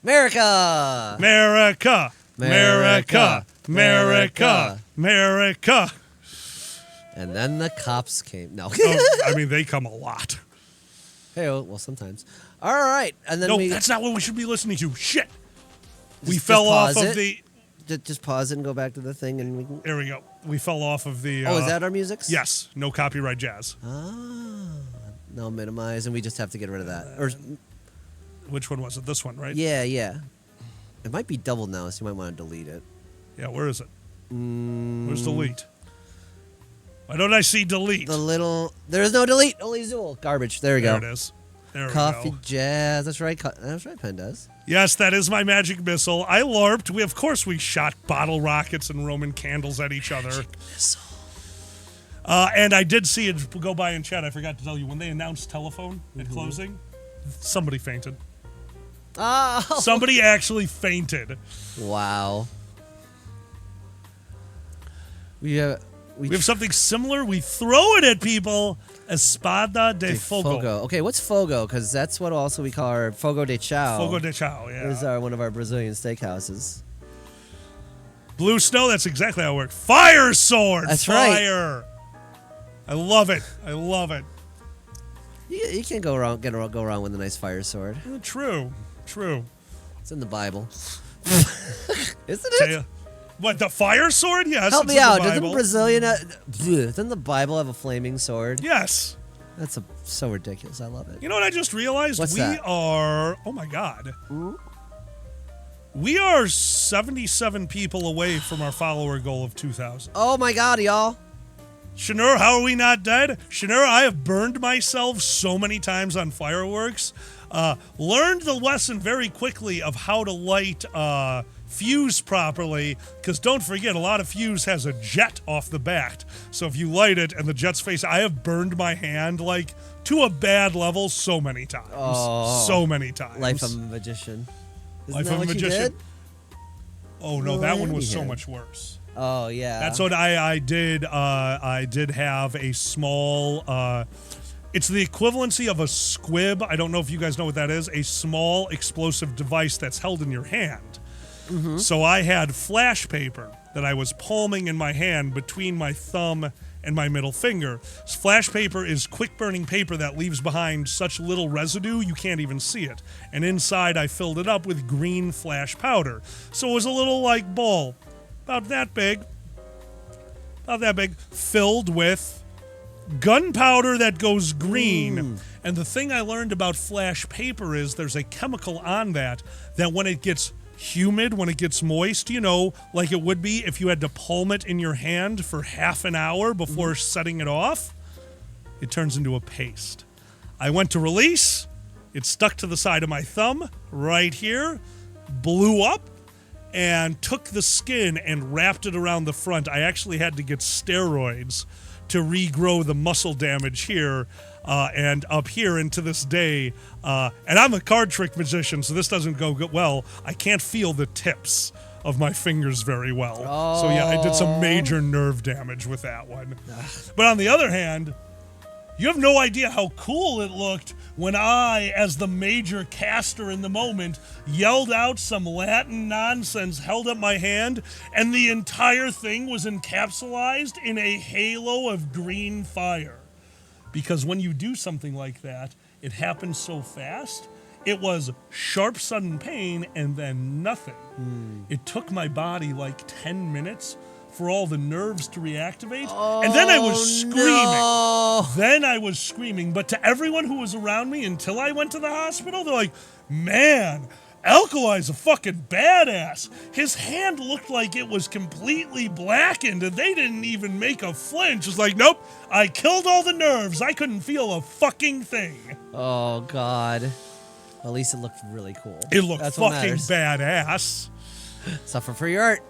America! America! America! America! America! And then the cops came. No. I mean, they come a lot. Hey, well, sometimes. All right. And then No, that's not what we should be listening to. Shit. We Just fell off pause of it. the... Just pause it and go back to the thing, and we can. There we go. We fell off of the... Oh, is that our music? Yes. No copyright jazz. No, minimize, and we just have to get rid of that. Or which one was it? This one, right? Yeah. It might be doubled now, so you might want to delete it. Yeah, where is it? Where's delete? Why don't I see delete? There's no delete. Only Zool. Garbage. There we go. There it is. There Coffee we go. jazz. That's right. That's right, Pendas. Yes, that is my magic missile. I LARPed. Of course we shot bottle rockets and Roman candles at each other. And I did see it go by in chat. I forgot to tell you, when they announced telephone at closing, somebody fainted. Oh. Somebody actually fainted. Wow. We have something similar. We throw it at people. Espada de Fogo. Okay, what's Fogo? Because that's what also we call our Fogo de Chao. Fogo de Chao, yeah. This is one of our Brazilian steakhouses. Blue Snow, that's exactly how it works. Fire sword. That's Fire. Right. I love it. I love it. You can't go wrong with a nice fire sword. True. It's in the Bible. Isn't it? What, the fire sword? Yes. Help me out. Doesn't the Bible have a flaming sword? Yes. That's so ridiculous. I love it. You know what I just realized? What's we that? are, oh my God. We are 77 people away from our follower goal of 2,000. Oh my God, y'all. Shanur, how are we not dead? Shanur, I have burned myself so many times on fireworks. Learned the lesson very quickly of how to light fuse properly, because don't forget, a lot of fuse has a jet off the back. So if you light it and the jet's face, I have burned my hand like to a bad level so many times. So many times. Life of a Magician. Isn't Life that of a what Magician. You did? Oh no, that one was so much worse. Oh yeah. That's what I did. I did have a small. It's the equivalency of a squib. I don't know if you guys know what that is. A small explosive device that's held in your hand. Mm-hmm. So I had flash paper that I was palming in my hand between my thumb and my middle finger. Flash paper is quick burning paper that leaves behind such little residue you can't even see it. And inside I filled it up with green flash powder. So it was a little like ball, about that big, filled with gunpowder that goes green. And the thing I learned about flash paper is there's a chemical on that when it gets humid, when it gets moist, like it would be if you had to palm it in your hand for half an hour before setting it off, it turns into a paste. I went to release, it stuck to the side of my thumb right here, blew up, and took the skin and wrapped it around the front. I actually had to get steroids to regrow the muscle damage here and up here, and to this day, and I'm a card trick magician, so this doesn't go well. I can't feel the tips of my fingers very well. So yeah, I did some major nerve damage with that one. But on the other hand, you have no idea how cool it looked when I, as the major caster in the moment, yelled out some Latin nonsense, held up my hand, and the entire thing was encapsulated in a halo of green fire. Because when you do something like that, it happens so fast. It was sharp, sudden pain and then nothing. It took my body like 10 minutes for all the nerves to reactivate. And then I was screaming. But to everyone who was around me until I went to the hospital, they're like, man, Alkali's a fucking badass. His hand looked like it was completely blackened and they didn't even make a flinch. It's like, nope, I killed all the nerves. I couldn't feel a fucking thing. Oh, God. At least it looked really cool. It looked fucking badass. Suffer for your art.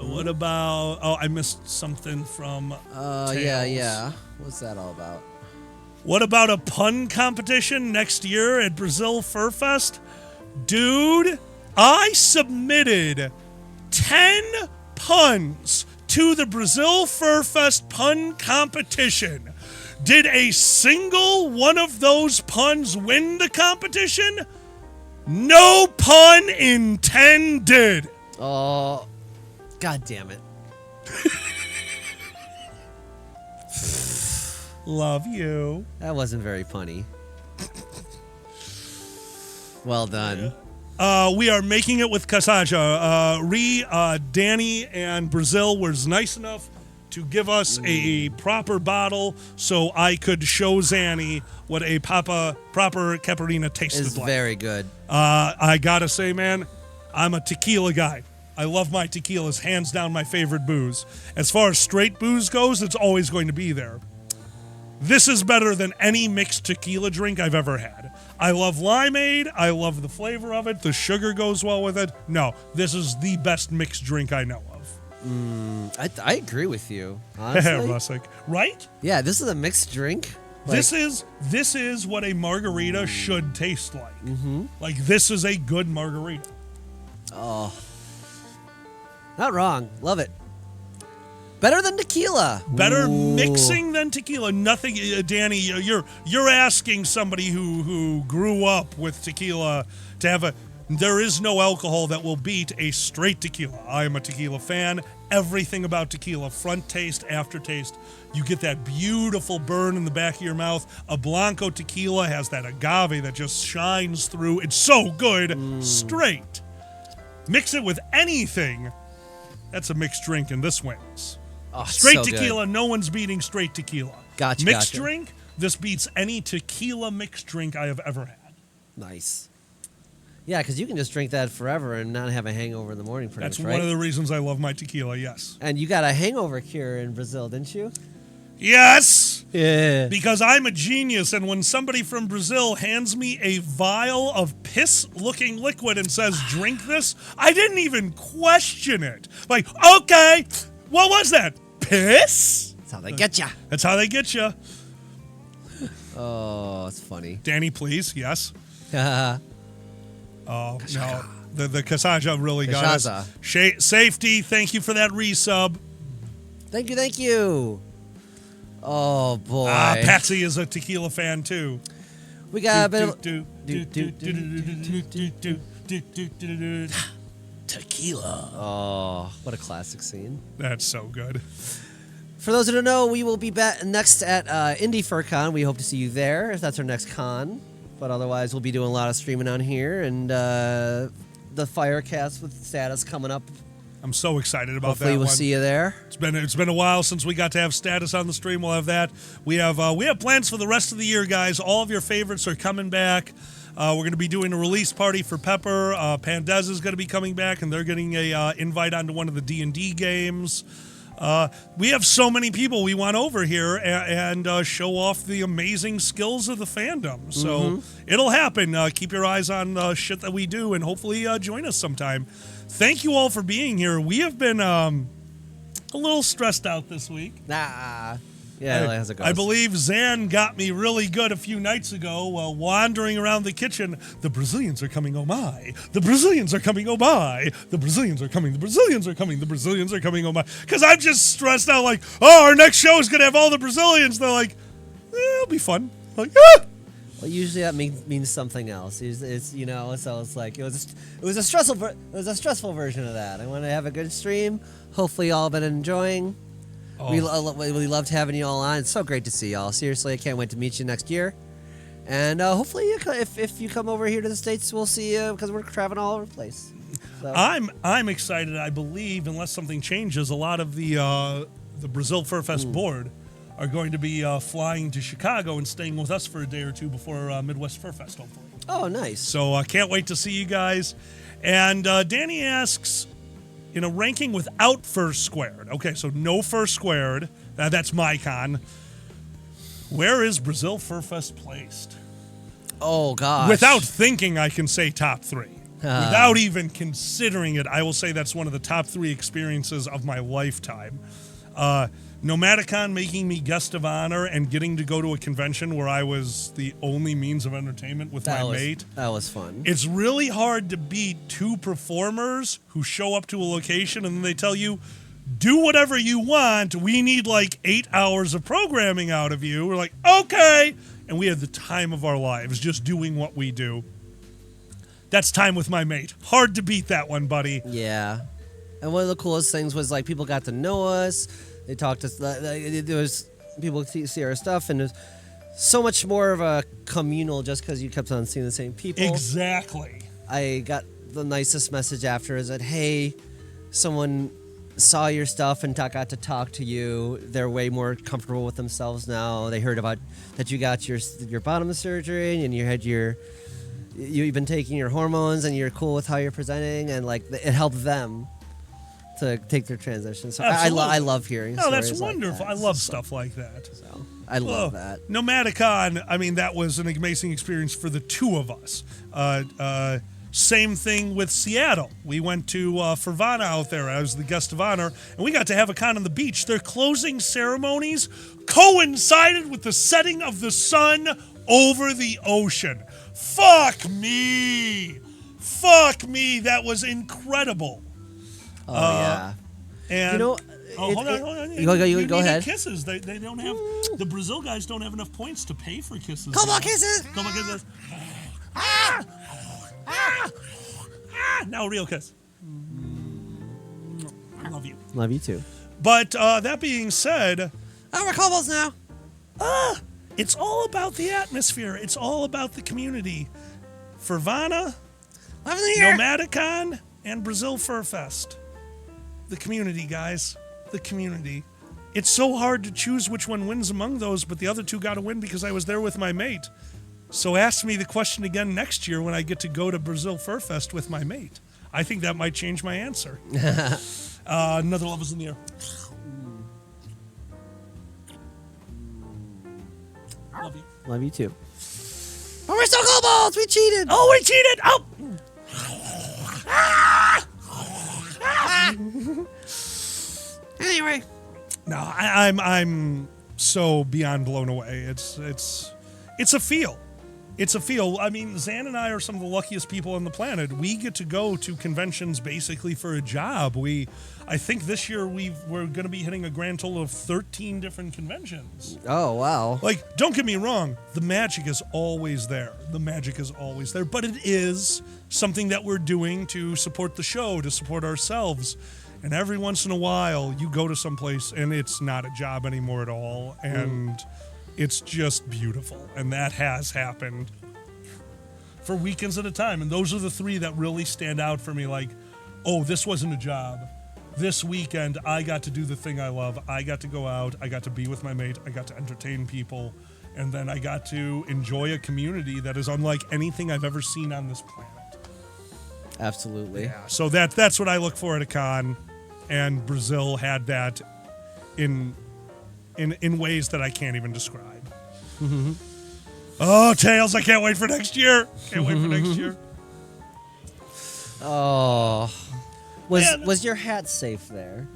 What about... Oh, I missed something from Tales. Yeah. What's that all about? What about a pun competition next year at Brazil Furfest? Dude, I submitted 10 puns to the Brazil Furfest pun competition. Did a single one of those puns win the competition? No pun intended. God damn it. Love you. That wasn't very funny. Well done. We are making it with Kasaja. Danny, and Brazil was nice enough to give us a proper bottle so I could show Zanny what a proper Caparina tasted It's like. very good. I gotta say, man, I'm a tequila guy. I love my tequilas, hands down my favorite booze. As far as straight booze goes, it's always going to be there. This is better than any mixed tequila drink I've ever had. I love limeade. I love the flavor of it. The sugar goes well with it. No, this is the best mixed drink I know of. I agree with you, honestly. Russick. Right? Yeah, this is a mixed drink. This is what a margarita should taste like. Mm-hmm. Like, this is a good margarita. Oh. Not wrong. Love it. Better than tequila. Better mixing than tequila. Nothing, Danny. You're asking somebody who grew up with tequila to have a. There is no alcohol that will beat a straight tequila. I am a tequila fan. Everything about tequila, front taste, aftertaste. You get that beautiful burn in the back of your mouth. A Blanco tequila has that agave that just shines through. It's so good. Straight. Mix it with anything. That's a mixed drink, and this wins. Oh, straight so tequila, good. no one's beating straight tequila. Gotcha. Mixed drink, this beats any tequila mixed drink I have ever had. Nice. Yeah, because you can just drink that forever and not have a hangover in the morning. That's right? one of the reasons I love my tequila, yes. And you got a hangover cure in Brazil, didn't you? Yes! Yeah. Because I'm a genius, and when somebody from Brazil hands me a vial of piss-looking liquid and says, drink this, I didn't even question it. Like, okay, what was that? Piss? That's how they get ya. That's how they get you. Oh, it's funny. Danny, please, yes. Kashaka. Oh, no. The Kasaja really got us. Safety, thank you for that resub. Thank you. Oh, boy. Patsy is a tequila fan, too. We got a bit of... Tequila. Oh, what a classic scene. That's so good. For those who don't know, we will be back next at Indie FurCon. We hope to see you there, if that's our next con. But otherwise, we'll be doing a lot of streaming on here, and the Firecast with Status coming up. I'm so excited about Hopefully that. We'll see you there. It's been a while since we got to have Status on the stream. We'll have that. We have plans for the rest of the year, guys. All of your favorites are coming back. We're going to be doing a release party for Pepper. Pandez is going to be coming back, and they're getting a invite onto one of the D&D games. We have so many people we want over here and show off the amazing skills of the fandom. So it'll happen. Keep your eyes on shit that we do, and hopefully join us sometime. Thank you all for being here. We have been a little stressed out this week. Yeah, how's it going? I believe Zan got me really good a few nights ago while wandering around the kitchen. The Brazilians are coming, oh my. The Brazilians are coming, oh my. The Brazilians are coming, the Brazilians are coming, the Brazilians are coming, oh my. Because I'm just stressed out like, oh, our next show is going to have all the Brazilians. They're like, it'll be fun. Like, Well, usually that means something else. It's so it's like it was a stressful version of that. I want to have a good stream. Hopefully, y'all been enjoying. Oh. We loved having you all on. It's so great to see y'all. Seriously, I can't wait to meet you next year. And hopefully, if you come over here to the States, we'll see you because we're traveling all over the place. So. I'm excited. I believe, unless something changes, a lot of the Brazil Furfest board are going to be flying to Chicago and staying with us for a day or two before Midwest Furfest, hopefully. Oh, nice. So I can't wait to see you guys. And Danny asks, in a ranking without first squared. Okay, so no first squared. That's my con. Where is Brazil Furfest placed? Oh, gosh. Without thinking, I can say top 3. Without even considering it, I will say that's one of the top 3 experiences of my lifetime. Nomadicon making me guest of honor and getting to go to a convention where I was the only means of entertainment with my mate. That was fun. It's really hard to beat 2 performers who show up to a location and then they tell you, do whatever you want. We need like 8 hours of programming out of you. We're like, okay. And we had the time of our lives just doing what we do. That's time with my mate. Hard to beat that one, buddy. Yeah. And one of the coolest things was like people got to know us. They talked to us. There was people see our stuff, and it was so much more of a communal just because you kept on seeing the same people. Exactly. I got the nicest message after is that, hey, someone saw your stuff and got to talk to you. They're way more comfortable with themselves now. They heard about that you got your bottom surgery and you had you've been taking your hormones and you're cool with how you're presenting, and like it helped them to take their transition. So I love hearing No, stories that's wonderful. like that. I love stuff like that. So I love that. Nomadicon, I mean, that was an amazing experience for the two of us. Same thing with Seattle. We went to Furfest out there as the guest of honor, and we got to have a con on the beach. Their closing ceremonies coincided with the setting of the sun over the ocean. Fuck me. That was incredible. Oh, yeah. And hold on. You go ahead. Kisses. They don't have, the Brazil guys don't have enough points to pay for kisses. Come on, kisses. Now a real kiss. I love you. Love you too. But that being said, we're Cobbles now. It's all about the atmosphere. It's all about the community. Furfest, Nomadicon, and Brazil Furfest. The community, guys. The community. It's so hard to choose which one wins among those, but the other two got to win because I was there with my mate. So ask me the question again next year when I get to go to Brazil Furfest with my mate. I think that might change my answer. Another love is in the air. Love you. Love you too. But we're still Cobbles. We cheated. Oh, we cheated. Oh. Anyway. No, I'm so beyond blown away. It's a feel. It's a feel. I mean, Zan and I are some of the luckiest people on the planet. We get to go to conventions basically for a job. I think this year we're going to be hitting a grand total of 13 different conventions. Oh, wow. Like, don't get me wrong. The magic is always there. But it is something that we're doing to support the show, to support ourselves. And every once in a while, you go to someplace and it's not a job anymore at all. And it's just beautiful. And that has happened for weekends at a time. And those are the three that really stand out for me. Like, oh, this wasn't a job. This weekend, I got to do the thing I love. I got to go out. I got to be with my mate. I got to entertain people. And then I got to enjoy a community that is unlike anything I've ever seen on this planet. Absolutely. Yeah. So that's what I look for at a con. And Brazil had that in ways that I can't even describe. Mm-hmm. Oh, Tails, I can't wait for next year. Oh. Was your hat safe there?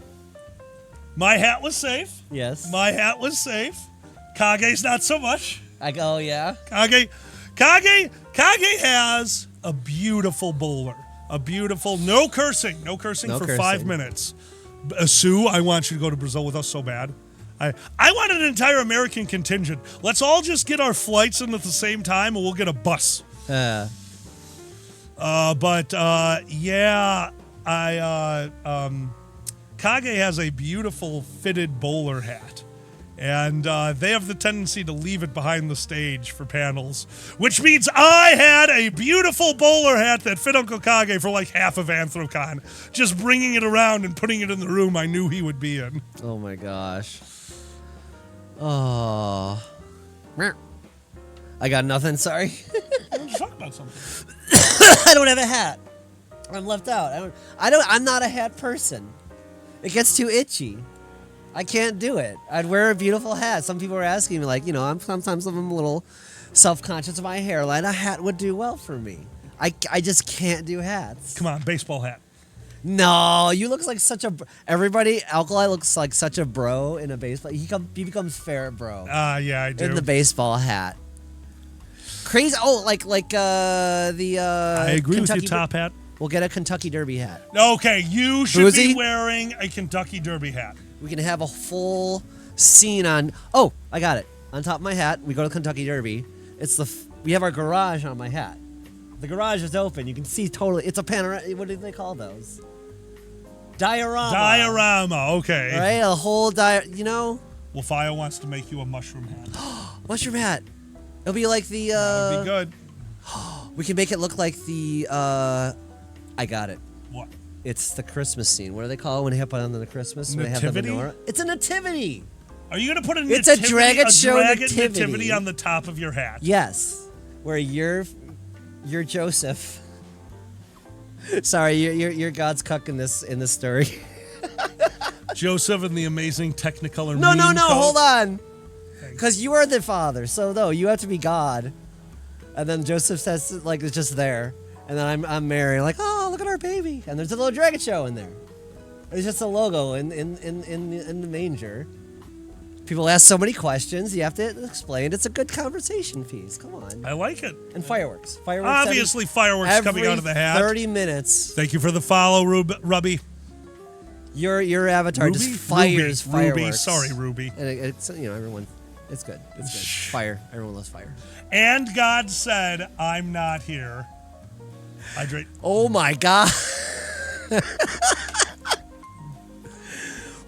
My hat was safe. Yes. My hat was safe. Kage's not so much. Oh, yeah? Kage has a beautiful bowler. A beautiful, no cursing for 5 minutes. Sue, I want you to go to Brazil with us so bad. I want an entire American contingent. Let's all just get our flights in at the same time and we'll get a bus. Kage has a beautiful fitted bowler hat. And they have the tendency to leave it behind the stage for panels, which means I had a beautiful bowler hat that fit Uncle Kage for like half of Anthrocon. Just bringing it around and putting it in the room I knew he would be in. Oh, my gosh. Oh. I got nothing, sorry. Let's talk about something. I don't have a hat. I'm left out. I'm not a hat person. It gets too itchy. I can't do it. I'd wear a beautiful hat. Some people are asking me, like, sometimes I'm a little self-conscious of my hairline. A hat would do well for me. I just can't do hats. Come on, baseball hat. No, you look like such a... Everybody, Alkali looks like such a bro in a baseball... He becomes fair bro. Yeah, I do. In the baseball hat. Crazy... Oh, like the... I agree Kentucky with you, top hat. We'll get a Kentucky Derby hat. Okay, you should be wearing a Kentucky Derby hat. We can have a full scene on... Oh, I got it. On top of my hat, we go to Kentucky Derby. We have our garage on my hat. The garage is open. You can see totally... It's a panorama... What do they call those? Diorama. Diorama, okay. Right? A whole you know? Well, Fio wants to make you a mushroom hat. Mushroom hat. It'll be like the... That would be good. We can make it look like the... I got it. What? It's the Christmas scene. What do they call it when they have on the Christmas? When they have the Nativity? menorah? It's a nativity. Are you going to put a It's nativity, a Dragon Show nativity on the top of your hat? Yes. Where you're Joseph. Sorry, you're God's cuck in this story. Joseph and the amazing Technicolor. No, meme coat. hold on. Because you are the father, so no, you have to be God. And then Joseph says, like, it's just there. And then I'm Mary, like, oh, look at our baby. And there's a little Dragon Show in there. It's just a logo in the manger. People ask so many questions, you have to explain. It's a good conversation piece. Come on. I like it. And fireworks. Obviously, fireworks coming out of the hat. 30 minutes. Thank you for the follow, Rubby. Your avatar Ruby? just fires Ruby. fireworks. Sorry, Ruby. And it's, everyone, it's good. It's good. Fire. Everyone loves fire. And God said, I'm not here. Hydrate. Oh my God.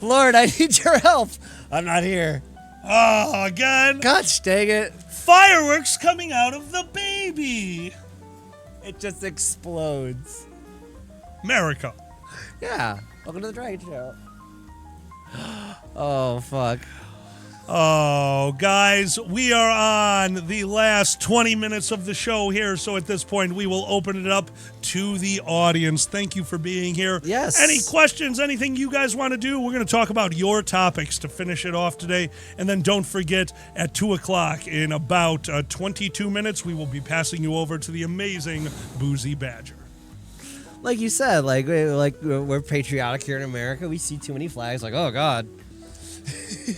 Lord, I need your help. I'm not here. Oh, again. Gosh dang it. Fireworks coming out of the baby. It just explodes. America. Yeah. Welcome to the Dragon Show. Oh, fuck. Oh, guys, we are on the last 20 minutes of the show here, so at this point we will open it up to the audience. Thank you for being here. Yes. Any questions, anything you guys want to do? We're going to talk about your topics to finish it off today, and then don't forget, at 2 o'clock in about 22 minutes, we will be passing you over to the amazing Boozy Badger. Like you said, we're patriotic here in America. We see too many flags, like, oh, God.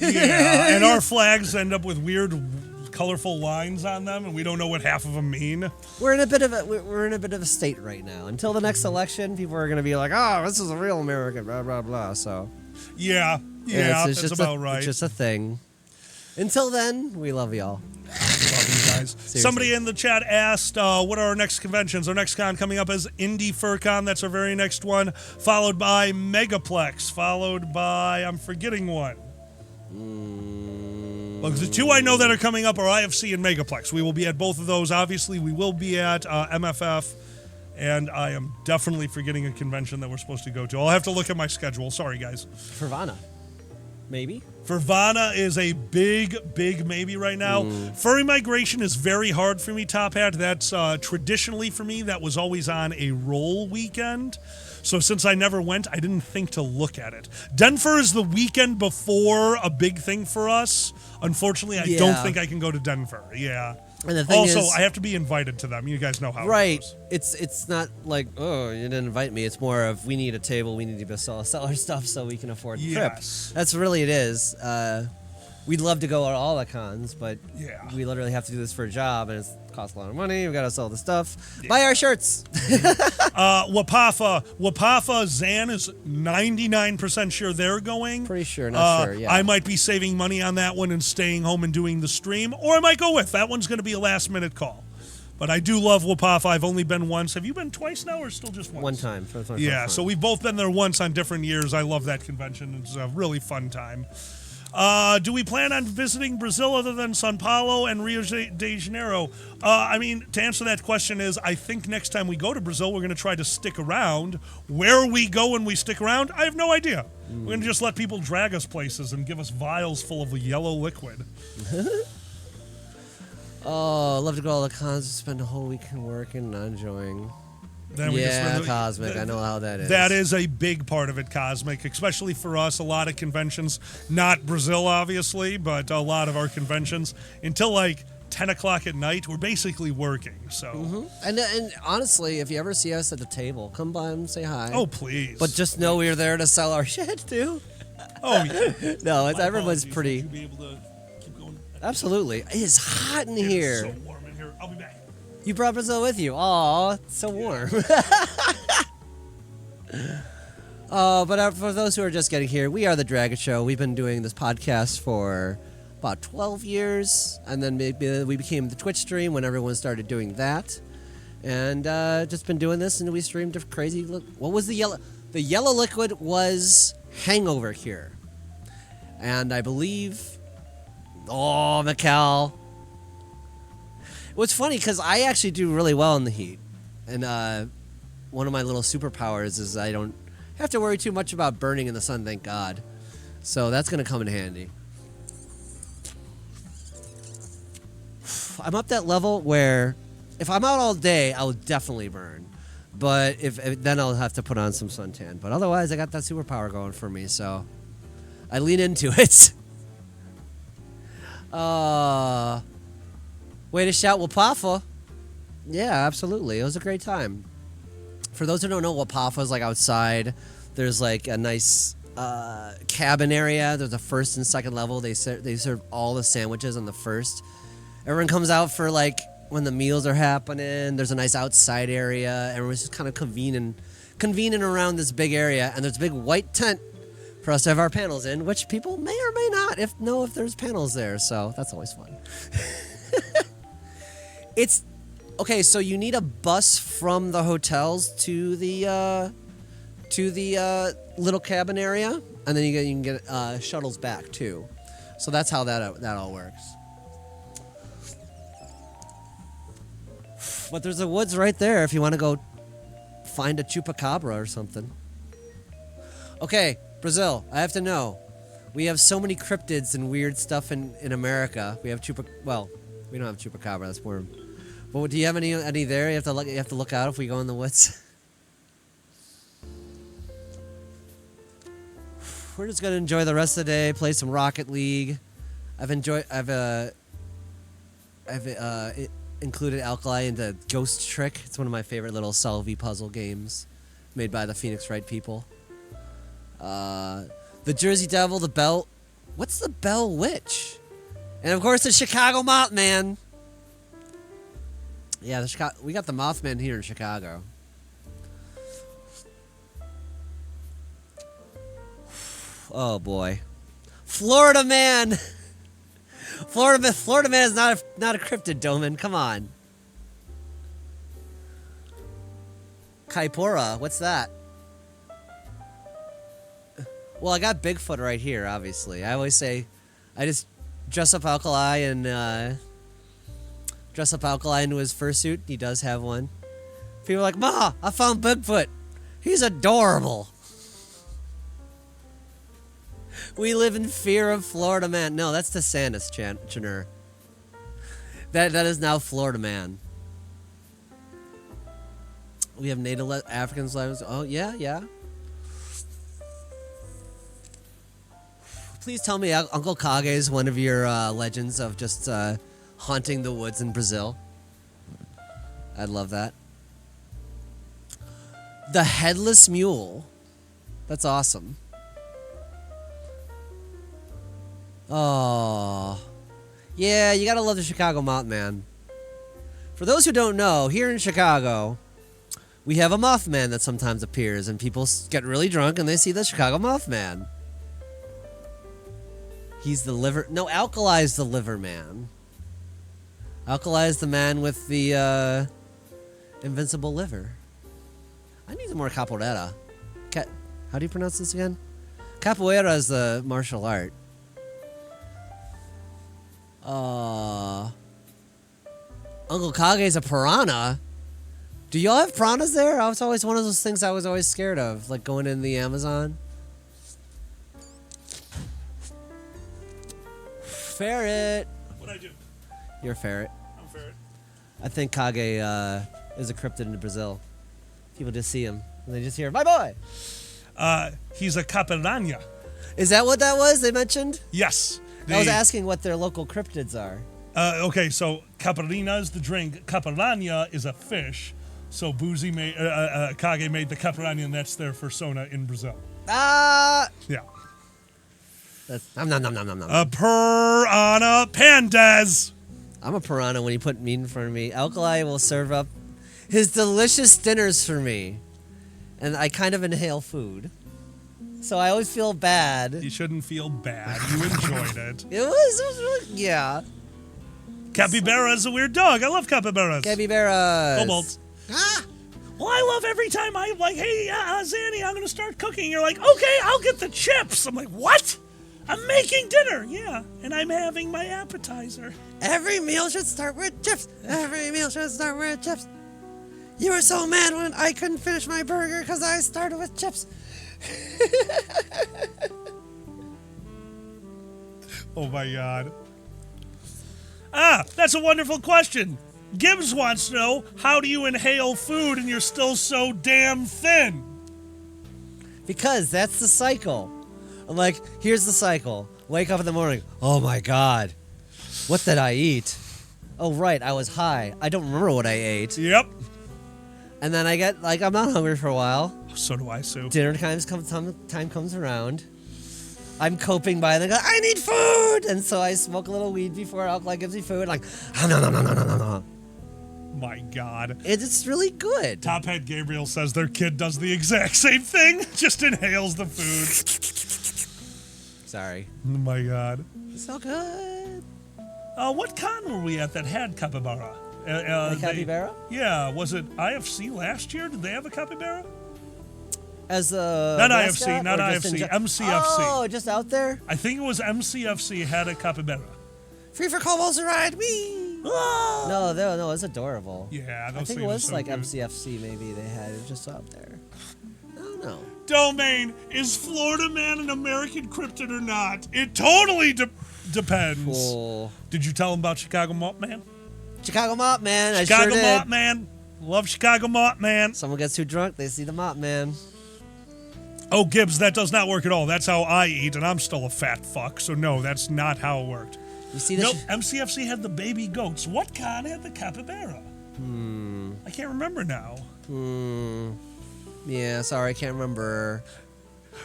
Yeah, and our flags end up with weird, colorful lines on them, and we don't know what half of them mean. We're in a bit of a state right now. Until the next election, people are going to be like, "Oh, this is a real American," blah blah blah. So, yeah, it's that's about right. It's just a thing. Until then, we love y'all. Love you guys. Somebody in the chat asked, what are our next conventions? Our next con coming up is Indie FurCon. That's our very next one, followed by Megaplex, followed by, I'm forgetting one. Look, the two I know that are coming up are IFC and Megaplex. We will be at both of those. Obviously, we will be at MFF, and I am definitely forgetting a convention that we're supposed to go to. I'll have to look at my schedule. Sorry, guys. Furvana, maybe? Furvana is a big maybe right now. Furry Migration is very hard for me, Top Hat. That's traditionally for me, that was always on a roll weekend. So since I never went, I didn't think to look at it. Denver is the weekend before a big thing for us. Unfortunately, I don't think I can go to Denver. Yeah. And the thing also, is, I have to be invited to them. You guys know how right. it goes. It's not like, oh, you didn't invite me. It's more of, we need a table, we need to sell our stuff so we can afford the trip. That's really it is. We'd love to go to all the cons, but we literally have to do this for a job, and it costs a lot of money. We got to sell the stuff. Buy our shirts. Wapafa Zan is 99% sure they're going. Pretty sure, not sure, yeah. I might be saving money on that one and staying home and doing the stream, or I might go with. That one's going to be a last-minute call. But I do love Wapafa. I've only been once. Have you been twice now, or still just once? One time. Yeah, so we've both been there once on different years. I love that convention. It's a really fun time. Do we plan on visiting Brazil other than Sao Paulo and Rio de Janeiro? I mean, to answer that question is, I think next time we go to Brazil, we're going to try to stick around. Where we go when we stick around, I have no idea. We're going to just let people drag us places and give us vials full of yellow liquid. Oh, I'd love to go to all the cons, spend a whole weekend working and not enjoying. Then we Cosmic. I know how that is. That is a big part of it, Cosmic, especially for us. A lot of conventions, not Brazil, obviously, but a lot of our conventions, until like 10 o'clock at night, we're basically working. So, and honestly, if you ever see us at the table, come by and say hi. Oh, please. But just know we're there to sell our shit, too. Oh, yeah. No, everyone's pretty. Would you be able to keep going? Absolutely. It is hot in here. It is so warm in here. I'll be back. You brought Brazil with you. Aw, it's so warm. But for those who are just getting here, we are The Dragon Show. We've been doing this podcast for about 12 years, and then maybe we became the Twitch stream when everyone started doing that. And just been doing this, and we streamed a crazy look. What was the yellow? The yellow liquid was hangover cure. And I believe... Oh, Mikkel. What's funny, because I actually do really well in the heat. And one of my little superpowers is I don't have to worry too much about burning in the sun, thank God. So that's going to come in handy. I'm up that level where if I'm out all day, I will definitely burn. But if then I'll have to put on some suntan. But otherwise, I got that superpower going for me, so I lean into it. Way to shout Wapafa. Yeah, absolutely. It was a great time. For those who don't know, Wapafa is like outside. There's like a nice cabin area. There's a first and second level. They serve all the sandwiches on the first. Everyone comes out for like when the meals are happening. There's a nice outside area. Everyone's just kind of convening around this big area. And there's a big white tent for us to have our panels in, which people may or may not know if there's panels there. So that's always fun. It's okay. So you need a bus from the hotels to the little cabin area, and then you can get shuttles back too. So that's how that all works. But there's the woods right there if you want to go find a chupacabra or something. Okay, Brazil, I have to know. We have so many cryptids and weird stuff in America. We have well, we don't have chupacabra. That's more. But do you have any there? You have to look out if we go in the woods. We're just gonna enjoy the rest of the day. Play some Rocket League. I've included Alkali into Ghost Trick. It's one of my favorite little Solvey puzzle games made by the Phoenix Wright people. The Jersey Devil, the Bell. What's the Bell Witch? And of course the Chicago Mothman. Yeah, we got the Mothman here in Chicago. Oh boy, Florida Man. Florida Man is not a cryptid, Doman. Come on. Kaipora, what's that? Well, I got Bigfoot right here, obviously. I always say, I just dress up Alkali into his fursuit. He does have one. People are like, Ma, I found Bigfoot. He's adorable. We live in fear of Florida Man. No, that's the Sandus Channer. That is now Florida Man. We have Native Africans. Oh, yeah. Please tell me Uncle Kage is one of your legends of just haunting the woods in Brazil. I'd love that. The Headless Mule. That's awesome. Oh. Yeah, you gotta love the Chicago Mothman. For those who don't know, here in Chicago, we have a Mothman that sometimes appears, and people get really drunk and they see the Chicago Mothman. He's the liver... No, Alkali's the liver man. Alkali is the man with the invincible liver. I need some more capoeira. How do you pronounce this again? Capoeira is the martial art. Uncle Kage's a piranha. Do y'all have piranhas there? I was always one of those things I was always scared of, like going in the Amazon. Ferret. What'd I do? You're a ferret. I'm a ferret. I think Kage is a cryptid in Brazil. People just see him and they just hear, "My boy." He's a capiranha. Is that what that was they mentioned? Yes. I was asking what their local cryptids are. Okay, so capirinha is the drink. Capiranha is a fish. So Kage made the capiranha, and that's their persona in Brazil. Yeah. That's nom. A piranha pandas. I'm a piranha when you put meat in front of me. Alkali will serve up his delicious dinners for me, and I kind of inhale food. So I always feel bad. You shouldn't feel bad. You enjoyed it. It was really, yeah. Capybara is a weird dog. I love capybaras. Capybaras. Kobolds. well, I love every time I'm like, hey, Zanny, I'm going to start cooking. You're like, okay, I'll get the chips. I'm like, what? I'm making dinner. Yeah, and I'm having my appetizer. Every meal should start with chips. Every meal should start with chips. You were so mad when I couldn't finish my burger because I started with chips. Oh, my God. That's a wonderful question. Gibbs wants to know, how do you inhale food and you're still so damn thin? Because that's the cycle. I'm like, here's the cycle. Wake up in the morning. Oh, my God. What did I eat? Oh, right. I was high. I don't remember what I ate. Yep. And then I get, like, I'm not hungry for a while. So do I, Sue. Dinner time comes around. I'm coping by the, I need food! And so I smoke a little weed before alcohol gives me food. Like, no. My God. It's really good. Top Hat Gabriel says their kid does the exact same thing. Just inhales the food. Sorry. Oh, my God. So good. What con were we at that had capybara? Capybara? Yeah, was it IFC last year? Did they have a capybara? As a not mascot, IFC, not IFC, MCFC. Oh, just out there? I think it was MCFC had a capybara. Free for Cobbles to ride. Wee! No, it's adorable. Yeah, those I think it things was are so like good. MCFC maybe they had it just out there. I don't know. Domain, is Florida Man an American cryptid or not? It totally depends. Cool. Did you tell him about Chicago Mop Man? Chicago Mop Man, Chicago I sure did. Mop Man. Love Chicago Mop Man. Someone gets too drunk, they see the Mop Man. Oh, Gibbs, that does not work at all. That's how I eat, and I'm still a fat fuck. So no, that's not how it worked. You see this? Nope, MCFC had the baby goats. What con had the capybara? I can't remember now. Yeah, sorry, I can't remember.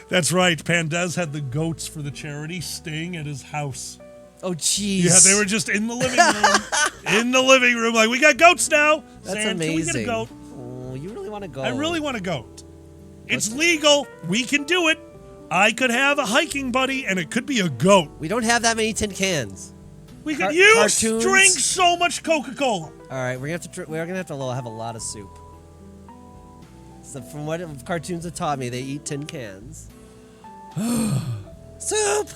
That's right. Pandez had the goats for the charity Sting at his house. Oh, jeez. Yeah, they were just in the living room. In the living room, like, we got goats now. That's Sam, amazing. Can we get a goat? Oh, you really want to go? I really want a goat. It's legal. We can do it. I could have a hiking buddy, and it could be a goat. We don't have that many tin cans. We could cartoons. drink so much Coca-Cola. All right, we're gonna have to have a lot of soup. So from what cartoons have taught me, they eat tin cans. Soup.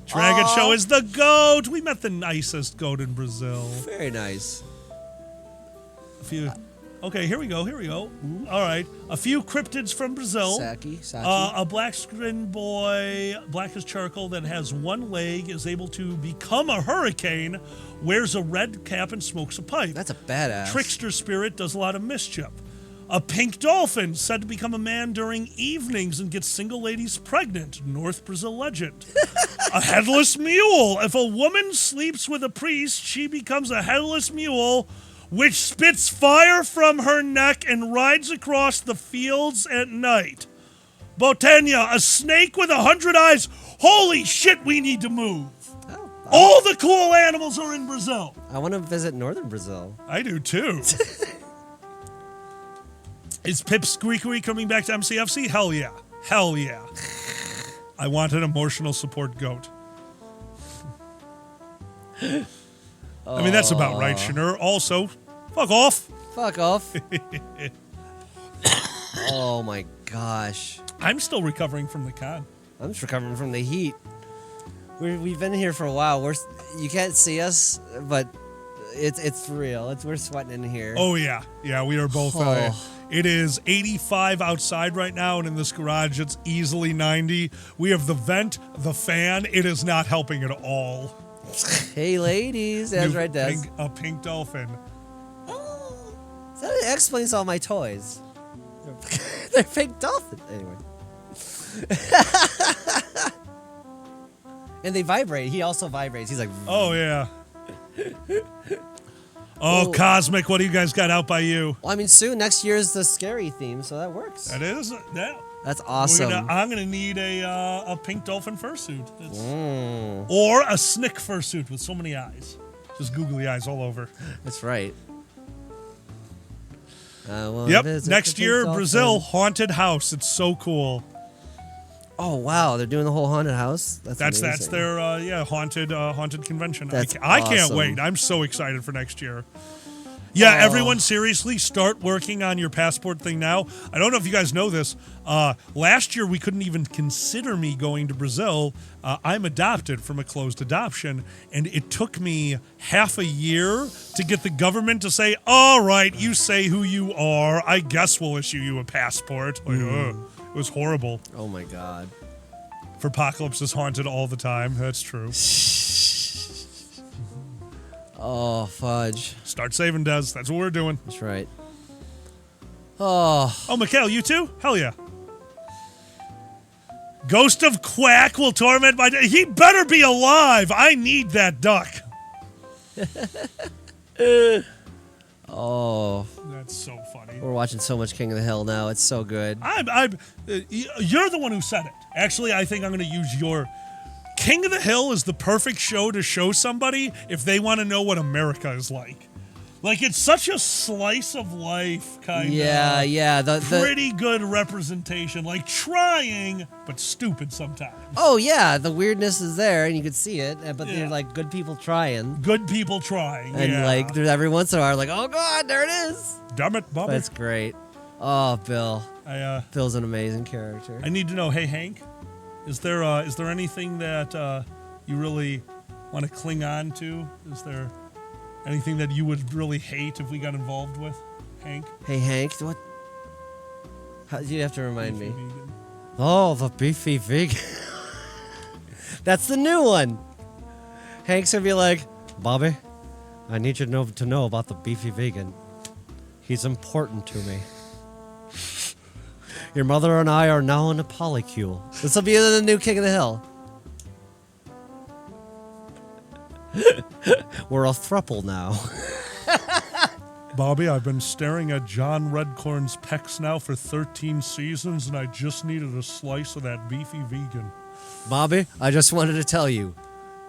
Dragon Show is the goat. We met the nicest goat in Brazil. Very nice. Okay, here we go. All right. A few cryptids from Brazil. Saki. A black screen boy, black as charcoal, that has one leg, is able to become a hurricane, wears a red cap, and smokes a pipe. That's a badass. Trickster spirit does a lot of mischief. A pink dolphin, said to become a man during evenings and get single ladies pregnant. North Brazil legend. A headless mule. If a woman sleeps with a priest, she becomes a headless mule, which spits fire from her neck and rides across the fields at night. Botania, a snake with 100 eyes. Holy shit, we need to move. All the cool animals are in Brazil. I want to visit northern Brazil. I do too. Is Pip Squeakery coming back to MCFC? Hell yeah. Hell yeah. I want an emotional support goat. I mean, that's about right, Shanur. Also, fuck off. Fuck off. Oh my gosh. I'm still recovering from the con. I'm just recovering from the heat. We've been here for a while. You can't see us, but it's real. We're sweating in here. Oh yeah, we are both. It is 85 outside right now, and in this garage it's easily 90. We have the vent, the fan. It is not helping at all. Hey ladies, that's right, Des. A pink dolphin. That explains all my toys. They're pink dolphins. Anyway. And they vibrate. He also vibrates. He's like, oh yeah. Oh, Cosmic, what do you guys got out by you? Well, I mean, soon, next year is the scary theme, so that works. That is. That's awesome. I'm going to need a pink dolphin fursuit. Or a snick fursuit with so many eyes. Just googly eyes all over. That's right. Yep, next year, Brazil, haunted house. It's so cool. Oh, wow, they're doing the whole haunted house? That's their haunted convention. That's I can't awesome. wait. I'm so excited for next year. Yeah, everyone seriously start working on your passport thing now. I don't know if you guys know this. Last year, we couldn't even consider me going to Brazil. I'm adopted from a closed adoption, and it took me half a year to get the government to say, all right, you say who you are. I guess we'll issue you a passport. Like, it was horrible. Oh, my God. Apocalypse is haunted all the time. That's true. Oh, fudge. Start saving, Des. That's what we're doing. That's right. Oh. Oh, Mikhail, you too? Hell yeah. Ghost of Quack will torment my... He better be alive. I need that duck. Oh. That's so funny. We're watching so much King of the Hill now. It's so good. You're the one who said it. Actually, I think I'm going to use your... King of the Hill is the perfect show to show somebody if they want to know what America is like. Like, it's such a slice of life, kind of. Yeah. The pretty good representation. Like, trying, but stupid sometimes. Oh, yeah. The weirdness is there, and you can see it, but they're like good people trying. Good people trying, And, like, there's every once in a while, like, oh, God, there it is. Damn it, Bobby. That's great. Oh, Bill. Bill's an amazing character. I need to know, hey, Hank, is there anything that you really want to cling on to? Is there anything that you would really hate if we got involved with, Hank? Hey, Hank, what? You have to remind me. Oh, the beefy vegan. That's the new one. Hank's gonna be like, Bobby, I need you to know about the beefy vegan. He's important to me. Your mother and I are now in a polycule. This will be the new King of the Hill. We're a thruple now. Bobby, I've been staring at John Redcorn's pecs now for 13 seasons, and I just needed a slice of that beefy vegan. Bobby, I just wanted to tell you,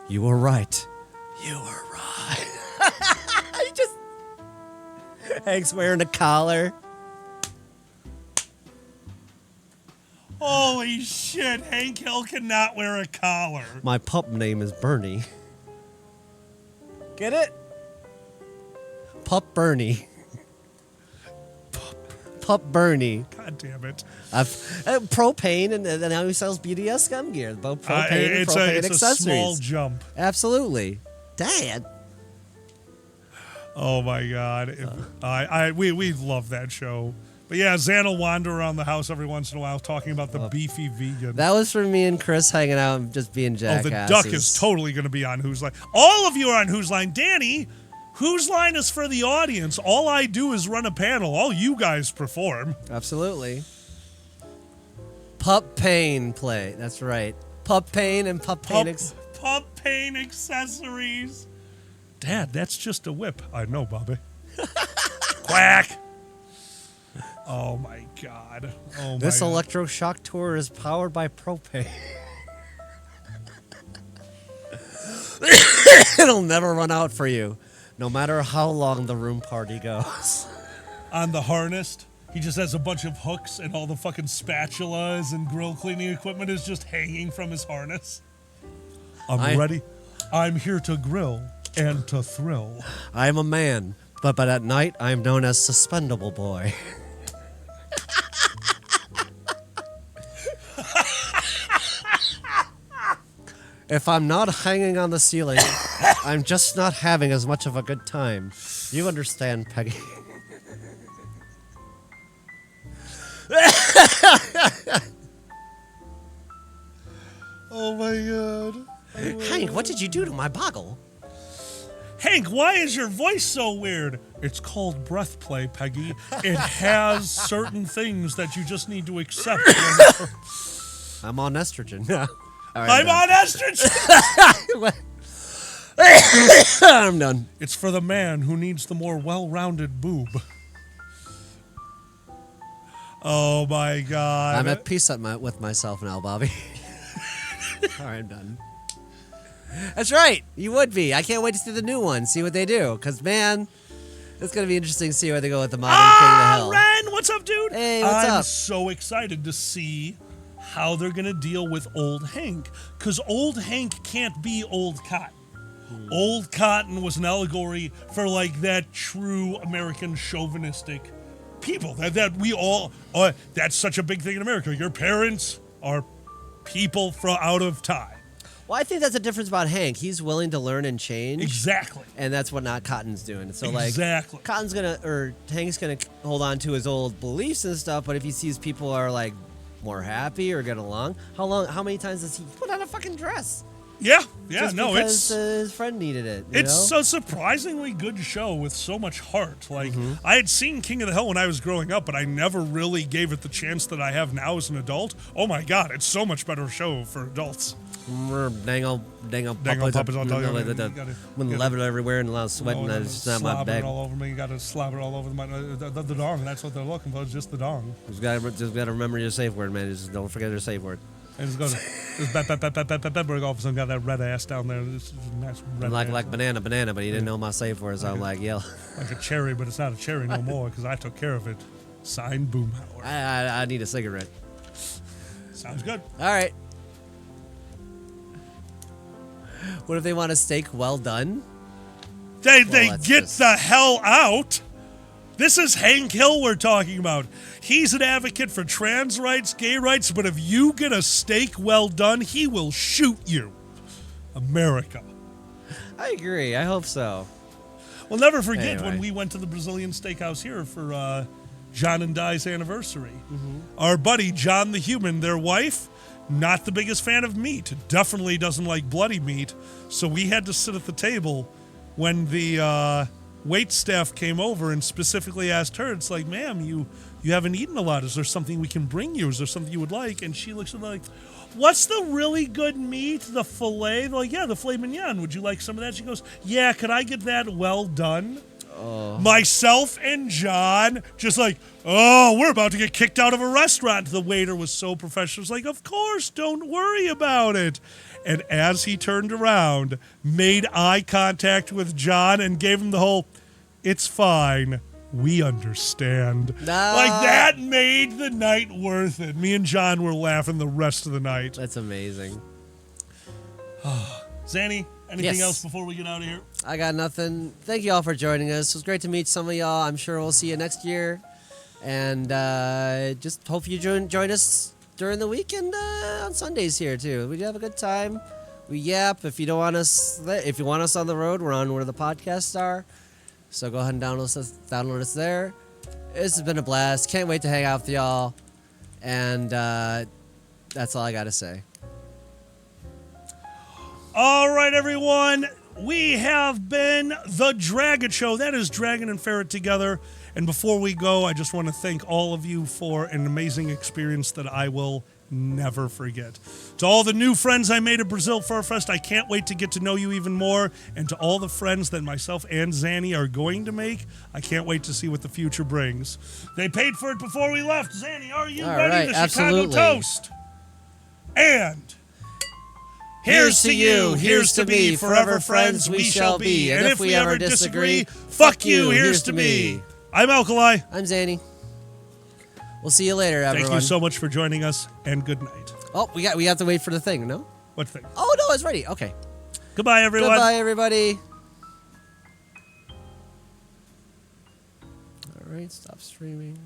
you were right. You were right. Hank's wearing a collar. Holy shit, Hank Hill cannot wear a collar. My pup name is Bernie. Get it? Pup Bernie. Pup Bernie. God damn it. Propane, and now he sells BDS gum gear. Both propane and propane it's accessories. a small jump. Absolutely. Dad. Oh my God. We love that show. But yeah, Zan will wander around the house every once in a while talking about the beefy vegan. That was for me and Chris hanging out and just being jackasses. Oh, the duck is totally going to be on Whose Line. All of you are on Whose Line. Danny, Whose Line is for the audience. All I do is run a panel. All you guys perform. Absolutely. Pup Pain play. That's right. Pup Pain and Pup Pain. Pup Pain accessories. Dad, that's just a whip. I know, Bobby. Quack. Oh my God. Oh my This God. electroshock tour is powered by propane. It'll never run out for you, no matter how long the room party goes. On the harness, he just has a bunch of hooks, and all the fucking spatulas and grill cleaning equipment is just hanging from his harness. I'm ready. I'm here to grill and to thrill. I'm a man, but at night I'm known as Suspendable Boy. If I'm not hanging on the ceiling, I'm just not having as much of a good time. You understand, Peggy? Oh my God. Hank, what did you do to my boggle? Hank, why is your voice so weird? It's called breath play, Peggy. It has certain things that you just need to accept. I'm on estrogen now. All I'm on estrogen. I'm done. It's for the man who needs the more well-rounded boob. Oh my God. I'm at peace with myself now, Bobby. All right, I'm done. That's right. You would be. I can't wait to see the new one, see what they do. Because, man, it's going to be interesting to see where they go with the modern King of the Hill. Ren, what's up, dude? Hey, what's up? I'm so excited to see how they're going to deal with old Hank. Because old Hank can't be old Cotton. Old cotton was an allegory for like that true American chauvinistic people that we all. That's such a big thing in America. Your parents are people from out of time. Well, I think that's the difference about Hank. He's willing to learn and change. Exactly. And that's what not Cotton's doing. So exactly. Hank's gonna hold on to his old beliefs and stuff, but if he sees people are like more happy or get along, how many times does he put on a fucking dress? Yeah, Just no, because his friend needed it. It's a surprisingly good show with so much heart. Like, I had seen King of the Hill when I was growing up, but I never really gave it the chance that I have now as an adult. Oh my God, it's so much better show for adults. Dangle puppets all with leather everywhere and a lot of sweat, and it's not my bag. All over me. You got to slobber all over the dong. That's what they're looking for. It's just the dong. Just got to remember your safe word, man. Just don't forget your safe word. And just go to Bedburg. All of a sudden, got that red ass down there. This nice red like banana, but he didn't know my safe word, so I'm like, yeah. Like a cherry, but it's not a cherry no more because I took care of it. Signed Boomhauer. I need a cigarette. Sounds good. All right. What if they want a steak well done? They get the hell out. This is Hank Hill we're talking about. He's an advocate for trans rights, gay rights, but if you get a steak well done, he will shoot you. America. I agree. I hope so. We'll never forget when we went to the Brazilian steakhouse here for John and Di's anniversary. Our buddy, John the Human, their wife, not the biggest fan of meat. Definitely doesn't like bloody meat. So we had to sit at the table when the wait staff came over and specifically asked her, it's like, ma'am, you haven't eaten a lot. Is there something we can bring you? Is there something you would like? And she looks at me like, what's the really good meat? The filet? They're like, yeah, the filet mignon. Would you like some of that? She goes, yeah, could I get that well done? Myself and John just like, oh, we're about to get kicked out of a restaurant. The waiter was so professional. He was like, of course, don't worry about it. And as he turned around, made eye contact with John and gave him the whole, it's fine, we understand. Like, that made the night worth it. Me and John were laughing the rest of the night. That's amazing. Zanny, anything else before we get out of here? I got nothing. Thank you all for joining us. It was great to meet some of y'all. I'm sure we'll see you next year. And just hope you join us during the weekend on Sundays here too. We have a good time. We yap. If you want us on the road, we're on where the podcasts are. So go ahead and download us there. This has been a blast. Can't wait to hang out with y'all. And that's all I got to say. All right, everyone. We have been The Dragon Show. That is Dragon and Ferret together. And before we go, I just want to thank all of you for an amazing experience that I will never forget. To all the new friends I made at Brazil Furfest, I can't wait to get to know you even more. And to all the friends that myself and Zanny are going to make, I can't wait to see what the future brings. They paid for it before we left. Zanny, are you ready? The Chicago Toast. And here's to you, here's to me, forever friends we shall be. And if we ever disagree, fuck you, here's to me. I'm Alkali. I'm Zanny. We'll see you later, everyone. Thank you so much for joining us, and good night. Oh, we have to wait for the thing, no? What thing? Oh, no, it's ready. Okay. Goodbye, everyone. Goodbye, everybody. All right, stop streaming.